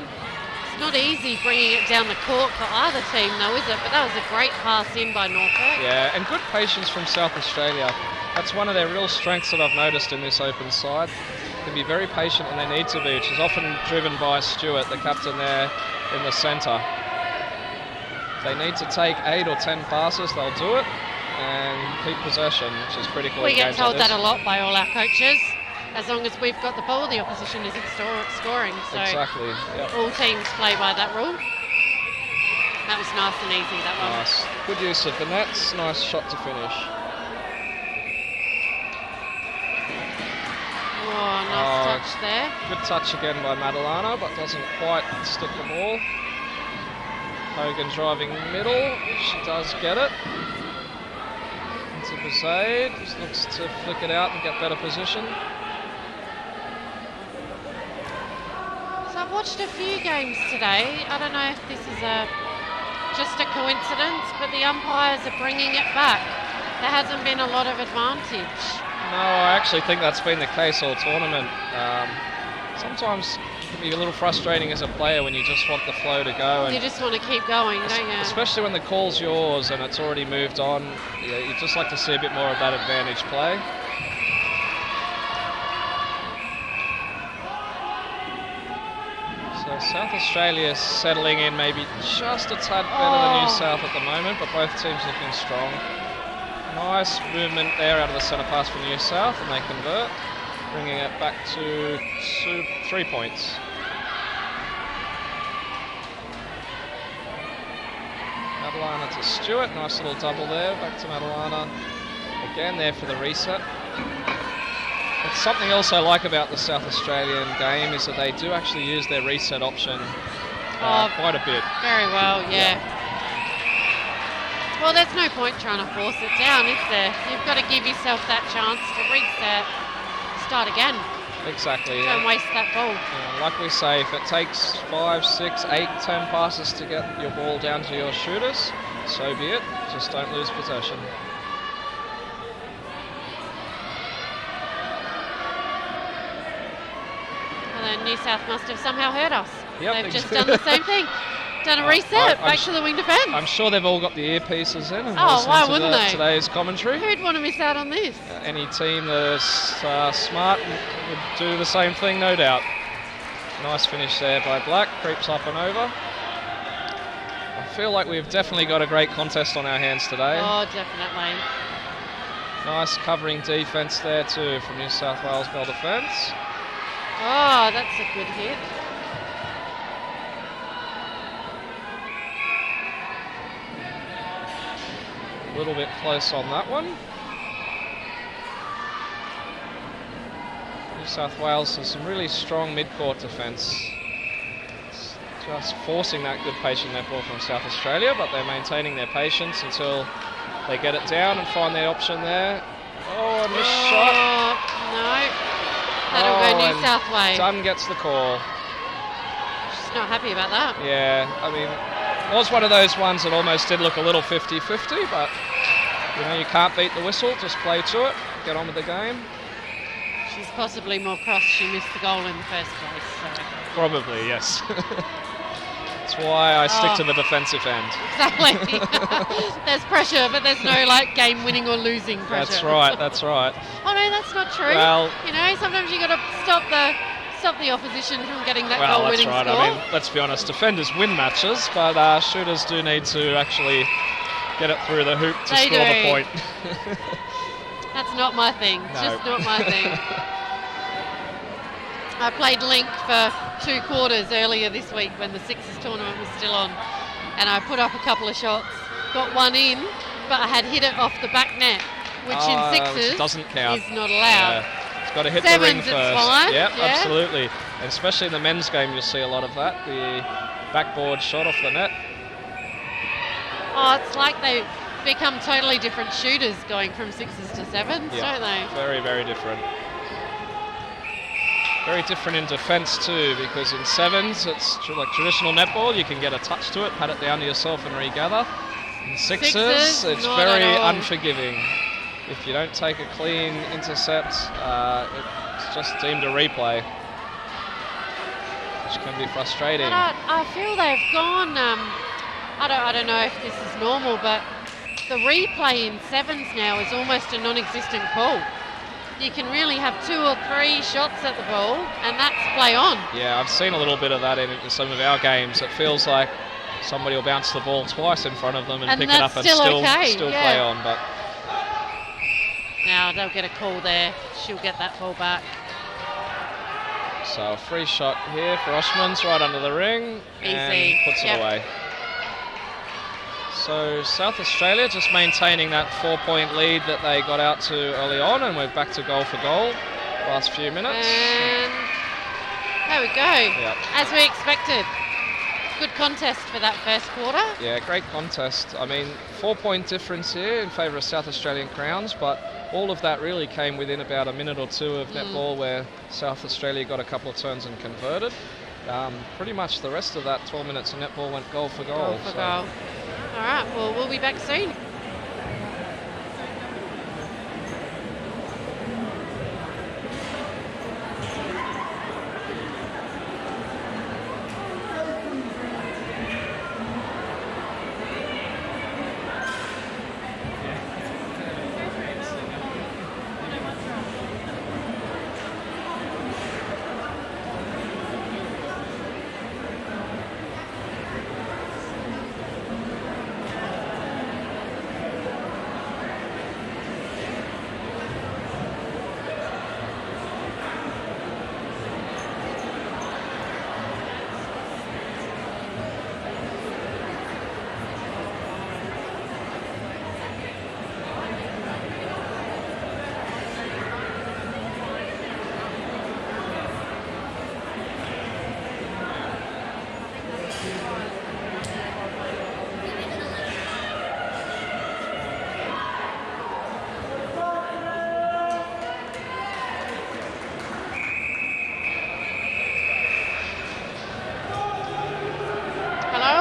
S7: It's not easy bringing it down the court for either team though, is it? But that was a great pass in by Norfolk.
S6: Yeah, and good patience from South Australia. That's one of their real strengths that I've noticed in this open side. They can be very patient when they need to be, which is often driven by Stuart, the captain there in the centre. If they need to take 8 or 10 passes, they'll do it and keep possession, which is critical.
S7: We
S6: in
S7: get
S6: games
S7: told
S6: like
S7: that
S6: this.
S7: a lot by all our coaches. As long as we've got the ball, the opposition isn't scoring. So
S6: Exactly. Yep.
S7: all teams play by that rule. That was nice and easy, that one.
S6: Nice. Good use of the nets. Nice shot to finish.
S7: Oh, nice touch there.
S6: Good touch again by Madalena, but doesn't quite stick the ball. Hogan driving middle. She does get it. Into Bezaid. Just looks to flick it out and get better position.
S7: So I've watched a few games today. I don't know if this is just a coincidence, but the umpires are bringing it back. There hasn't been a lot of advantage.
S6: No, I actually think that's been the case all tournament. Sometimes it can be a little frustrating as a player when you just want the flow to go. And
S7: You just want to keep going, don't you?
S6: especially when the call's yours and it's already moved on. You'd just like to see a bit more of that advantage play. So South Australia settling in maybe just a tad better than New South at the moment, but both teams looking strong. Nice movement there out of the centre pass from New South, and they convert, bringing it back to 3 points. Madalena to Stewart, nice little double there, back to Madalena. Again there for the reset. It's something else I like about the South Australian game is that they do actually use their reset option quite a bit.
S7: Very well, yeah. Well, there's no point trying to force it down, is there? You've got to give yourself that chance to reset, start again.
S6: Exactly.
S7: Don't waste that ball.
S6: Yeah, like we say, if it takes 5, 6, 8, 10 passes to get your ball down to your shooters, so be it. Just don't lose possession.
S7: And then New South must have somehow heard us.
S6: Yep,
S7: They've just done the same thing. Done a reset, back to the wing defence.
S6: I'm sure they've all got the earpieces in and
S7: Oh, why
S6: listening
S7: wouldn't
S6: to
S7: they?
S6: today's commentary.
S7: Who'd want to miss out on this?
S6: Any team that is smart would do the same thing, no doubt. Nice finish there by Black, creeps up and over. I feel like we've definitely got a great contest on our hands today.
S7: Oh, definitely.
S6: Nice covering defence there too from New South Wales goal defence.
S7: Oh, that's a good hit.
S6: A little bit close on that one. New South Wales has some really strong mid-court defence. Just forcing that good patient netball from South Australia, but they're maintaining their patience until they get it down and find their option there. Oh, a missed shot.
S7: No. That'll go New
S6: and
S7: South Wales.
S6: Dunn gets the call.
S7: She's not happy about that.
S6: Yeah, I mean, it was one of those ones that almost did look a little 50-50, but you can't beat the whistle, just play to it, get on with the game.
S7: She's possibly more cross she missed the goal in the first place. So.
S6: Probably, yes. That's why I stick to the defensive end.
S7: Exactly. There's pressure, but there's no game winning or losing pressure.
S6: That's right.
S7: Oh no, that's not true.
S6: Well,
S7: sometimes you got to stop the opposition from getting that goal winning
S6: that's right.
S7: score.
S6: I mean, let's be honest, defenders win matches, but shooters do need to actually get it through the hoop to score the point.
S7: That's not my thing.
S6: No.
S7: Just not my thing. I played Link for 2 quarters earlier this week when the Sixers tournament was still on, and I put up a couple of shots, got one in, but I had hit it off the back net, which in Sixers
S6: doesn't count.
S7: is not allowed.
S6: Yeah. It's got to hit
S7: Sevens,
S6: the ring
S7: it's
S6: first.
S7: fine.
S6: Yep,
S7: Yeah.
S6: absolutely. And especially in the men's game, you'll see a lot of that. The backboard shot off the net.
S7: Oh, it's like they become totally different shooters going from 6s to 7s, don't they?
S6: Very, very different. Very different in defence too, because in 7s it's like traditional netball, you can get a touch to it, pat it down to yourself and regather. In 6s it's very unforgiving. If you don't take a clean intercept, it's just deemed a replay, which can be frustrating.
S7: But I feel they've gone, I don't know if this is normal, but the replay in 7s now is almost a non-existent call. You can really have 2 or 3 shots at the ball, and that's play on.
S6: Yeah, I've seen a little bit of that in some of our games. It feels like somebody will bounce the ball twice in front of them and pick it up and still play on. But
S7: now they'll get a call there. She'll get that ball back.
S6: So a free shot here for Oshman's right under the ring.
S7: Easy.
S6: And puts it away. So South Australia just maintaining that 4-point lead that they got out to early on, and we're back to goal for goal last few minutes.
S7: And there we go.
S6: Yep.
S7: As we expected. Good contest for that first quarter.
S6: Yeah, great contest. I mean, 4-point difference here in favour of South Australian Crowns, but all of that really came within about a minute or 2 of netball, where South Australia got a couple of turns and converted. Pretty much the rest of that 12 minutes of netball went goal for goal.
S7: Goal for goal. All right, well, we'll be back soon.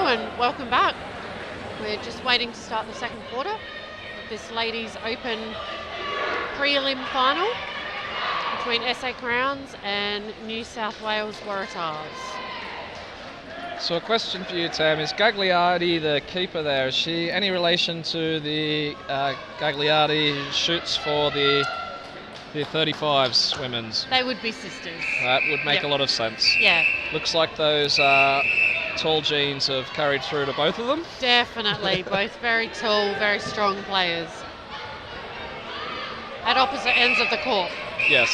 S7: And welcome back. We're just waiting to start the second quarter of this Ladies Open prelim final between SA Crowns and New South Wales Waratahs.
S6: So a question for you, Tam, is Gagliardi, the keeper there, is she any relation to the Gagliardi shoots for the 35s women's?
S7: They would be sisters.
S6: That would make a lot of sense.
S7: Yeah.
S6: Looks like those tall genes have carried through to both of them.
S7: Definitely. Both very tall, very strong players. at opposite ends of the court.
S6: Yes.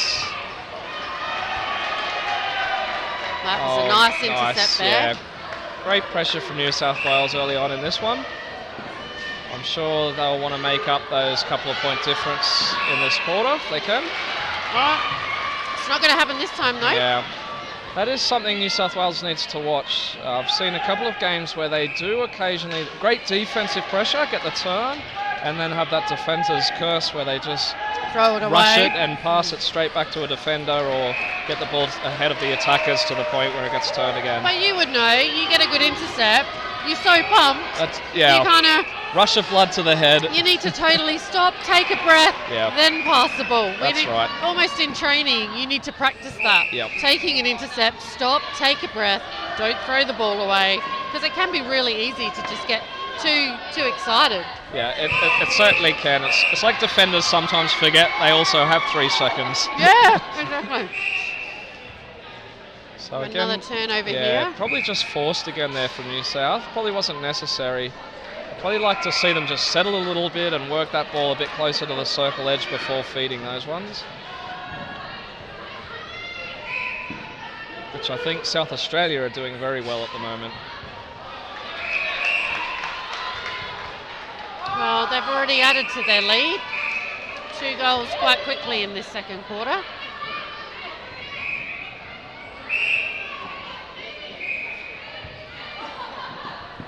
S7: That was a nice intercept there.
S6: Yeah. Great pressure from New South Wales early on in this one. I'm sure they'll want to make up those couple of point difference in this quarter if they can.
S7: It's not going to happen this time though.
S6: Yeah. That is something New South Wales needs to watch. I've seen a couple of games where they do occasionally great defensive pressure, get the turn, and then have that defender's curse where they just
S7: throw it away,
S6: rush it and pass it straight back to a defender or get the ball ahead of the attackers to the point where it gets turned again.
S7: But you would know, you get a good intercept, you're so pumped, you kind of...
S6: Rush of blood to the head.
S7: You need to totally stop, take a breath,
S6: Yep.
S7: then pass the ball.
S6: That's right.
S7: Almost in training, you need to practice that.
S6: Yep.
S7: Taking an intercept, stop, take a breath, don't throw the ball away, because it can be really easy to just get too excited.
S6: Yeah, it certainly can. It's like defenders sometimes forget they also have 3 seconds.
S7: Yeah, exactly.
S6: So
S7: Another
S6: again,
S7: turnover
S6: yeah,
S7: here.
S6: probably just forced again there from New South. Probably wasn't necessary. I'd probably like to see them just settle a little bit and work that ball a bit closer to the circle edge before feeding those ones. Which I think South Australia are doing very well at the moment.
S7: Well, they've already added to their lead. 2 goals quite quickly in this second quarter.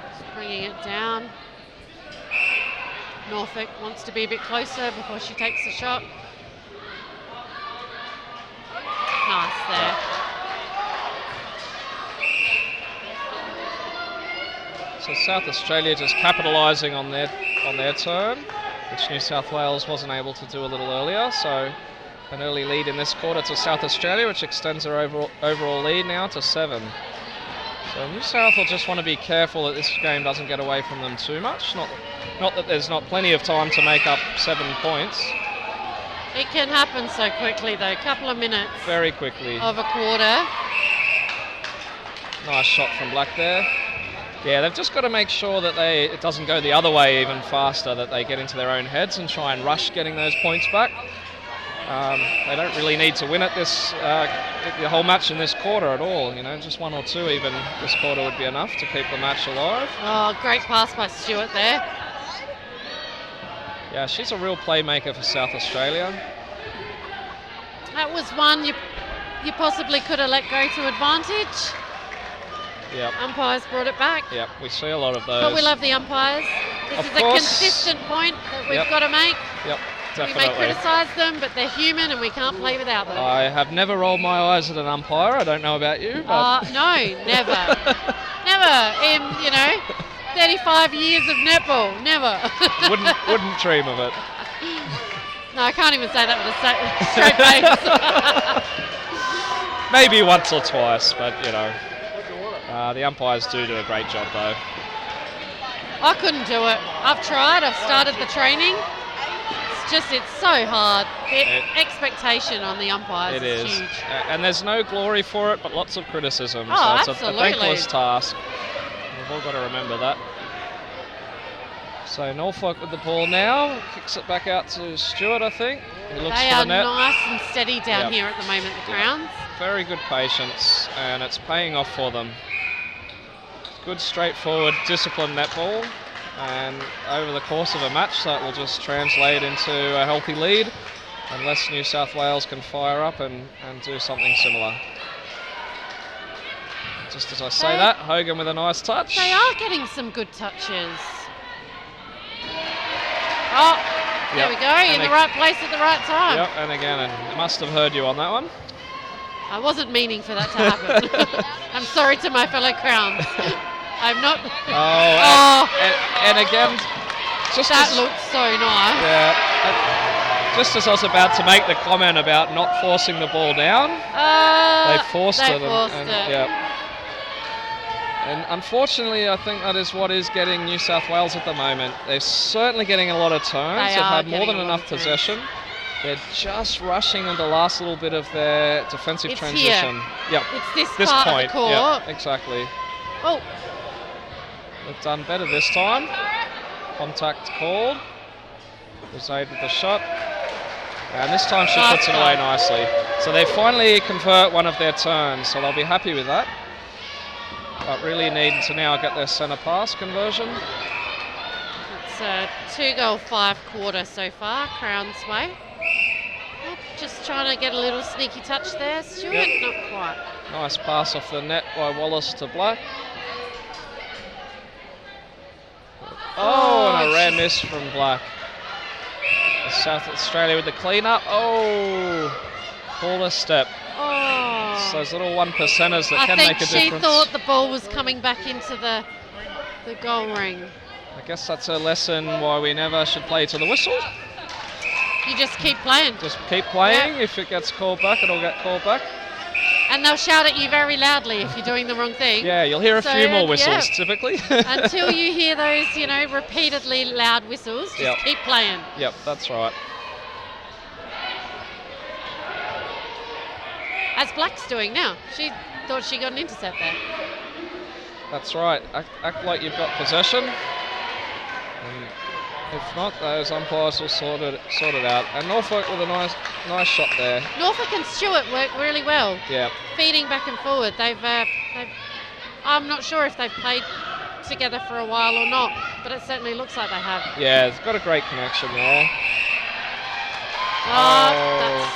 S7: Just bringing it down. Norfolk wants to be a bit closer before she takes the shot. Nice there.
S6: So South Australia just capitalising on their turn, which New South Wales wasn't able to do a little earlier. So an early lead in this quarter to South Australia, which extends their overall lead now to 7. So New South will just want to be careful that this game doesn't get away from them too much. Not that there's not plenty of time to make up 7 points.
S7: It can happen so quickly though, couple of minutes.
S6: Very quickly.
S7: Of a quarter.
S6: Nice shot from Black there. Yeah, they've just got to make sure that it doesn't go the other way even faster, that they get into their own heads and try and rush getting those points back. They don't really need to win it the whole match in this quarter at all. Just 1 or 2 even this quarter would be enough to keep the match alive.
S7: Oh, great pass by Stewart there.
S6: Yeah, she's a real playmaker for South Australia.
S7: That was one you possibly could have let go to advantage.
S6: Yep.
S7: Umpires brought it back.
S6: Yep, we see a lot of those.
S7: But we love the umpires. This
S6: Of
S7: is
S6: course.
S7: a consistent point that we've got to make.
S6: Yep,
S7: We
S6: definitely.
S7: may criticise them, but they're human and we can't play without them.
S6: I have never rolled my eyes at an umpire. I don't know about you, but
S7: No, never. Never in, 35 years of netball. Never.
S6: wouldn't dream of it.
S7: No, I can't even say that with a straight face.
S6: Maybe once or twice, but the umpires do a great job though.
S7: I couldn't do it. I've tried. I've started the training. It's so hard. The expectation on the umpires is huge.
S6: And there's no glory for it, but lots of criticism.
S7: Oh,
S6: so it's a
S7: absolutely.
S6: thankless task. We've all got to remember that. So Norfolk with the ball now, kicks it back out to Stewart, I think. He looks
S7: They
S6: for
S7: are
S6: the net.
S7: nice and steady down
S6: Yep.
S7: here at the moment, the Crowns.
S6: Very good patience, and it's paying off for them. Good, straightforward, disciplined netball, and over the course of a match, that will just translate into a healthy lead, unless New South Wales can fire up and do something similar. Just as I say that, Hogan with a nice touch.
S7: They are getting some good touches. Oh, there we go, in the right place at the right time.
S6: Yep, and again, I must have heard you on that one.
S7: I wasn't meaning for that to happen. I'm sorry to my fellow Crowns. I'm not.
S6: And again,
S7: that looked so nice.
S6: Yeah. Just as I was about to make the comment about not forcing the ball down, they forced it. Yeah. And unfortunately, I think that is what is getting New South Wales at the moment. They're certainly getting a lot of turns. They've had more than enough possession. They're just rushing on the last little bit of their defensive transition.
S7: Here.
S6: Yep.
S7: It's this part
S6: point.
S7: of the court.
S6: Yep, exactly.
S7: Oh.
S6: They've done better this time. Contact called. Was aid with the shot. And this time she
S7: Nice
S6: puts it away
S7: goal.
S6: nicely. So they finally convert one of their turns, so they'll be happy with that. But really need to now get their centre pass conversion.
S7: It's a 2-goal 5-quarter so far, Crown's way. Oh, just trying to get a little sneaky touch there, Stuart.
S6: Yep.
S7: Not quite.
S6: Nice pass off the net by Wallace to Black. Oh, and a rare miss from Black. South Australia with the clean up. Oh, call a step.
S7: Oh.
S6: It's those little 1%ers that can
S7: I
S6: make a
S7: think she
S6: difference.
S7: thought the ball was coming back into the goal ring.
S6: I guess that's a lesson why we never should play to the whistle.
S7: You just keep playing.
S6: Just keep playing.
S7: Yep.
S6: If it gets called back, it'll get called back.
S7: And they'll shout at you very loudly if you're doing the wrong thing.
S6: Yeah, you'll hear a
S7: So,
S6: few more whistles
S7: yeah.
S6: typically.
S7: Until you hear those, repeatedly loud whistles, just
S6: Yep.
S7: keep playing.
S6: Yep, that's right.
S7: As Black's doing now. She thought she got an intercept there.
S6: That's right. Act like you've got possession. And if not, those umpires will sort it out. And Norfolk with a nice shot there.
S7: Norfolk and Stewart work really well,
S6: Yeah.
S7: feeding back and forward. I'm not sure if they've played together for a while or not, but it certainly looks like they have.
S6: Yeah, it's got a great connection there.
S7: That's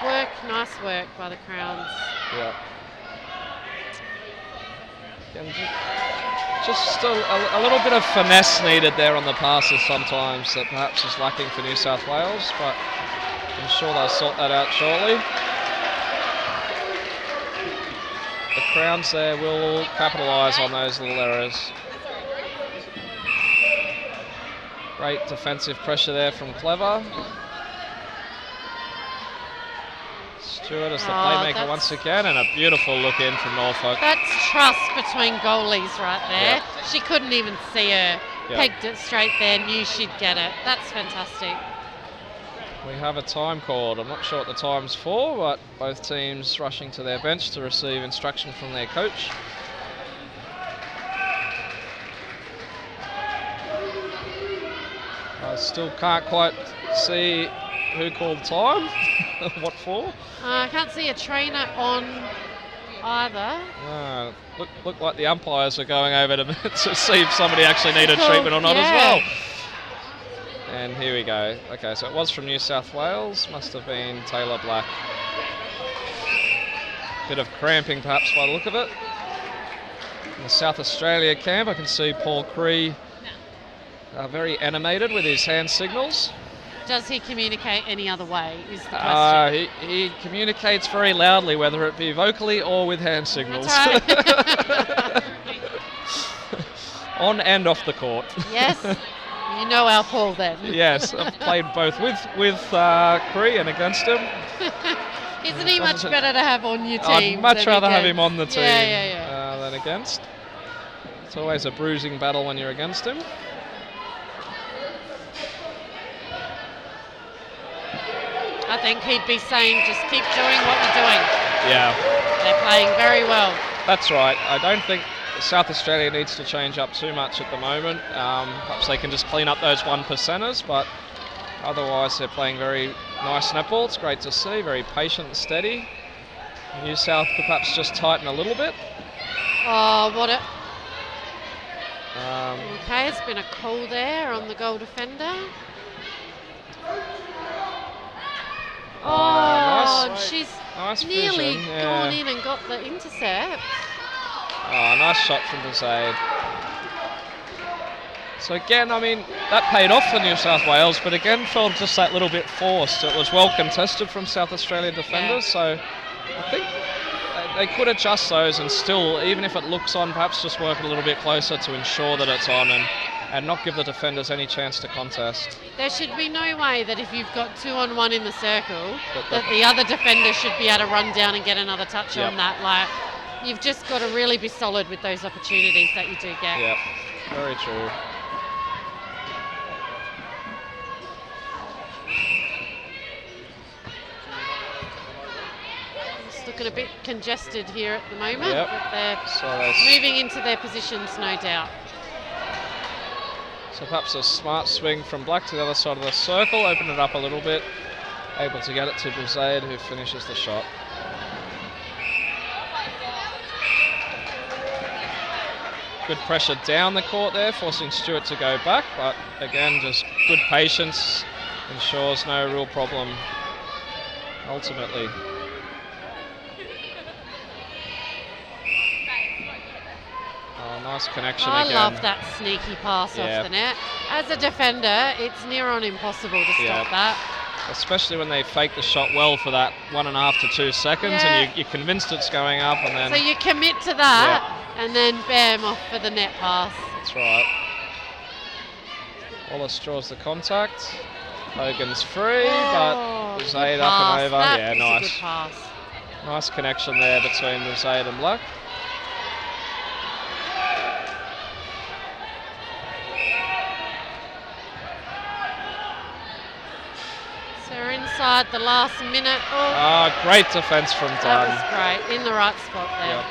S7: work, nice work by the Crowns.
S6: Yeah. And just a little bit of finesse needed there on the passes sometimes that perhaps is lacking for New South Wales, but I'm sure they'll sort that out shortly. The Crowns there will capitalise on those little errors. Great defensive pressure there from Clever. Stewart as the playmaker once again, and a beautiful look in from Norfolk.
S7: That's trust between goalies right there.
S6: Yep.
S7: She couldn't even see her.
S6: Yep.
S7: Pegged it straight there, knew she'd get it. That's fantastic.
S6: We have a time called. I'm not sure what the time's for, but both teams rushing to their bench to receive instruction from their coach. I still can't quite see who called time, what for.
S7: I can't see a trainer on either.
S6: Look like the umpires are going over to see if somebody actually needed treatment or not as well. And here we go. Okay, so it was from New South Wales. Must have been Taylor Black. Bit of cramping perhaps by the look of it. In the South Australia camp, I can see Paul Cree very animated with his hand signals.
S7: Does he communicate any other way is the question.
S6: He communicates very loudly, whether it be vocally or with hand signals.
S7: That's right.
S6: On and off the court.
S7: Yes, you know our Paul then.
S6: Yes, I've played both with Cree and against him.
S7: Isn't he much better to have on your team?
S6: I'd much rather have him on the team
S7: Yeah.
S6: than against. It's always a bruising battle when you're against him.
S7: I think he'd be saying just keep doing what you're doing.
S6: Yeah.
S7: They're playing very well.
S6: That's right. I don't think South Australia needs to change up too much at the moment. Perhaps they can just clean up those 1%ers, but otherwise they're playing very nice netball. It's great to see, very patient and steady. New South could perhaps just tighten a little bit.
S7: Oh, what a... okay, it's been a call there on the goal defender.
S6: Nice.
S7: She's
S6: Nice
S7: nearly
S6: vision, yeah.
S7: gone in and got the intercept.
S6: Oh, nice shot from Desade. So again, I mean, that paid off for New South Wales, but again felt just that little bit forced. It was well contested from South Australia defenders, so I think they could adjust those and still, even if it looks on, perhaps just work it a little bit closer to ensure that it's on and not give the defenders any chance to contest.
S7: There should be no way that if you've got 2-on-1 in the circle, that the other defender should be able to run down and get another touch on that. Like, you've just got to really be solid with those opportunities that you do get.
S6: Yep, very true.
S7: It's looking a bit congested here at the moment,
S6: Yep.
S7: but they're
S6: So
S7: moving into their positions, no doubt.
S6: So perhaps a smart swing from Black to the other side of the circle, open it up a little bit. able to get it to Buzaid, who finishes the shot. Good pressure down the court there, forcing Stewart to go back, but again, just good patience ensures no real problem ultimately. Oh, nice connection again.
S7: I love that sneaky pass off the net. As a defender, it's near on impossible to stop that.
S6: Especially when they fake the shot well for that 1.5 to 2 seconds, and you're convinced it's going up, and then...
S7: So you commit to that, and then bam, off for the net pass.
S6: That's right. Wallace draws the contact. Hogan's free, but Buzaid up and over.
S7: That
S6: nice.
S7: A good pass.
S6: Nice connection there between Buzaid and Black.
S7: So we're inside the last minute.
S6: Great defence from Dunn.
S7: That was great, in the right spot there.
S6: Yep.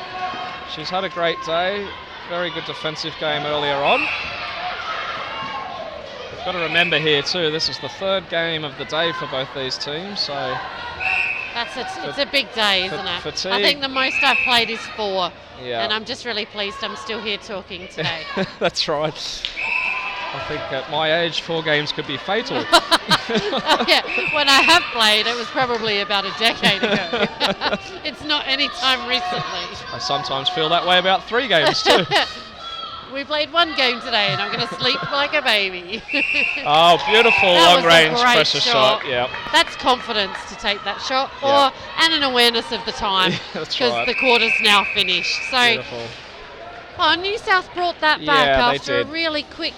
S6: She's had a great day. Very good defensive game earlier on. We've got to remember here too, this is the third game of the day for both these teams, so...
S7: It's a big day, isn't it?
S6: Fatigue.
S7: I think the most I've played is 4.
S6: Yeah.
S7: And I'm just really pleased I'm still here talking today.
S6: That's right. I think at my age, 4 games could be fatal.
S7: When I have played, it was probably about a decade ago. It's not any time recently.
S6: I sometimes feel that way about 3 games too.
S7: We played 1 game today, and I'm going to sleep like a baby.
S6: Beautiful long-range pressure shot. Yep.
S7: That's confidence to take that shot, and an awareness of the time, because the quarter's now finished. So,
S6: beautiful.
S7: New South brought that back after a really quick,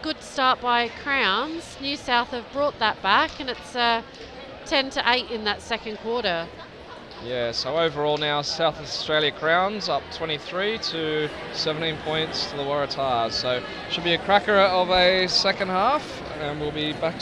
S7: good start by Crowns. New South have brought that back, and it's 10 to 8 in that second quarter.
S6: Yeah, so overall now South Australia Crowns up 23 to 17 points to the Waratahs. So should be a cracker of a second half, and we'll be back.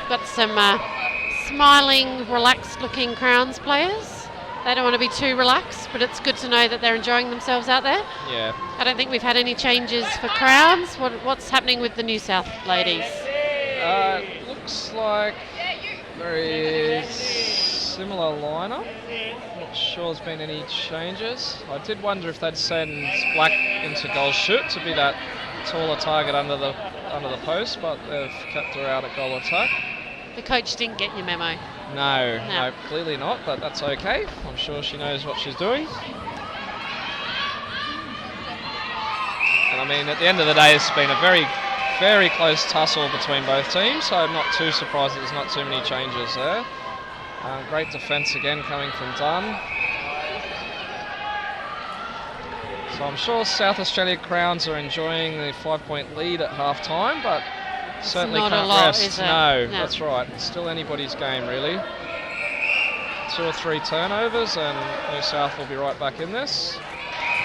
S7: Got some smiling, relaxed-looking Crowns players. They don't want to be too relaxed, but it's good to know that they're enjoying themselves out there.
S6: Yeah.
S7: I don't think we've had any changes for Crowns. What's happening with the New South ladies?
S6: Looks like very similar lineup. Not sure there's been any changes. I did wonder if they'd send Black into goal shoot to be that taller target under the post, but they've kept her out at goal attack.
S7: The coach didn't get your memo.
S6: No, clearly not, but that's okay. I'm sure she knows what she's doing. And I mean, at the end of the day, it's been a very, very close tussle between both teams, so I'm not too surprised that there's not too many changes there. Great defence again coming from Dunn. So I'm sure South Australia Crowns are enjoying the 5-point lead at half time, but certainly
S7: not
S6: can't
S7: a lot,
S6: rest.
S7: is it?
S6: No,
S7: No.
S6: that's right. It's still anybody's game, really. 2 or 3 turnovers, and New South will be right back in this.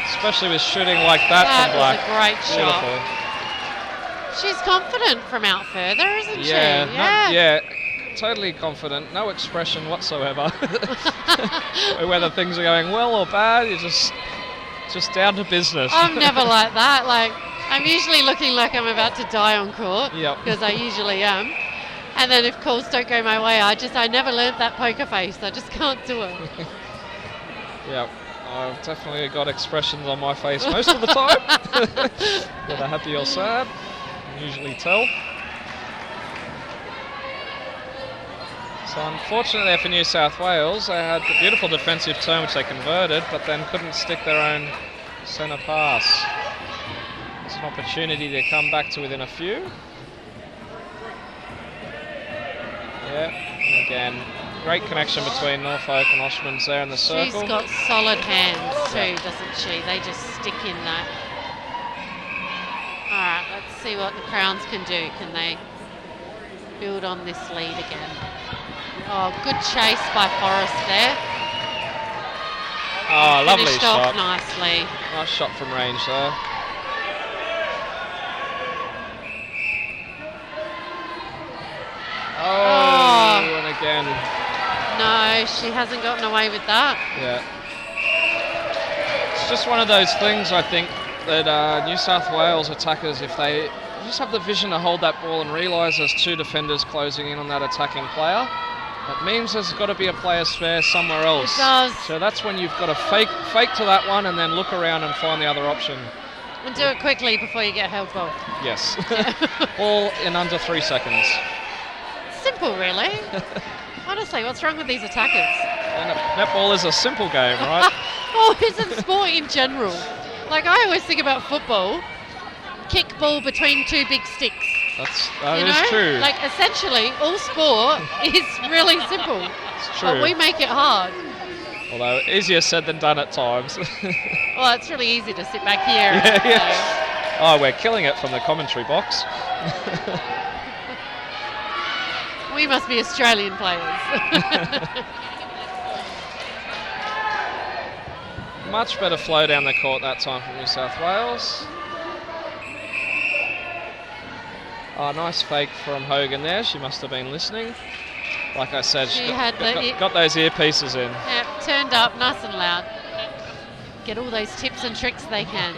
S6: Especially with shooting like that from Black.
S7: That was a great
S6: Beautiful.
S7: shot. She's confident from out further, isn't she?
S6: Yeah, totally confident. No expression whatsoever. Whether things are going well or bad, you're just down to business.
S7: I'm never like that. Like, I'm usually looking like I'm about to die on court,
S6: Yep.
S7: because I usually am. And then if calls don't go my way, I never learnt that poker face. I just can't do it.
S6: Yep. I've definitely got expressions on my face most of the time. Whether happy or sad, I can usually tell. So unfortunately there for New South Wales, they had the beautiful defensive turn which they converted, but then couldn't stick their own centre pass. It's an opportunity to come back to within a few. Yeah, and again, great connection between Norfolk and Oshman's there in the circle.
S7: She's got solid hands too, doesn't she? They just stick in that. Alright, let's see what the Crowns can do. Can they build on this lead again? Oh, good chase by Forrest there.
S6: Oh, lovely
S7: Finished
S6: shot.
S7: off nicely.
S6: Nice shot from range there. Oh, and again.
S7: No, she hasn't gotten away with that.
S6: Yeah. It's just one of those things, I think, that New South Wales attackers, if they just have the vision to hold that ball and realise there's 2 defenders closing in on that attacking player, that means there's got to be a player spare somewhere else.
S7: It does.
S6: So that's when you've got to fake to that one and then look around and find the other option.
S7: And do it quickly before you get held ball.
S6: Yes. All in under 3 seconds.
S7: Simple, really. Honestly, what's wrong with these attackers?
S6: And netball is a simple game, right?
S7: Oh, isn't sport in general? Like, I always think about football. Kick ball between 2 big sticks.
S6: That
S7: you
S6: is
S7: know?
S6: true.
S7: Like, essentially, all sport is really simple.
S6: It's true.
S7: But we make it hard.
S6: Although easier said than done at times.
S7: Well, it's really easy to sit back here.
S6: Yeah. Oh, we're killing it from the commentary box.
S7: We must be Australian players.
S6: Much better flow down the court that time from New South Wales. Oh, nice fake from Hogan there. She must have been listening. Like I said, she got those earpieces in.
S7: Yeah, turned up nice and loud. Get all those tips and tricks they can.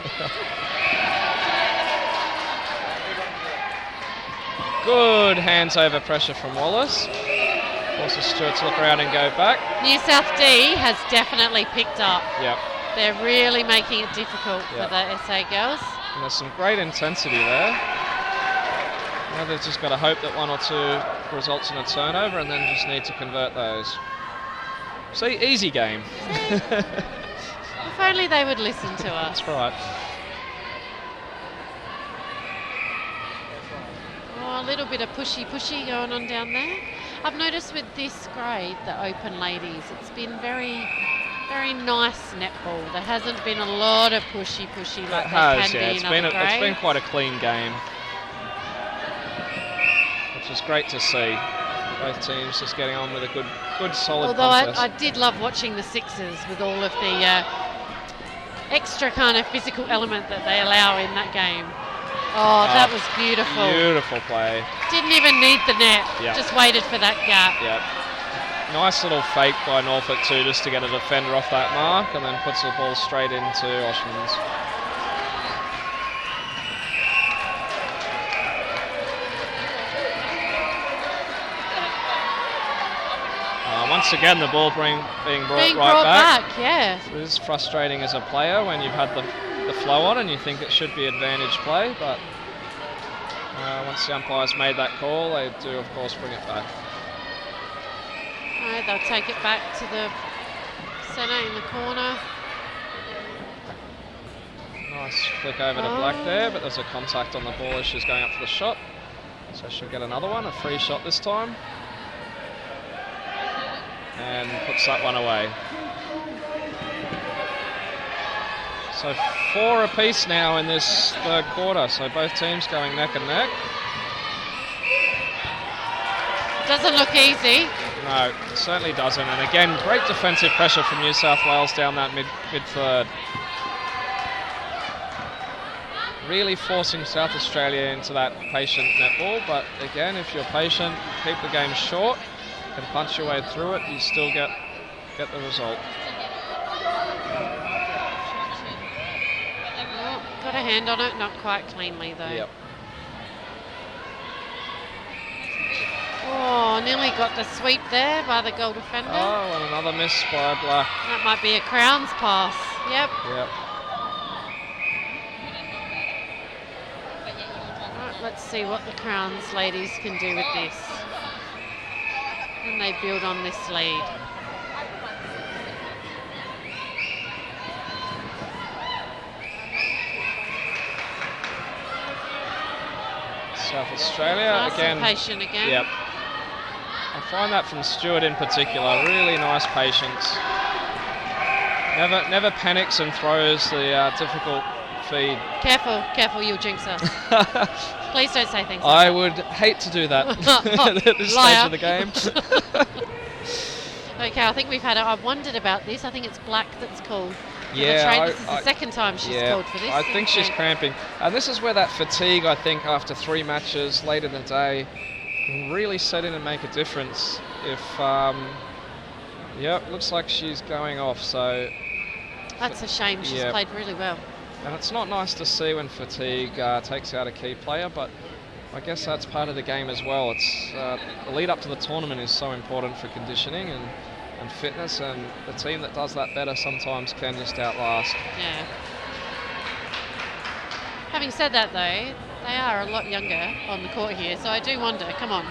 S6: Good hands over pressure from Wallace. Forces Stewart to look around and go back.
S7: New South D has definitely picked up.
S6: Yep.
S7: They're really making it difficult for the SA girls.
S6: And there's some great intensity there. Now they've just got to hope that 1 or 2 results in a turnover and then just need to convert those. See, easy game.
S7: If only they would listen to us.
S6: That's right.
S7: Oh, a little bit of pushy going on down there. I've noticed with this grade, the open ladies, it's been very, very nice netball. There hasn't been a lot of pushy like there can be in other grades.
S6: It's been quite a clean game, which is great to see. Both teams just getting on with a good solid contest.
S7: I did love watching the sixes with all of the extra kind of physical element that they allow in that game. Oh, that was beautiful.
S6: Beautiful play.
S7: Didn't even need the net.
S6: Yep.
S7: Just waited for that gap.
S6: Yep. Nice little fake by Norfolk too, just to get a defender off that mark, and then puts the ball straight into Oshman's. Once again, the ball being brought back.
S7: Yeah.
S6: So it is frustrating as a player when you've had the flow on and you think it should be advantage play, but once the umpires made that call, they do of course bring it back.
S7: they'll take it back to the centre in the corner.
S6: Nice flick over to Black there, but there's a contact on the ball as she's going up for the shot. So she'll get another one, a free shot this time. And puts that one away. So 4 apiece now in this third quarter, so both teams going neck and neck.
S7: Doesn't look easy.
S6: No, it certainly doesn't. And again, great defensive pressure from New South Wales down that mid-third. Really forcing South Australia into that patient netball, but again, if you're patient, keep the game short, can punch your way through it, you still get the result.
S7: Oh, got a hand on it, not quite cleanly though.
S6: Yep.
S7: Oh, nearly got the sweep there by the goal defender.
S6: Oh, and another miss by Black.
S7: That might be a Crowns pass. Yep.
S6: Yep.
S7: Right, let's see what the Crowns ladies can do with this. And they build on this lead.
S6: South Australia
S7: Nice
S6: again.
S7: and patient again.
S6: Yep. I find that from Stewart in particular, really nice patience. Never panics and throws the difficult feed.
S7: Careful, you'll jinx us. Please don't say things
S6: I
S7: like
S6: would hate to do that at this
S7: Liar.
S6: stage of the game.
S7: Okay, I think we've had I've wondered about this. I think it's Black that's called.
S6: Yeah,
S7: this is the second time she's
S6: yeah,
S7: called for this.
S6: I think she's cramping. And this is where that fatigue, I think, after 3 matches late in the day, can really set in and make a difference. If, looks like she's going off, so...
S7: That's a shame. She's played really well.
S6: And it's not nice to see when fatigue takes out a key player, but I guess that's part of the game as well. It's the lead up to the tournament is so important for conditioning and fitness, and the team that does that better sometimes can just outlast.
S7: Yeah. Having said that though, they are a lot younger on the court here, so I do wonder, come on.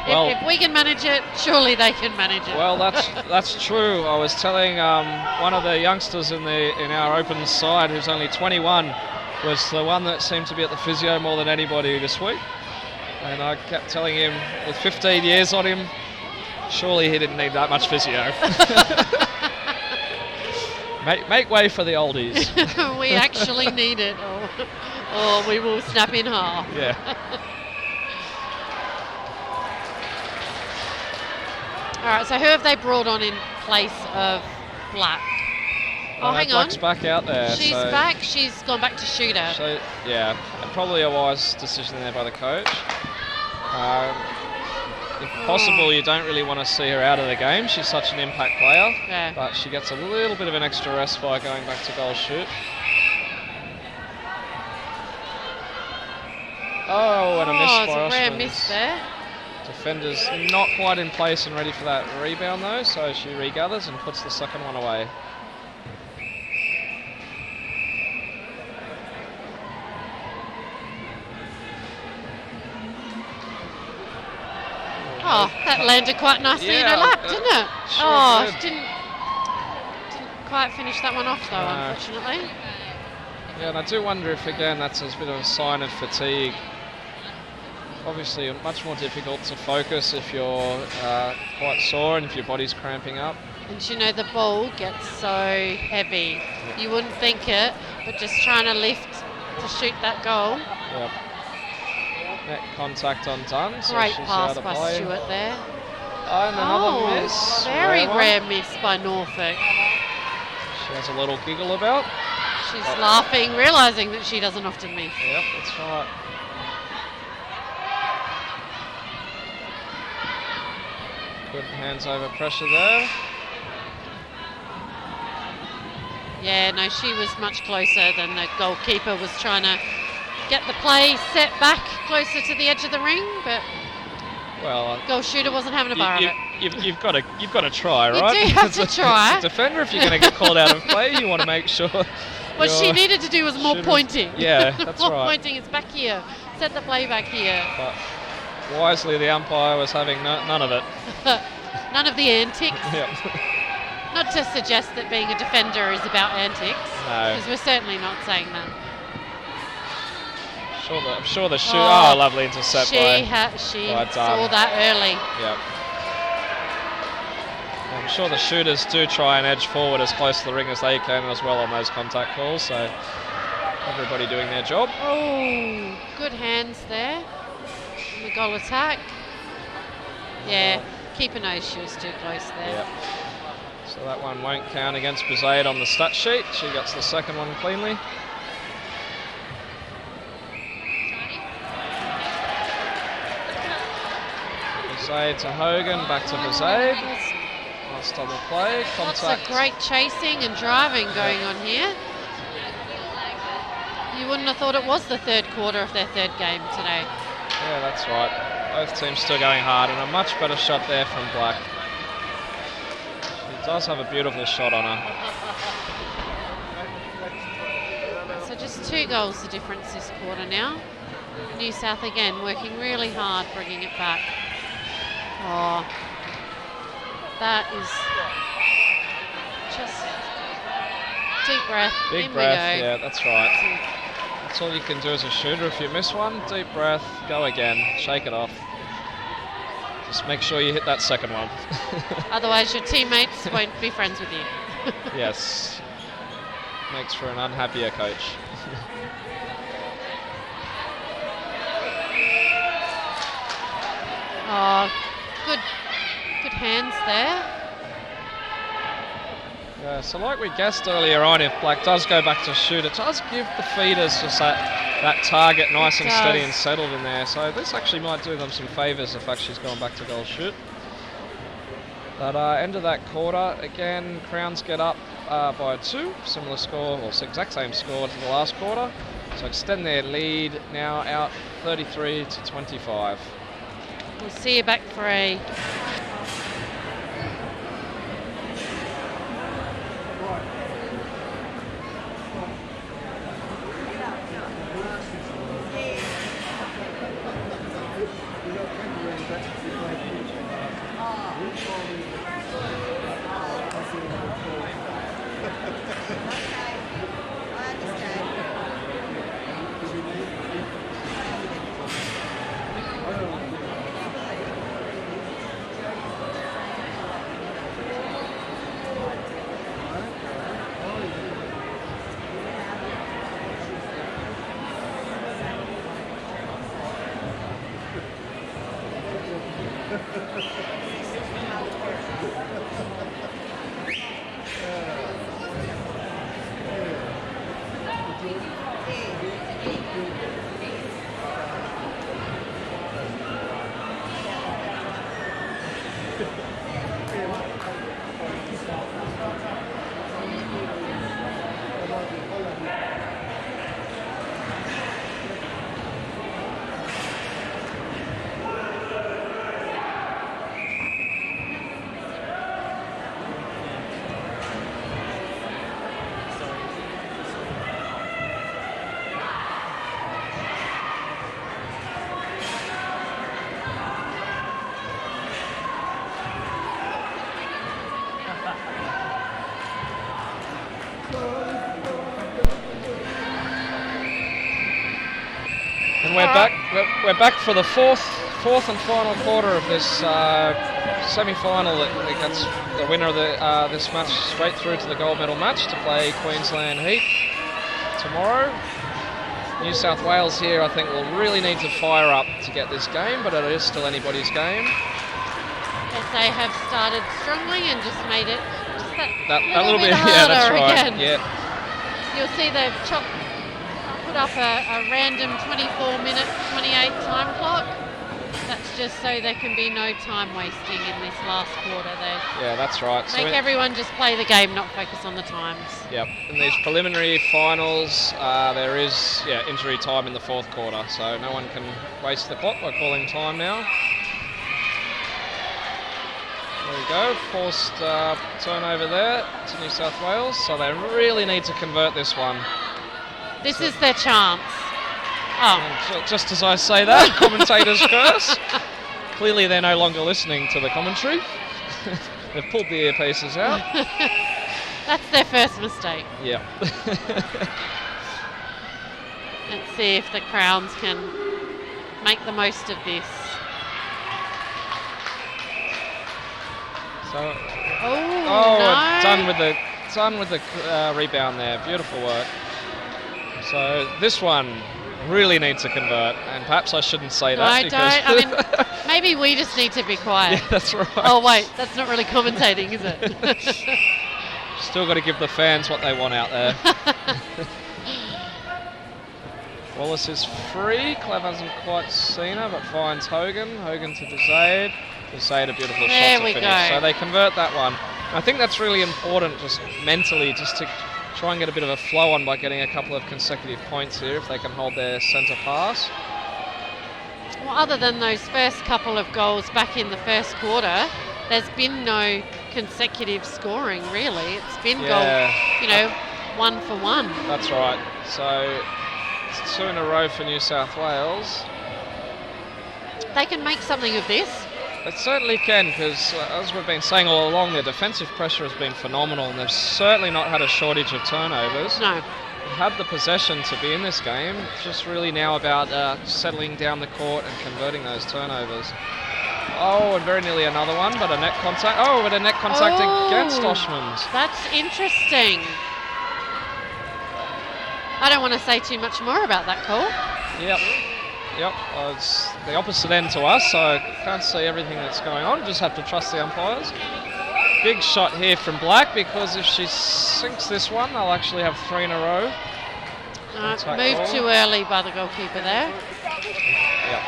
S7: If we can manage it, surely they can manage it.
S6: Well, that's true. I was telling one of the youngsters in our open side, who's only 21, was the one that seemed to be at the physio more than anybody this week. And I kept telling him, with 15 years on him, surely he didn't need that much physio. make way for the oldies.
S7: We actually need it, or we will snap in half.
S6: Yeah.
S7: All right, so who have they brought on in place of Black? Oh, hang
S6: Black's
S7: on.
S6: back out there.
S7: She's back. She's gone back to shooter.
S6: So, yeah, probably a wise decision there by the coach. If possible, you don't really want to see her out of the game. She's such an impact player.
S7: Yeah.
S6: But she gets a little bit of an extra rest by going back to goal shoot. Oh, and a miss by
S7: it's a rare
S6: Osmond.
S7: miss there.
S6: Defender's not quite in place and ready for that rebound though, so she regathers and puts the second one away.
S7: Oh, that landed quite nicely in her lap, didn't it?
S6: Sure did.
S7: She didn't quite finish that one off though, unfortunately.
S6: Yeah, and I do wonder if again that's a bit of a sign of fatigue. Obviously much more difficult to focus if you're quite sore and if your body's cramping up.
S7: And you know the ball gets so heavy. You wouldn't think it, but just trying to lift to shoot that goal.
S6: Yep. Net contact undone, so
S7: Great
S6: she's
S7: pass
S6: out of
S7: by
S6: play.
S7: Stewart there.
S6: And another miss.
S7: Very
S6: one.
S7: rare miss by Norfolk.
S6: She has a little giggle about.
S7: She's laughing, realising that she doesn't often miss.
S6: Yep, that's right. Good hands over pressure there.
S7: Yeah, no, she was much closer than the goalkeeper was trying to get the play set back closer to the edge of the ring, but goal shooter wasn't having a bar of it.
S6: You've got to try, right?
S7: You do have to try.
S6: As a defender, if you're going to get called out of play, you want to make sure.
S7: What she needed to do was more pointing.
S6: Yeah, that's
S7: more
S6: right.
S7: pointing. It's back here. Set the play back here.
S6: But wisely, the umpire was having none of it.
S7: None of the antics.
S6: Yep.
S7: Not to suggest that being a defender is about antics,
S6: No.
S7: because we're certainly not saying that.
S6: I'm sure the shoot. Oh, lovely intercept
S7: She
S6: by
S7: saw
S6: Dunn.
S7: that early.
S6: Yep. I'm sure the shooters do try and edge forward as close to the ring as they can as well on those contact calls, so everybody doing their job.
S7: Oh, good hands there in the goal attack. Yeah, keeper knows she was too close there.
S6: Yep. So that one won't count against Bizade on the stat sheet. She gets the second one cleanly. Bizade to Hogan, back to Bizade. Nice double play,
S7: Lots
S6: contact.
S7: of great chasing and driving going on here. You wouldn't have thought it was the third quarter of their third game today.
S6: Yeah, that's right. Both teams still going hard, and a much better shot there from Black. She does have a beautiful shot on her.
S7: So just 2 goals the difference this quarter now. New South again working really hard bringing it back. Oh, that is just deep breath.
S6: Big
S7: in
S6: breath,
S7: we go.
S6: yeah, that's right. That's all you can do as a shooter. If you miss one, deep breath, go again, shake it off. Just make sure you hit that second one.
S7: Otherwise your teammates won't be friends with you.
S6: Yes. Makes for an unhappier coach.
S7: Oh, good hands there.
S6: Yeah, so like we guessed earlier on, if Black does go back to shoot, it does give the feeders just that target nice and steady and settled in there. So this actually might do them some favours, the fact she's gone back to goal shoot. But end of that quarter, again, Crowns get up by 2, similar score, or exact same score to the last quarter. So extend their lead now out 33-25.
S7: We'll see you back for a
S6: And we're back for the fourth and final quarter of this semi-final that gets the winner of this match straight through to the gold medal match to play Queensland Heat tomorrow. New South Wales here, I think, will really need to fire up to get this game, but it is still anybody's game.
S7: Yes, they have started strongly and just made it just
S6: that
S7: little bit
S6: yeah,
S7: harder
S6: that's right.
S7: again.
S6: Yeah.
S7: You'll see they've put up a random 24-minute, 28 time clock. That's just so there can be no time wasting in this last quarter.
S6: Yeah, that's right.
S7: Make everyone just play the game, not focus on the times.
S6: Yep. In these preliminary finals, there is injury time in the fourth quarter, so no one can waste the clock by calling time now. There we go, forced turnover there to New South Wales, so they really need to convert this one.
S7: This is their chance. Oh.
S6: And just as I say that, commentators curse. Clearly they're no longer listening to the commentary. They've pulled the earpieces out.
S7: That's their first mistake.
S6: Yeah.
S7: Let's see if the Crowns can make the most of this.
S6: So,
S7: no.
S6: done with the rebound there. Beautiful work. So this one really needs to convert, and perhaps I shouldn't say that.
S7: I mean, maybe we just need to be quiet.
S6: Yeah, that's right.
S7: Oh wait, that's not really commentating, is it?
S6: Still got to give the fans what they want out there. Wallace is free. Clev hasn't quite seen her, but finds Hogan. Hogan to Desade. Desade, a beautiful
S7: There
S6: shot to
S7: we
S6: finish.
S7: go.
S6: So they convert that one. I think that's really important, just mentally, just to try and get a bit of a flow on by getting a couple of consecutive points here if they can hold their centre pass.
S7: Well, other than those first couple of goals back in the first quarter, there's been no consecutive scoring, really. It's been goal, 1 for 1.
S6: That's right. So it's 2 in a row for New South Wales.
S7: They can make something of this.
S6: They certainly can, because as we've been saying all along, their defensive pressure has been phenomenal, and they've certainly not had a shortage of turnovers.
S7: No.
S6: They have the possession to be in this game. It's just really now about settling down the court and converting those turnovers. Oh, and very nearly another one, but a net contact. Oh, but a net contact against Oshman's.
S7: That's interesting. I don't want to say too much more about that call.
S6: Yep, it's the opposite end to us, so I can't see everything that's going on. Just have to trust the umpires. Big shot here from Black, because if she sinks this one, they'll actually have 3 in a row.
S7: Moved too early by the goalkeeper there.
S6: Yep.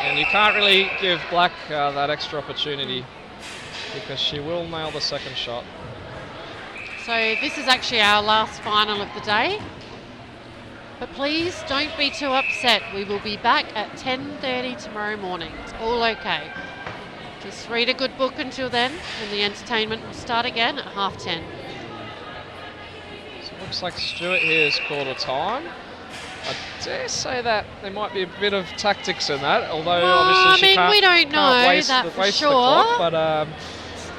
S6: And you can't really give Black that extra opportunity, because she will nail the second shot.
S7: So this is actually our last final of the day. But please don't be too upset. We will be back at 10:30 tomorrow morning. It's all okay. Just read a good book until then, and the entertainment will start again at 10:30.
S6: So it looks like Stewart here has called a time. I dare say that there might be a bit of tactics in that, although obviously she can't,
S7: we don't know
S6: waste
S7: that
S6: the,
S7: for
S6: waste
S7: sure.
S6: the clock, but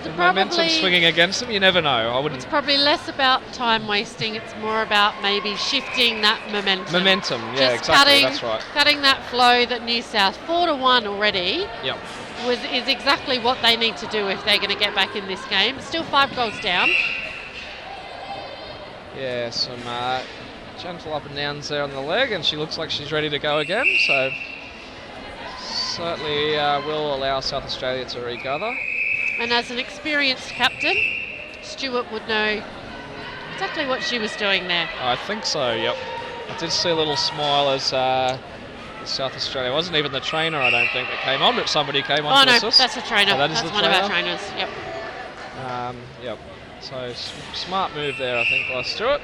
S6: the momentum swinging against them, you never know. I wouldn't.
S7: It's probably less about time wasting. It's more about maybe shifting that momentum.
S6: Yeah,
S7: just
S6: exactly. That's right.
S7: Cutting that flow that New South 4-1 already.
S6: Yep.
S7: Is exactly what they need to do if they're going to get back in this game. Still 5 goals down.
S6: Yeah, some gentle up and downs there on the leg, and she looks like she's ready to go again. So certainly will allow South Australia to regather.
S7: And as an experienced captain, Stewart would know exactly what she was doing there.
S6: I think so, yep. I did see a little smile as South Australia. It wasn't even the trainer, I don't think, that came on, but somebody came on to assist.
S7: That's a trainer.
S6: That's
S7: one of our trainers, yep.
S6: Yep. So smart move there, I think, by Stewart.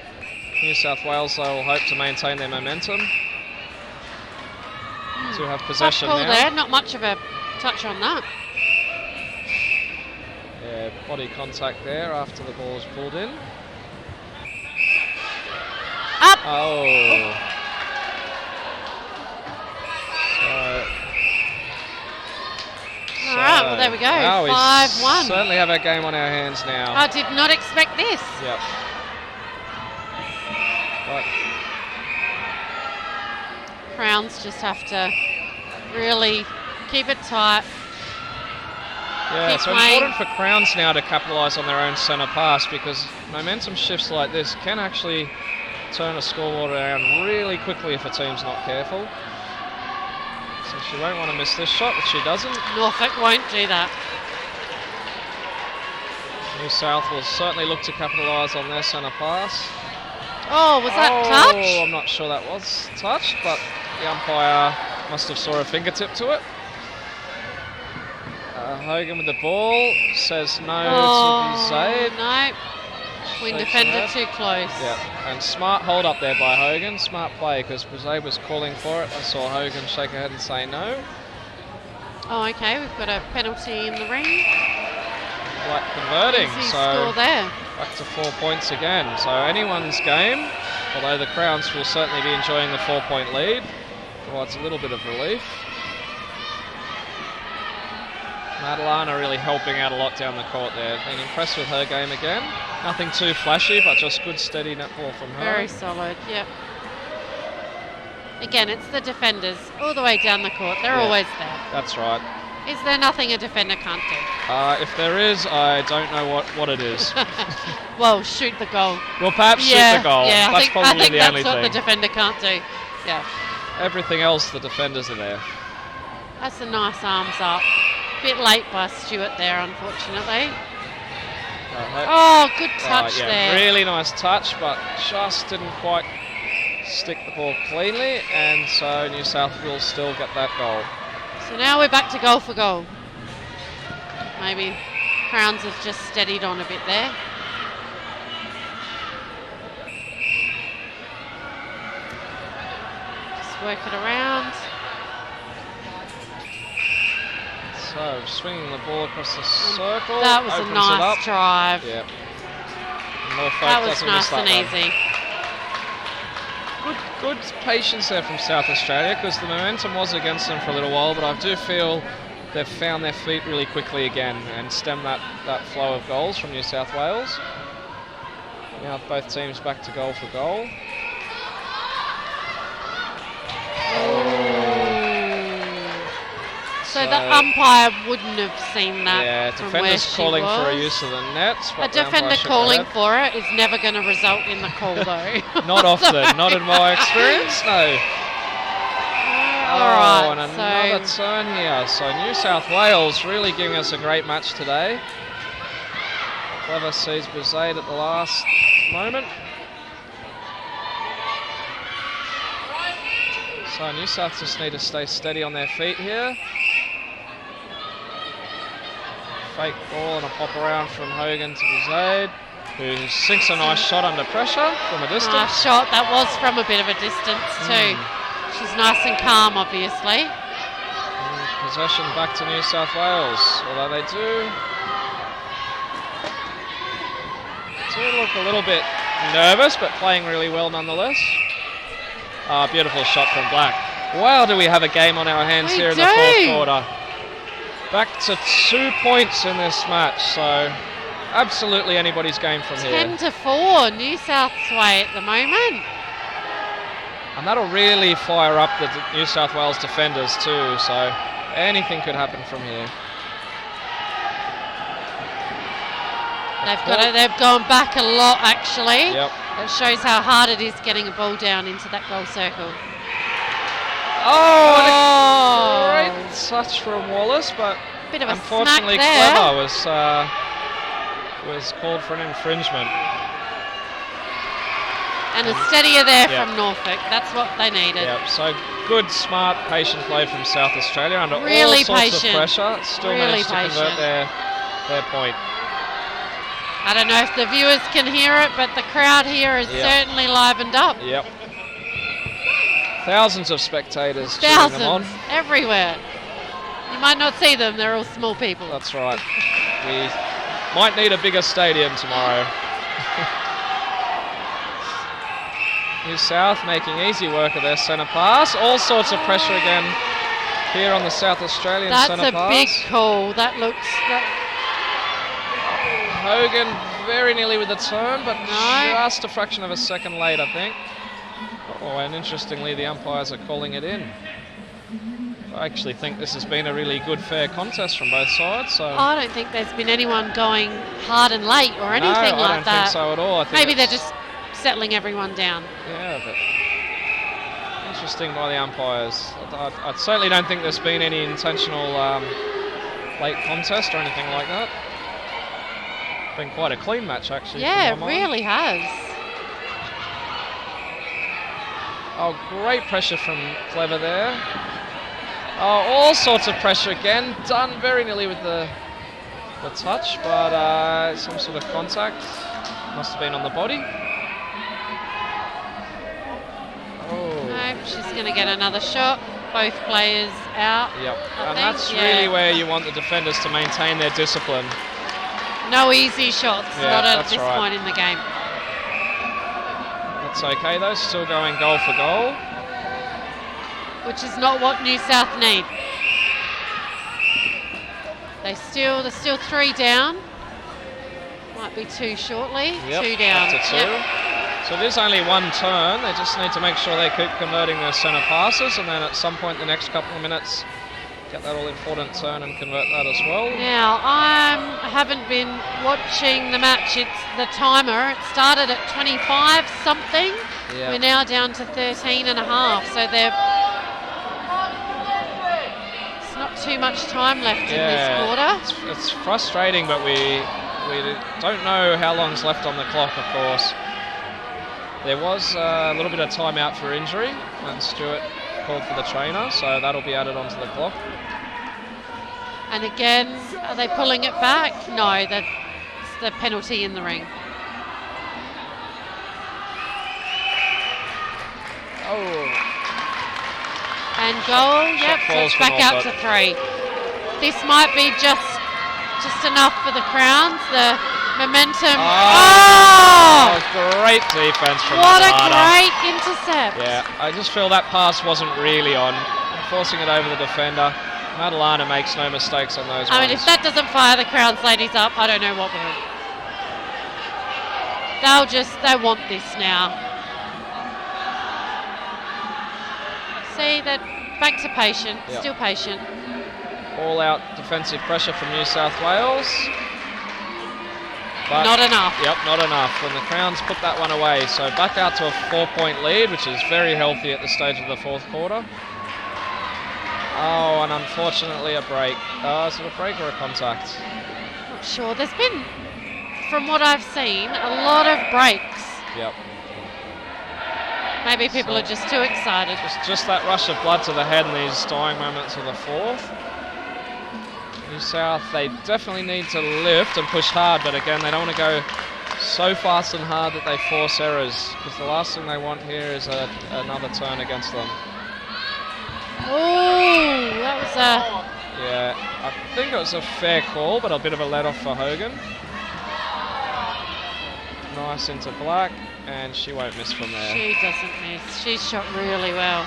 S6: New South Wales, though, will hope to maintain their momentum. To have possession
S7: tough call
S6: now.
S7: there, not much of a touch on that.
S6: Yeah, body contact there after the ball is pulled in.
S7: Up!
S6: Oh.
S7: Alright, well there we go,
S6: now
S7: 5-1.
S6: We certainly have our game on our hands now.
S7: I did not expect this.
S6: Yep. But
S7: Crowns just have to really keep it tight.
S6: yeah,
S7: Keep
S6: so
S7: playing.
S6: important for Crowns now to capitalise on their own centre pass, because momentum shifts like this can actually turn a scoreboard around really quickly if a team's not careful. So she won't want to miss this shot, but she doesn't.
S7: Norfolk won't do that.
S6: New South will certainly look to capitalise on their centre pass.
S7: Oh, was that touch?
S6: I'm not sure that was touched, but the umpire must have saw a fingertip to it. Hogan with the ball says no to Zaid.
S7: No, Queen defender too close.
S6: Yeah, and smart hold up there by Hogan. Smart play, because Zaid was calling for it. I saw Hogan shake her head and say no.
S7: Oh, okay, we've got a penalty in the ring.
S6: Black converting,
S7: Easy
S6: so
S7: score there.
S6: back to 4 points again. So anyone's game, although the Crowns will certainly be enjoying the 4-point lead. Provides a little bit of relief. Madalena really helping out a lot down the court there. Been impressed with her game again. Nothing too flashy, but just good steady netball from her.
S7: Very solid, yep. Again, it's the defenders all the way down the court. They're always there.
S6: That's right.
S7: Is there nothing a defender can't do?
S6: If there is, I don't know what it is.
S7: Well, shoot the goal.
S6: Well, perhaps shoot the goal.
S7: Yeah,
S6: that's probably
S7: I think
S6: the
S7: that's
S6: only
S7: what
S6: thing.
S7: the defender can't do. Yeah.
S6: Everything else, the defenders are there.
S7: That's a nice arms up. Bit late by Stewart there, unfortunately. Oh, good touch there.
S6: Really nice touch, but just didn't quite stick the ball cleanly, and so New South will still get that goal.
S7: So now we're back to goal for goal. Maybe Crowns have just steadied on a bit there. Just work it around.
S6: So swinging the ball across the circle.
S7: That was a
S6: opens it
S7: nice
S6: up.
S7: drive.
S6: Yep. Norfolk
S7: That was
S6: doesn't
S7: nice
S6: miss that
S7: and
S6: one.
S7: easy.
S6: Good patience there from South Australia, because the momentum was against them for a little while, but I do feel they've found their feet really quickly again and stemmed that flow of goals from New South Wales. Now both teams back to goal for goal.
S7: So the umpire wouldn't have seen that.
S6: Yeah,
S7: from where
S6: defender's
S7: she
S6: calling
S7: was.
S6: for a use of the nets.
S7: A defender calling for it is never going to result in the call, though.
S6: Not often, not in my experience, no.
S7: All
S6: and
S7: right,
S6: another turn here. So New South Wales really giving us a great match today. Clever sees Brizade at the last moment. So New South just need to stay steady on their feet here. Fake ball and a pop around from Hogan to Brizade, who sinks a nice shot under pressure from a distance.
S7: Nice shot. That was from a bit of a distance too. She's nice and calm, obviously.
S6: And possession back to New South Wales, although they do look a little bit nervous, but playing really well nonetheless. Beautiful shot from Black. Wow, do we have a game on our hands here in the fourth quarter. Back to 2 points in this match, so absolutely anybody's game from here.
S7: 10-4, New South way at the moment.
S6: And that'll really fire up the New South Wales defenders too, so anything could happen from here.
S7: They've gone back a lot, actually.
S6: Yep.
S7: That shows how hard it is getting a ball down into that goal circle.
S6: Oh! What a great touch from Wallace, but
S7: bit of a
S6: unfortunately
S7: smack there.
S6: Clever was called for an infringement.
S7: And a steadier there from Norfolk. That's what they needed.
S6: Yep, so good, smart, patient play from South Australia under
S7: Really
S6: all sorts
S7: patient.
S6: of pressure. Still
S7: Really
S6: managed to convert their point.
S7: I don't know if the viewers can hear it, but the crowd here is certainly livened up.
S6: Yep. Thousands of spectators cheering them on.
S7: Everywhere. You might not see them, they're all small people.
S6: That's right. We might need a bigger stadium tomorrow. New South making easy work of their centre pass. All sorts of pressure again here on the South Australian centre pass.
S7: That's a big call. That looks...
S6: Hogan very nearly with the turn, but just a fraction of a second late, I think. Oh, and interestingly, the umpires are calling it in. I actually think this has been a really good, fair contest from both sides. So
S7: I don't think there's been anyone going hard and late or anything like that.
S6: I don't think so at all. I think
S7: maybe they're just settling everyone down.
S6: Yeah, but interesting by the umpires. I certainly don't think there's been any intentional late contest or anything like that. Been quite a clean match, actually.
S7: Yeah, it really has.
S6: Oh, great pressure from Clever there. Oh, all sorts of pressure again. Done very nearly with the touch, but some sort of contact. Must have been on the body. Oh.
S7: No, she's going to get another shot. Both players out.
S6: Yep, and that's really where you want the defenders to maintain their discipline.
S7: No easy shots, not at this
S6: right.
S7: point in the game.
S6: That's okay though, still going goal for goal. Which
S7: is not what New South need. There's still 3 down. Might be 2 shortly.
S6: Yep,
S7: 2 down.
S6: up to 2.
S7: Yep.
S6: So it is only 1 turn. They just need to make sure they keep converting their centre passes, and then at some point in the next couple of minutes, get that all important turn and convert that as well.
S7: Now, I haven't been watching the match. It's the timer. It started at 25 something.
S6: Yeah.
S7: We're now down to 13 and a half. So there's not too much time left in this quarter.
S6: It's frustrating, but we don't know how long's left on the clock, of course. There was a little bit of time out for injury when Stuart called for the trainer, so that'll be added onto the clock.
S7: And again, are they pulling it back? No, that's the penalty in the ring.
S6: Oh.
S7: And goal, yep, so
S6: falls
S7: it's
S6: from
S7: back
S6: off,
S7: out
S6: but-
S7: to 3. This might be just enough for the Crowns. The momentum.
S6: Oh, great defense from
S7: What a
S6: Madalana.
S7: great intercept.
S6: Yeah, I just feel that pass wasn't really on. Forcing it over the defender. Madalana makes no mistakes on those
S7: I mean,
S6: ones.
S7: if that doesn't fire the Crowns ladies up, I don't know what will. They want this now. See, they're back to patient,
S6: Yep.
S7: still patient.
S6: All out defensive pressure from New South Wales. But
S7: Not enough.
S6: Yep, not enough. And the Crowns put that one away. So back out to a 4-point lead, which is very healthy at this stage of the 4th quarter. Oh, and unfortunately a break. Is it a break or a contact?
S7: Not sure. There's been, from what I've seen, a lot of breaks.
S6: Yep.
S7: Maybe people
S6: So-
S7: are just too excited.
S6: Just that rush of blood to the head in these dying moments of the 4th. New South, they definitely need to lift and push hard, but again, they don't want to go so fast and hard that they force errors, because the last thing they want here is another turn against them.
S7: Oh, that was a...
S6: Yeah, I think it was a fair call, but a bit of a let-off for Hogan. Nice into black, and she won't miss from there.
S7: She doesn't miss. She's shot really well.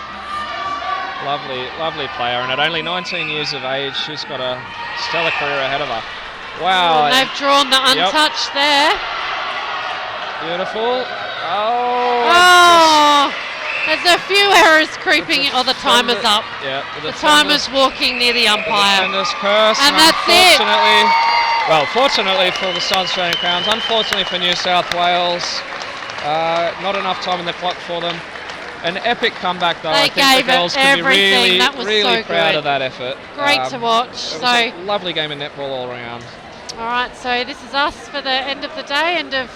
S6: Lovely player, and at only 19 years of age, she's got a stellar career ahead of her. Wow.
S7: And they've drawn the untouched there.
S6: Beautiful. Oh.
S7: Oh, there's a few errors creeping in. Oh, the timer's up.
S6: Yeah.
S7: The timer's walking near the umpire.
S6: Defender's curse.
S7: And that's it.
S6: Well, fortunately for the South Australian Crowns, unfortunately for New South Wales, not enough time in the clock for them. An epic comeback, though.
S7: They
S6: I think
S7: gave
S6: the girls
S7: it
S6: can be
S7: everything.
S6: really,
S7: That was
S6: really
S7: so
S6: proud
S7: good.
S6: of that effort.
S7: Great to watch.
S6: It was
S7: So,
S6: a lovely game of netball all around.
S7: all right, so this is us for the end of the day. End of,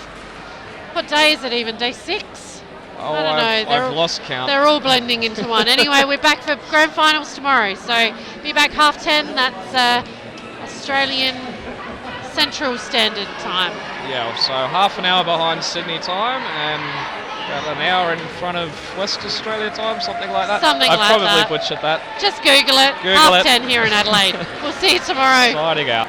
S7: what day is it even? Day 6?
S6: Oh,
S7: I don't know.
S6: I've lost count.
S7: They're all blending into one. Anyway, we're back for grand finals tomorrow. So be back 10:30. That's Australian Central Standard Time.
S6: Yeah, so half an hour behind Sydney time and about an hour in front of West Australia time, something like that.
S7: Something
S6: I
S7: like
S6: probably
S7: that.
S6: butchered that.
S7: Just Google it.
S6: Google it.
S7: 10:30 here in Adelaide. We'll see you tomorrow.
S6: Signing out.